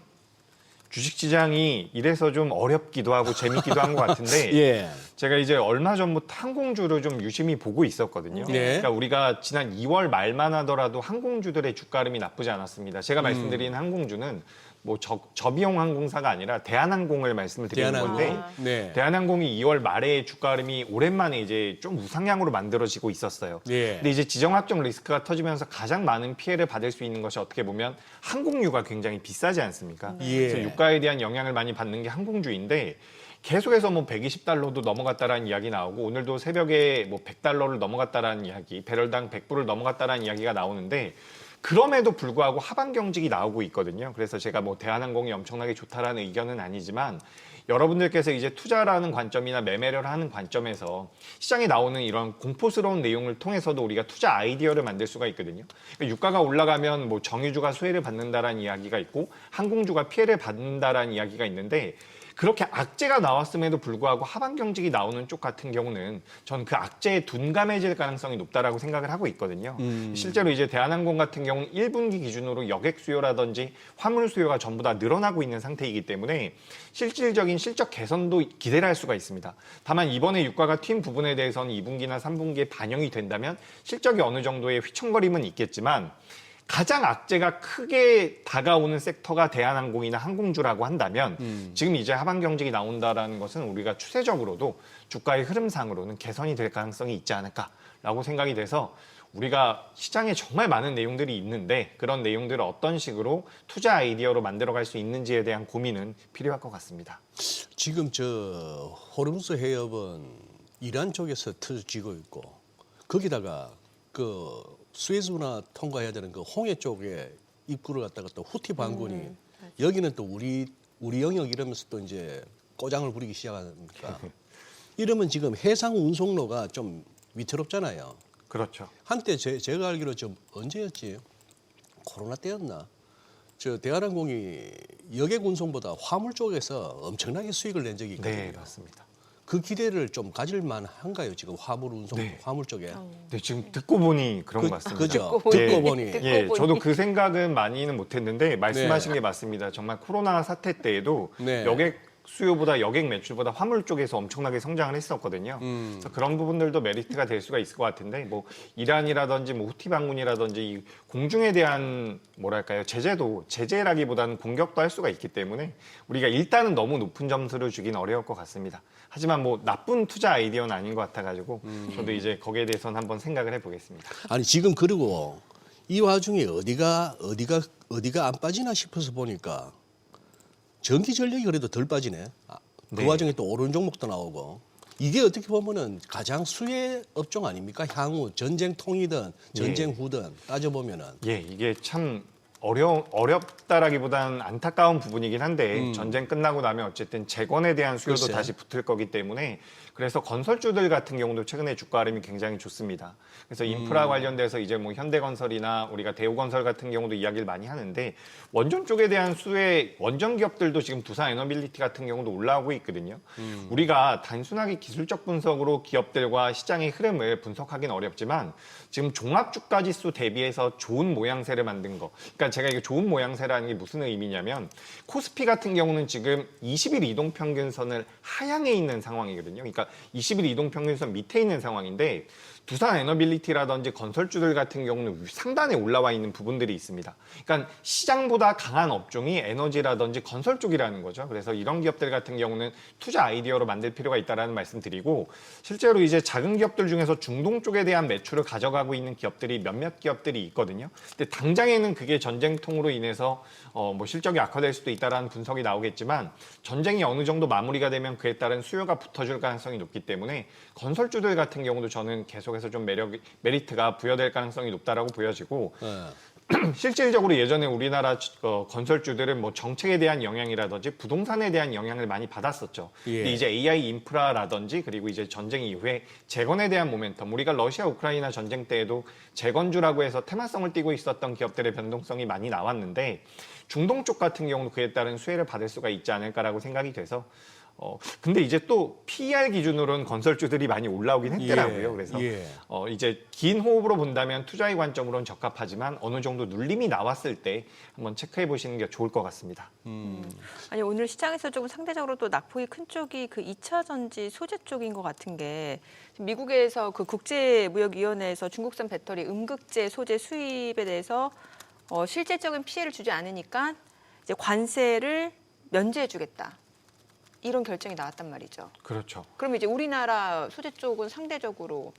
주식시장이 이래서 좀 어렵기도 하고 재밌기도 한 것 같은데 예. 제가 이제 얼마 전부터 항공주를 좀 유심히 보고 있었거든요. 네. 그러니까 우리가 지난 2월 말만 하더라도 항공주들의 주가 흐름이 나쁘지 않았습니다. 제가 말씀드린 항공주는 뭐 저비용 항공사가 아니라 대한항공을 말씀을 드리는 대한항공. 건데 네. 대한항공이 2월 말에 주가 흐름이 오랜만에 이제 좀 우상향으로 만들어지고 있었어요. 예. 근데 이제 지정학적 리스크가 터지면서 가장 많은 피해를 받을 수 있는 것이 어떻게 보면 항공유가 굉장히 비싸지 않습니까? 예. 그래서 유가에 대한 영향을 많이 받는 게 항공주인데 계속해서 뭐 120달러도 넘어갔다라는 이야기 나오고 오늘도 새벽에 뭐 100달러를 넘어갔다라는 이야기, 배럴당 100불을 넘어갔다라는 이야기가 나오는데 그럼에도 불구하고 하방 경직이 나오고 있거든요. 그래서 제가 뭐 대한항공이 엄청나게 좋다라는 의견은 아니지만 여러분들께서 이제 투자라는 관점이나 매매를 하는 관점에서 시장에 나오는 이런 공포스러운 내용을 통해서도 우리가 투자 아이디어를 만들 수가 있거든요. 그러니까 유가가 올라가면 뭐 정유주가 수혜를 받는다라는 이야기가 있고 항공주가 피해를 받는다라는 이야기가 있는데 그렇게 악재가 나왔음에도 불구하고 하반 경직이 나오는 쪽 같은 경우는 저는 그 악재에 둔감해질 가능성이 높다라고 생각을 하고 있거든요. 실제로 이제 대한항공 같은 경우는 1분기 기준으로 여객 수요라든지 화물 수요가 전부 다 늘어나고 있는 상태이기 때문에 실질적인 실적 개선도 기대를 할 수가 있습니다. 다만 이번에 유가가 튄 부분에 대해서는 2분기나 3분기에 반영이 된다면 실적이 어느 정도의 휘청거림은 있겠지만 가장 악재가 크게 다가오는 섹터가 대한항공이나 항공주라고 한다면 지금 이제 하반 경직이 나온다라는 것은 우리가 추세적으로도 주가의 흐름상으로는 개선이 될 가능성이 있지 않을까라고 생각이 돼서 우리가 시장에 정말 많은 내용들이 있는데 그런 내용들을 어떤 식으로 투자 아이디어로 만들어갈 수 있는지에 대한 고민은 필요할 것 같습니다. 지금 저 호르무즈 해협은 이란 쪽에서 터지고 있고 거기다가 그 스웨즈나 통과해야 되는 그 홍해 쪽에 입구를 갖다가 또 후티 반군이 여기는 또 우리 영역 이러면서 또 이제 꼬장을 부리기 시작하니까 이러면 지금 해상 운송로가 좀 위태롭잖아요. 그렇죠. 한때 제가 알기로 좀 언제였지? 코로나 때였나? 저 대한항공이 여객 운송보다 화물 쪽에서 엄청나게 수익을 낸 적이 있거든요. 네, 맞습니다. 그 기대를 좀 가질 만한가요? 지금 화물 운송, 네. 화물 쪽에? 네, 지금 듣고 보니 그런 것 같습니다. 그죠? 예. 듣고 보니. 예, 저도 그 생각은 많이는 못했는데 말씀하신 게 맞습니다. 정말 코로나 사태 때에도 네. 여객 수요보다 여객 매출보다 화물 쪽에서 엄청나게 성장을 했었거든요. 그래서 그런 부분들도 메리트가 될 수가 있을 것 같은데 뭐 이란이라든지 뭐 후티 반군이라든지 이 공중에 대한 뭐랄까요 제재도 제재라기보다는 공격도 할 수가 있기 때문에 우리가 일단은 너무 높은 점수를 주긴 어려울 것 같습니다. 하지만 뭐 나쁜 투자 아이디어는 아닌 것 같아가지고 저도 이제 거기에 대해서는 한번 생각을 해보겠습니다. 아니 지금 그리고 이 와중에 어디가 안 빠지나 싶어서 보니까 전기 전력이 그래도 덜 빠지네. 그 네. 와중에 또 오른 종목도 나오고 이게 어떻게 보면은 가장 수혜 업종 아닙니까? 향후 전쟁통이든 전쟁 후든 따져보면은. 예, 이게 참 어렵다라기보다는 안타까운 부분이긴 한데 전쟁 끝나고 나면 어쨌든 재건에 대한 수요도 글쎄. 다시 붙을 거기 때문에 그래서 건설주들 같은 경우도 최근에 주가 흐름이 굉장히 좋습니다. 그래서 인프라 관련돼서 이제 뭐 현대건설이나 우리가 대우건설 같은 경우도 이야기를 많이 하는데 원전 쪽에 대한 수혜 원전 기업들도 지금 두산 에너빌리티 같은 경우도 올라오고 있거든요. 우리가 단순하게 기술적 분석으로 기업들과 시장의 흐름을 분석하기는 어렵지만 지금 종합주가 지수 대비해서 좋은 모양새를 만든 거. 그러니까 제가 이게 좋은 모양새라는 게 무슨 의미냐면 코스피 같은 경우는 지금 20일 이동평균선을 하향해 있는 상황이거든요. 그러니까 20일 이동평균선 밑에 있는 상황인데 두산 에너빌리티라든지 건설주들 같은 경우는 상단에 올라와 있는 부분들이 있습니다. 그러니까 시장보다 강한 업종이 에너지라든지 건설 쪽이라는 거죠. 그래서 이런 기업들 같은 경우는 투자 아이디어로 만들 필요가 있다라는 말씀 드리고 실제로 이제 작은 기업들 중에서 중동 쪽에 대한 매출을 가져가고 있는 기업들이 몇몇 기업들이 있거든요. 근데 당장에는 그게 전쟁통으로 인해서 뭐 실적이 악화될 수도 있다라는 분석이 나오겠지만 전쟁이 어느 정도 마무리가 되면 그에 따른 수요가 붙어줄 가능성이 높기 때문에 건설주들 같은 경우도 저는 계속해서 좀 메리트가 부여될 가능성이 높다라고 보여지고 실질적으로 예전에 우리나라 건설주들은 뭐 정책에 대한 영향이라든지 부동산에 대한 영향을 많이 받았었죠. 예. 근데 이제 AI 인프라라든지 그리고 이제 전쟁 이후에 재건에 대한 모멘텀, 우리가 러시아 우크라이나 전쟁 때에도 재건주라고 해서 테마성을 띠고 있었던 기업들의 변동성이 많이 나왔는데 중동 쪽 같은 경우는 그에 따른 수혜를 받을 수가 있지 않을까라고 생각이 돼서 근데 이제 또 PER 기준으로는 건설주들이 많이 올라오긴 했더라고요. 그래서 이제 긴 호흡으로 본다면 투자의 관점으로는 적합하지만 어느 정도 눌림이 나왔을 때 한번 체크해 보시는 게 좋을 것 같습니다. 아니 오늘 시장에서 조금 상대적으로 또 낙폭이 큰 쪽이 그 2차 전지 소재 쪽인 것 같은 게 미국에서 그 국제무역위원회에서 중국산 배터리 음극재 소재 수입에 대해서 실질적인 피해를 주지 않으니까 이제 관세를 면제해주겠다. 이런 결정이 나왔단 말이죠. 그렇죠. 그럼 이제 우리나라 소재 쪽은 상대적으로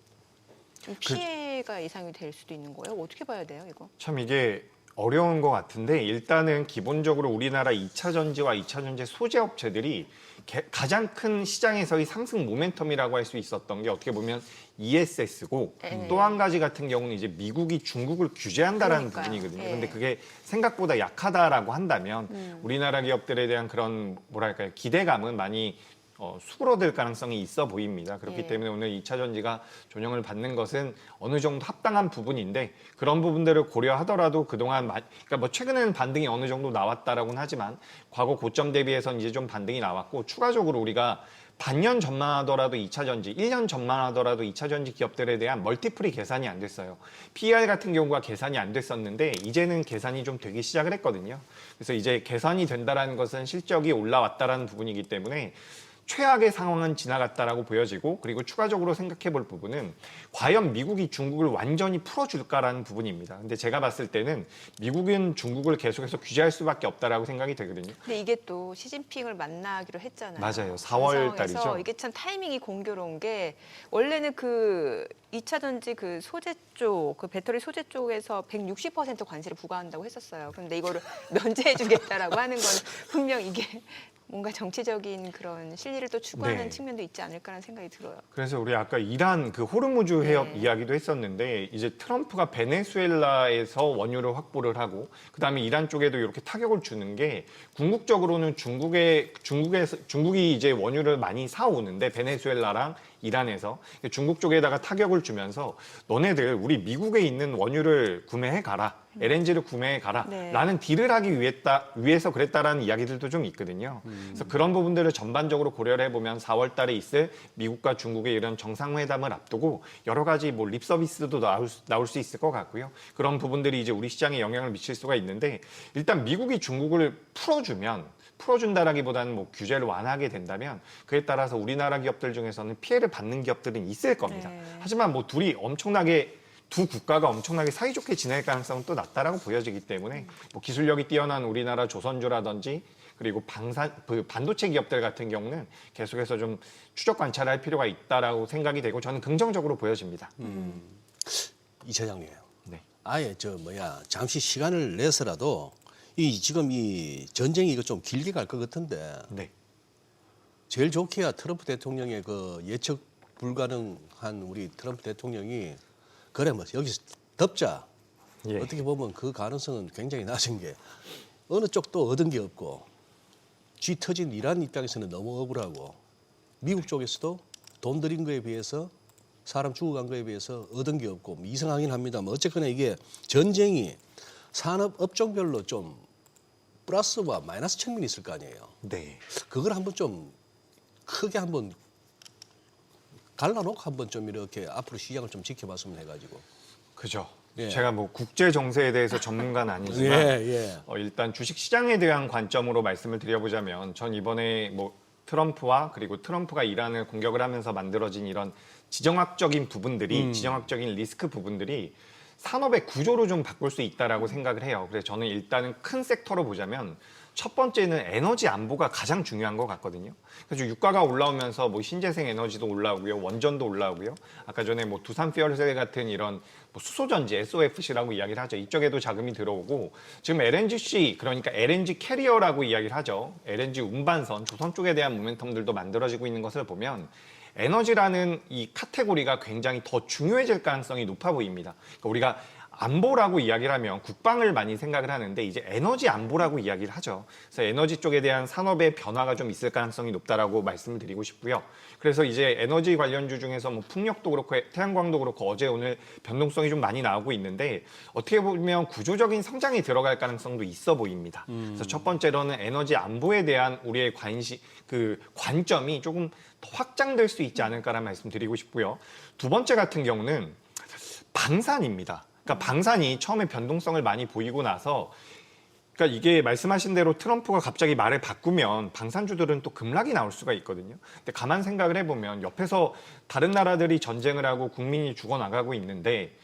좀 피해가 예상이 될 수도 있는 거예요? 어떻게 봐야 돼요, 이거? 참 이게 어려운 것 같은데 일단은 기본적으로 우리나라 2차 전지와 2차 전지 소재 업체들이 가장 큰 시장에서의 상승 모멘텀이라고 할 수 있었던 게 어떻게 보면 ESS고 또 한 가지 같은 경우는 이제 미국이 중국을 규제한다라는 부분이거든요. 그런데 그게 생각보다 약하다라고 한다면 우리나라 기업들에 대한 그런 뭐랄까요 기대감은 많이 수그러들 가능성이 있어 보입니다. 그렇기 예. 때문에 오늘 2차 전지가 조정을 받는 것은 어느 정도 합당한 부분인데 그런 부분들을 고려하더라도 그동안 그러니까 뭐 최근에는 반등이 어느 정도 나왔다라고는 하지만 과거 고점 대비해서는 이제 좀 반등이 나왔고 추가적으로 우리가 반년 전만 하더라도 2차 전지, 1년 전만 하더라도 2차 전지 기업들에 대한 멀티플이 계산이 안 됐어요. PER 같은 경우가 계산이 안 됐었는데 이제는 계산이 좀 되기 시작을 했거든요. 그래서 이제 계산이 된다라는 것은 실적이 올라왔다라는 부분이기 때문에 최악의 상황은 지나갔다라고 보여지고 그리고 추가적으로 생각해 볼 부분은 과연 미국이 중국을 완전히 풀어줄까라는 부분입니다. 근데 제가 봤을 때는 미국은 중국을 계속해서 규제할 수밖에 없다라고 생각이 되거든요. 근데 이게 또 시진핑을 만나기로 했잖아요. 맞아요. 그런 4월 상황에서 달이죠. 이게 참 타이밍이 공교로운 게 원래는 그 2차 전지 그 소재 쪽, 그 배터리 소재 쪽에서 160% 관세를 부과한다고 했었어요. 그런데 이거를 면제해주겠다라고 하는 건 분명 이게 뭔가 정치적인 그런 실리를 또 추구하는 네. 측면도 있지 않을까라는 생각이 들어요. 그래서 우리 아까 이란 그 호르무즈 해협 네. 이야기도 했었는데 이제 트럼프가 베네수엘라에서 원유를 확보를 하고 그다음에 이란 쪽에도 이렇게 타격을 주는 게 궁극적으로는 중국이 이제 원유를 많이 사오는데 베네수엘라랑 이란에서 중국 쪽에다가 타격을 주면서 너네들 우리 미국에 있는 원유를 구매해 가라. LNG를 구매해 가라. 네. 라는 딜을 하기 위해서 그랬다라는 이야기들도 좀 있거든요. 그래서 그런 부분들을 전반적으로 고려를 해보면 4월 달에 있을 미국과 중국의 이런 정상회담을 앞두고 여러 가지 뭐 립 서비스도 나올 수 있을 것 같고요. 그런 부분들이 이제 우리 시장에 영향을 미칠 수가 있는데 일단 미국이 중국을 풀어준다라기보다는 뭐 규제를 완화하게 된다면 그에 따라서 우리나라 기업들 중에서는 피해를 받는 기업들은 있을 겁니다. 네. 하지만 뭐 두 국가가 엄청나게 사이좋게 지낼 가능성은 또 낮다라고 보여지기 때문에 뭐 기술력이 뛰어난 우리나라 조선주라든지 그리고 반도체 기업들 같은 경우는 계속해서 좀 추적 관찰할 필요가 있다라고 생각이 되고 저는 긍정적으로 보여집니다. 이 차장님, 네. 아예 잠시 시간을 내서라도 지금 이 전쟁이 이거 좀 길게 갈 것 같은데 네. 제일 좋게야 트럼프 대통령의 그 예측 불가능한 우리 트럼프 대통령이 그래 뭐 여기서 덮자. 예. 어떻게 보면 그 가능성은 굉장히 낮은 게 어느 쪽도 얻은 게 없고 쥐 터진 이란 입장에서는 너무 억울하고 미국 쪽에서도 돈 들인 거에 비해서 사람 죽어간 거에 비해서 얻은 게 없고 이상하긴 합니다. 뭐 어쨌거나 이게 전쟁이 산업 업종별로 좀 플러스와 마이너스 측면이 있을 거 아니에요. 네. 그걸 한번 좀 크게 한번 갈라놓고 한번 좀 이렇게 앞으로 시장을 좀 지켜봤으면 해가지고. 그죠. 예. 제가 뭐 국제 정세에 대해서 전문가는 아니지만 예. 일단 주식 시장에 대한 관점으로 말씀을 드려보자면 전 이번에 뭐 트럼프와 그리고 트럼프가 이란을 공격을 하면서 만들어진 이런 지정학적인 부분들이 지정학적인 리스크 부분들이 산업의 구조로 좀 바꿀 수 있다라고 생각을 해요. 그래서 저는 일단은 큰 섹터로 보자면 첫 번째는 에너지 안보가 가장 중요한 것 같거든요. 그래서 유가가 올라오면서 뭐 신재생 에너지도 올라오고요, 원전도 올라오고요. 아까 전에 뭐 두산 피어셀 같은 이런 뭐 수소전지 SOFC라고 이야기를 하죠. 이쪽에도 자금이 들어오고 지금 LNGC 그러니까 LNG 캐리어라고 이야기를 하죠. LNG 운반선 조선 쪽에 대한 모멘텀들도 만들어지고 있는 것을 보면. 에너지라는 이 카테고리가 굉장히 더 중요해질 가능성이 높아 보입니다. 그러니까 우리가 안보라고 이야기를 하면 국방을 많이 생각을 하는데 이제 에너지 안보라고 이야기를 하죠. 그래서 에너지 쪽에 대한 산업의 변화가 좀 있을 가능성이 높다라고 말씀을 드리고 싶고요. 그래서 이제 에너지 관련주 중에서 뭐 풍력도 그렇고 태양광도 그렇고 어제 오늘 변동성이 좀 많이 나오고 있는데 어떻게 보면 구조적인 성장이 들어갈 가능성도 있어 보입니다. 그래서 첫 번째로는 에너지 안보에 대한 우리의 관점이 조금 더 확장될 수 있지 않을까라는 말씀 드리고 싶고요. 두 번째 같은 경우는 방산입니다. 그러니까 방산이 처음에 변동성을 많이 보이고 나서 그러니까 이게 말씀하신 대로 트럼프가 갑자기 말을 바꾸면 방산주들은 또 급락이 나올 수가 있거든요. 근데 가만 생각을 해보면 옆에서 다른 나라들이 전쟁을 하고 국민이 죽어나가고 있는데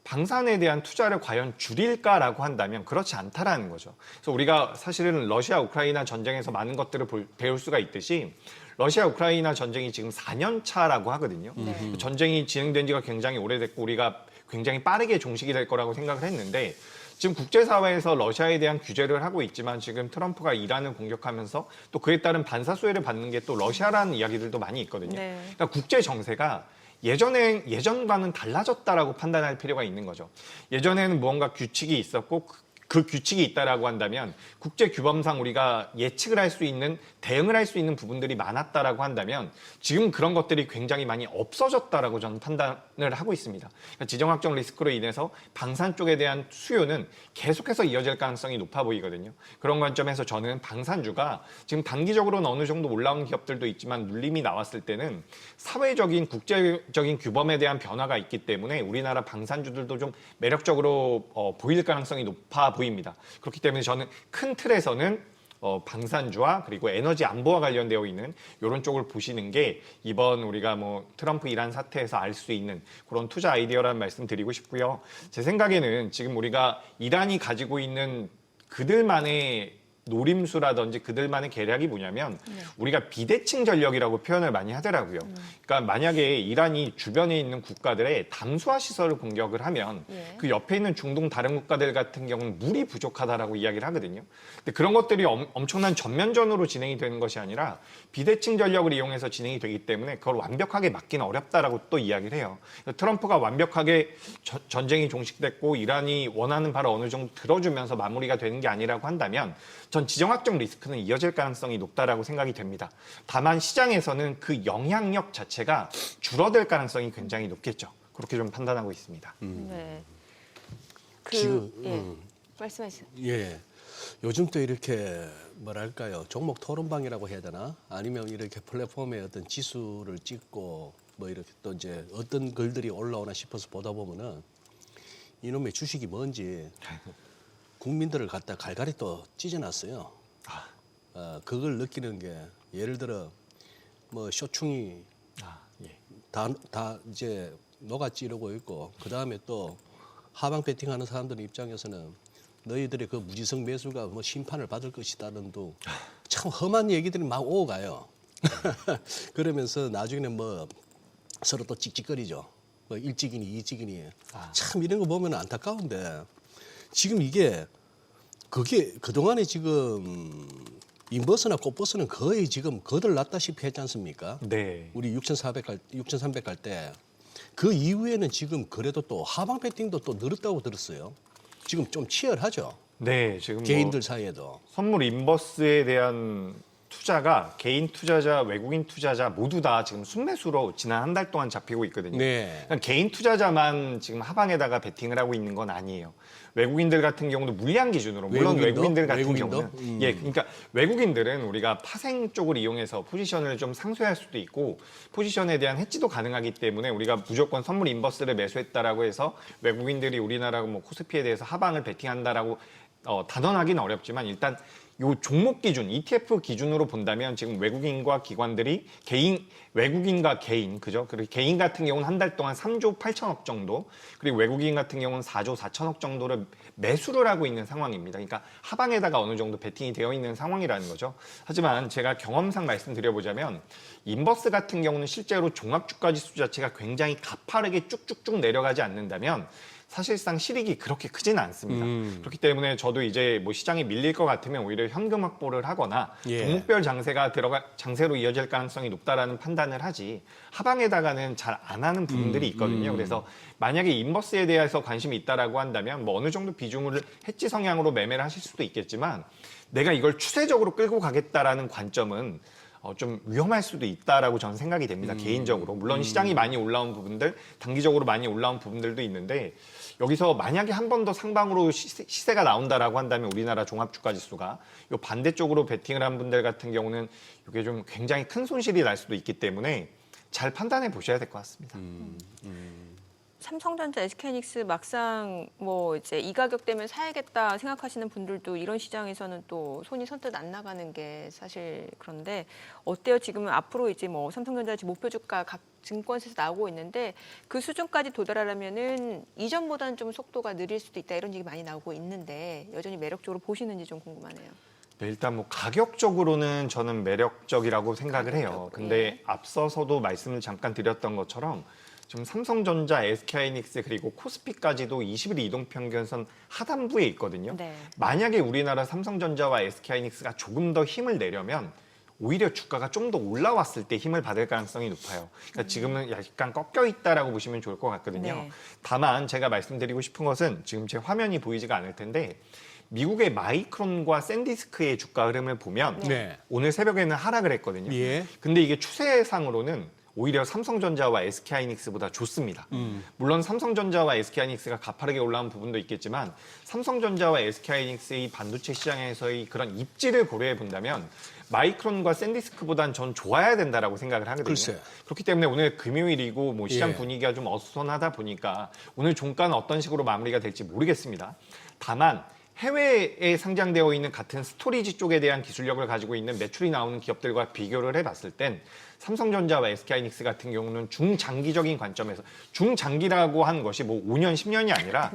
방산에 대한 투자를 과연 줄일까라고 한다면 그렇지 않다라는 거죠. 그래서 우리가 사실은 러시아 우크라이나 전쟁에서 많은 것들을 배울 수가 있듯이 러시아 우크라이나 전쟁이 지금 4년 차라고 하거든요. 전쟁이 진행된 지가 굉장히 오래됐고 우리가 굉장히 빠르게 종식이 될 거라고 생각을 했는데 지금 국제사회에서 러시아에 대한 규제를 하고 있지만 지금 트럼프가 이란을 공격하면서 또 그에 따른 반사수혜를 받는 게 또 러시아라는 이야기들도 많이 있거든요. 네. 그러니까 국제 정세가 예전과는 달라졌다라고 판단할 필요가 있는 거죠. 예전에는 무언가 규칙이 있었고 그 규칙이 있다라고 한다면 국제 규범상 우리가 예측을 할 수 있는 대응을 할 수 있는 부분들이 많았다라고 한다면 지금 그런 것들이 굉장히 많이 없어졌다라고 저는 판단을 하고 있습니다. 그러니까 지정학적 리스크로 인해서 방산 쪽에 대한 수요는 계속해서 이어질 가능성이 높아 보이거든요. 그런 관점에서 저는 방산주가 지금 단기적으로는 어느 정도 올라온 기업들도 있지만 눌림이 나왔을 때는 사회적인 국제적인 규범에 대한 변화가 있기 때문에 우리나라 방산주들도 좀 매력적으로 보일 가능성이 높아 보입니다. 그렇기 때문에 저는 큰 틀에서는 방산주와 그리고 에너지 안보와 관련되어 있는 이런 쪽을 보시는 게 이번 우리가 뭐 트럼프 이란 사태에서 알 수 있는 그런 투자 아이디어라는 말씀 드리고 싶고요. 제 생각에는 지금 우리가 이란이 가지고 있는 그들만의 노림수라든지 그들만의 계략이 뭐냐면 우리가 비대칭 전력이라고 표현을 많이 하더라고요. 그러니까 만약에 이란이 주변에 있는 국가들의 담수화 시설을 공격을 하면 그 옆에 있는 중동 다른 국가들 같은 경우는 물이 부족하다라고 이야기를 하거든요. 근데 그런 것들이 엄청난 전면전으로 진행이 되는 것이 아니라 비대칭 전력을 이용해서 진행이 되기 때문에 그걸 완벽하게 막기는 어렵다라고 또 이야기를 해요. 트럼프가 완벽하게 전쟁이 종식됐고 이란이 원하는 바를 어느 정도 들어주면서 마무리가 되는 게 아니라고 한다면 전 지정학적 리스크는 이어질 가능성이 높다라고 생각이 됩니다. 다만 시장에서는 그 영향력 자체가 줄어들 가능성이 굉장히 높겠죠. 그렇게 좀 판단하고 있습니다. 네. 지금, 말씀하세요. 예. 요즘 또 이렇게 뭐랄까요, 종목 토론방이라고 해야 되나? 아니면 이렇게 플랫폼에 어떤 지수를 찍고 뭐 이렇게 또 이제 어떤 글들이 올라오나 싶어서 보다 보면은 이놈의 주식이 뭔지 국민들을 갖다 갈갈이 또 찢어놨어요. 그걸 느끼는 게 예를 들어 뭐 쇼충이 다 이제 녹아 찌르고 있고 그 다음에 또 하방 배팅하는 사람들 입장에서는 너희들의 그 무지성 매수가 뭐 심판을 받을 것이다는 등 참 험한 얘기들이 막 오가요. 그러면서 나중에는 뭐 서로 또 찍찍거리죠. 뭐 일찍이니 이찍이니 참 이런 거 보면 안타까운데. 지금 이게 그게 그동안에 지금 인버스나 꽃버스는 거의 지금 거들났다시피 했지 않습니까? 네. 우리 6,300 갈 때. 그 이후에는 지금 그래도 또 하방 배팅도 또 늘었다고 들었어요. 지금 좀 치열하죠. 네, 지금 개인들 사이에도. 선물 인버스에 대한 투자가 개인 투자자, 외국인 투자자 모두 다 지금 순매수로 지난 한 달 동안 잡히고 있거든요. 네. 그러니까 개인 투자자만 지금 하방에다가 베팅을 하고 있는 건 아니에요. 외국인들 같은 경우도 물량 기준으로 물론 외국인들 같은 외국인도? 경우는 그러니까 외국인들은 우리가 파생 쪽을 이용해서 포지션을 좀 상쇄할 수도 있고 포지션에 대한 해지도 가능하기 때문에 우리가 무조건 선물 인버스를 매수했다라고 해서 외국인들이 우리나라 뭐 코스피에 대해서 하방을 베팅한다라고 단언하기는 어렵지만 일단 요 종목 기준, ETF 기준으로 본다면 지금 외국인과 기관들이 외국인과 개인, 그죠? 그리고 개인 같은 경우는 한 달 동안 3조 8천억 정도, 그리고 외국인 같은 경우는 4조 4천억 정도를 매수를 하고 있는 상황입니다. 그러니까 하방에다가 어느 정도 베팅이 되어 있는 상황이라는 거죠. 하지만 제가 경험상 말씀드려보자면 인버스 같은 경우는 실제로 종합주가지수 자체가 굉장히 가파르게 쭉쭉쭉 내려가지 않는다면 사실상 실익이 그렇게 크지는 않습니다. 그렇기 때문에 저도 이제 뭐 시장이 밀릴 것 같으면 오히려 현금 확보를 하거나 종목별 장세로 이어질 가능성이 높다라는 판단을 하지 하방에다가는 잘 안 하는 부분들이 있거든요. 그래서 만약에 인버스에 대해서 관심이 있다라고 한다면 뭐 어느 정도 비중을 해지 성향으로 매매를 하실 수도 있겠지만 내가 이걸 추세적으로 끌고 가겠다라는 관점은 좀 위험할 수도 있다라고 저는 생각이 됩니다. 개인적으로. 물론 시장이 많이 올라온 부분들, 단기적으로 많이 올라온 부분들도 있는데 여기서 만약에 한 번 더 상방으로 시세가 나온다라고 한다면 우리나라 종합주가지수가 요 반대쪽으로 베팅을 한 분들 같은 경우는 이게 좀 굉장히 큰 손실이 날 수도 있기 때문에 잘 판단해 보셔야 될 것 같습니다. 삼성전자, SK하이닉스 막상 뭐 이제 이 가격대면 사야겠다 생각하시는 분들도 이런 시장에서는 또 손이 선뜻 안 나가는 게 사실 그런데 어때요? 지금은 앞으로 이제 뭐 삼성전자 목표 주가 각 증권사에서 나오고 있는데 그 수준까지 도달하려면은 이전보다는 좀 속도가 느릴 수도 있다 이런 얘기 많이 나오고 있는데 여전히 매력적으로 보시는지 좀 궁금하네요. 네, 일단 뭐 가격적으로는 저는 매력적이라고 생각을 해요. 근데 앞서서도 말씀을 잠깐 드렸던 것처럼 지금 삼성전자, SK하이닉스 그리고 코스피까지도 20일 이동평균선 하단부에 있거든요. 네. 만약에 우리나라 삼성전자와 SK하이닉스가 조금 더 힘을 내려면 오히려 주가가 좀 더 올라왔을 때 힘을 받을 가능성이 높아요. 그러니까 지금은 약간 꺾여 있다라고 보시면 좋을 것 같거든요. 네. 다만 제가 말씀드리고 싶은 것은 지금 제 화면이 보이지가 않을 텐데 미국의 마이크론과 샌디스크의 주가 흐름을 보면 네. 오늘 새벽에는 하락을 했거든요. 예. 근데 이게 추세상으로는 오히려 삼성전자와 SK하이닉스보다 좋습니다. 물론 삼성전자와 SK하이닉스가 가파르게 올라온 부분도 있겠지만 삼성전자와 SK하이닉스의 반도체 시장에서의 그런 입지를 고려해 본다면 마이크론과 샌디스크보단 전 좋아야 된다라고 생각을 하거든요. 글쎄. 그렇기 때문에 오늘 금요일이고 뭐 시장 예. 분위기가 좀 어수선하다 보니까 오늘 종가는 어떤 식으로 마무리가 될지 모르겠습니다. 다만 해외에 상장되어 있는 같은 스토리지 쪽에 대한 기술력을 가지고 있는 매출이 나오는 기업들과 비교를 해봤을 땐 삼성전자와 SK하이닉스 같은 경우는 중장기적인 관점에서 중장기라고 한 것이 뭐 5년, 10년이 아니라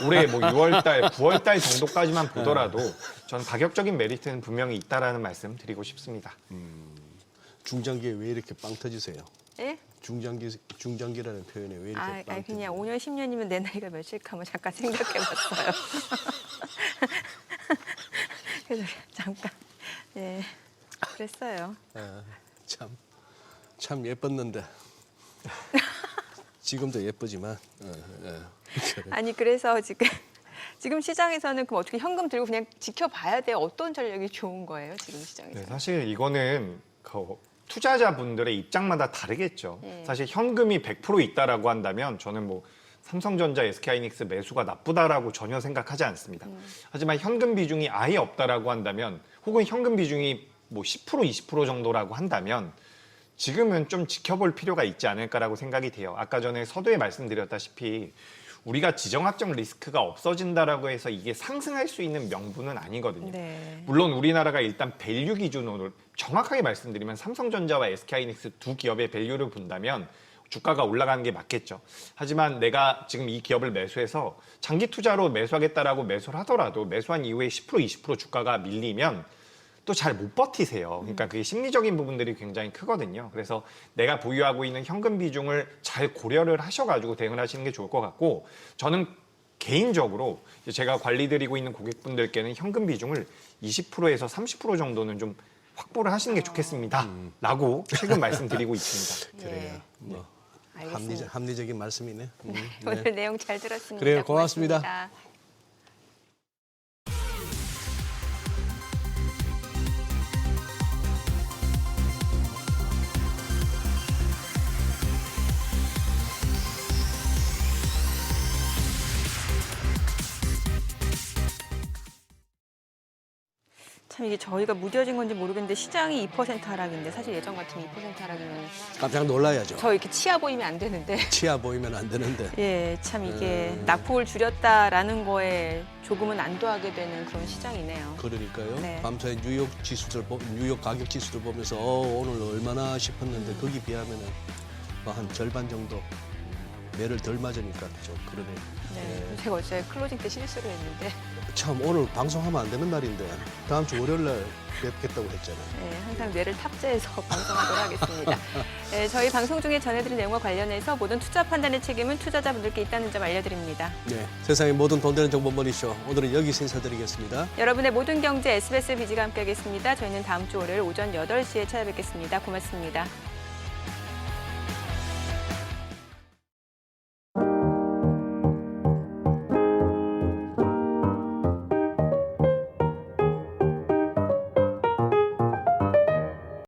올해 뭐 6월달, 9월달 정도까지만 보더라도 저는 가격적인 메리트는 분명히 있다라는 말씀 드리고 싶습니다. 중장기에 왜 이렇게 빵 터지세요? 예? 중장기라는 표현에 왜 이렇게 빵 터지세요? 그냥 5년, 10년이면 내 나이가 몇일까 한번 잠깐 생각해봤어요. 그래서 잠깐, 예, 그랬어요. 참 예뻤는데 지금도 예쁘지만 그래. 아니 그래서 지금 시장에서는 그럼 어떻게 현금 들고 그냥 지켜봐야 돼요? 어떤 전략이 좋은 거예요 지금 시장에서? 네, 사실 이거는 투자자분들의 입장마다 다르겠죠. 네. 사실 현금이 100% 있다라고 한다면 저는 뭐 삼성전자, SK하이닉스 매수가 나쁘다라고 전혀 생각하지 않습니다. 하지만 현금 비중이 아예 없다라고 한다면 혹은 현금 비중이 뭐 10%, 20% 정도라고 한다면 지금은 좀 지켜볼 필요가 있지 않을까라고 생각이 돼요. 아까 전에 서두에 말씀드렸다시피 우리가 지정학적 리스크가 없어진다라고 해서 이게 상승할 수 있는 명분은 아니거든요. 네. 물론 우리나라가 일단 밸류 기준으로 정확하게 말씀드리면 삼성전자와 SK하이닉스 두 기업의 밸류를 본다면 주가가 올라가는 게 맞겠죠. 하지만 내가 지금 이 기업을 매수해서 장기 투자로 매수하겠다라고 매수를 하더라도 매수한 이후에 10%, 20% 주가가 밀리면 또 잘 못 버티세요. 그러니까 그게 심리적인 부분들이 굉장히 크거든요. 그래서 내가 보유하고 있는 현금 비중을 잘 고려를 하셔가지고 대응을 하시는 게 좋을 것 같고 저는 개인적으로 제가 관리드리고 있는 고객분들께는 현금 비중을 20%에서 30% 정도는 좀 확보를 하시는 게 좋겠습니다. 라고 최근 말씀드리고 있습니다. 그래요. 뭐 알겠습니다. 합리적인 말씀이네. 오늘 내용 잘 들었습니다. 그래요, 고맙습니다. 고맙습니다. 참 이게 저희가 무뎌진 건지 모르겠는데 시장이 2% 하락인데 사실 예전 같으면 2% 하락이면 깜짝 놀라야죠. 저 이렇게 치아 보이면 안 되는데 치아 보이면 안 되는데. 예, 참 이게 낙폭을 줄였다라는 거에 조금은 안도하게 되는 그런 시장이네요. 그러니까요. 네. 밤사이 뉴욕 가격 지수를 보면서 오늘 얼마나 싶었는데 거기 비하면은 뭐한 절반 정도 매를 덜 맞으니까 좀 그러네요. 네, 제가 어제 클로징 때 실수를 했는데 참 오늘 방송하면 안 되는 날인데 다음 주 월요일 날 뵙겠다고 했잖아요. 네, 항상 뇌를 탑재해서 방송하도록 하겠습니다. 네, 저희 방송 중에 전해드린 내용과 관련해서 모든 투자 판단의 책임은 투자자분들께 있다는 점 알려드립니다. 네, 세상의 모든 돈 되는 정보 머니쇼 오늘은 여기서 인사드리겠습니다. 여러분의 모든 경제 SBS 비지가 함께하겠습니다. 저희는 다음 주 월요일 오전 8시에 찾아뵙겠습니다. 고맙습니다.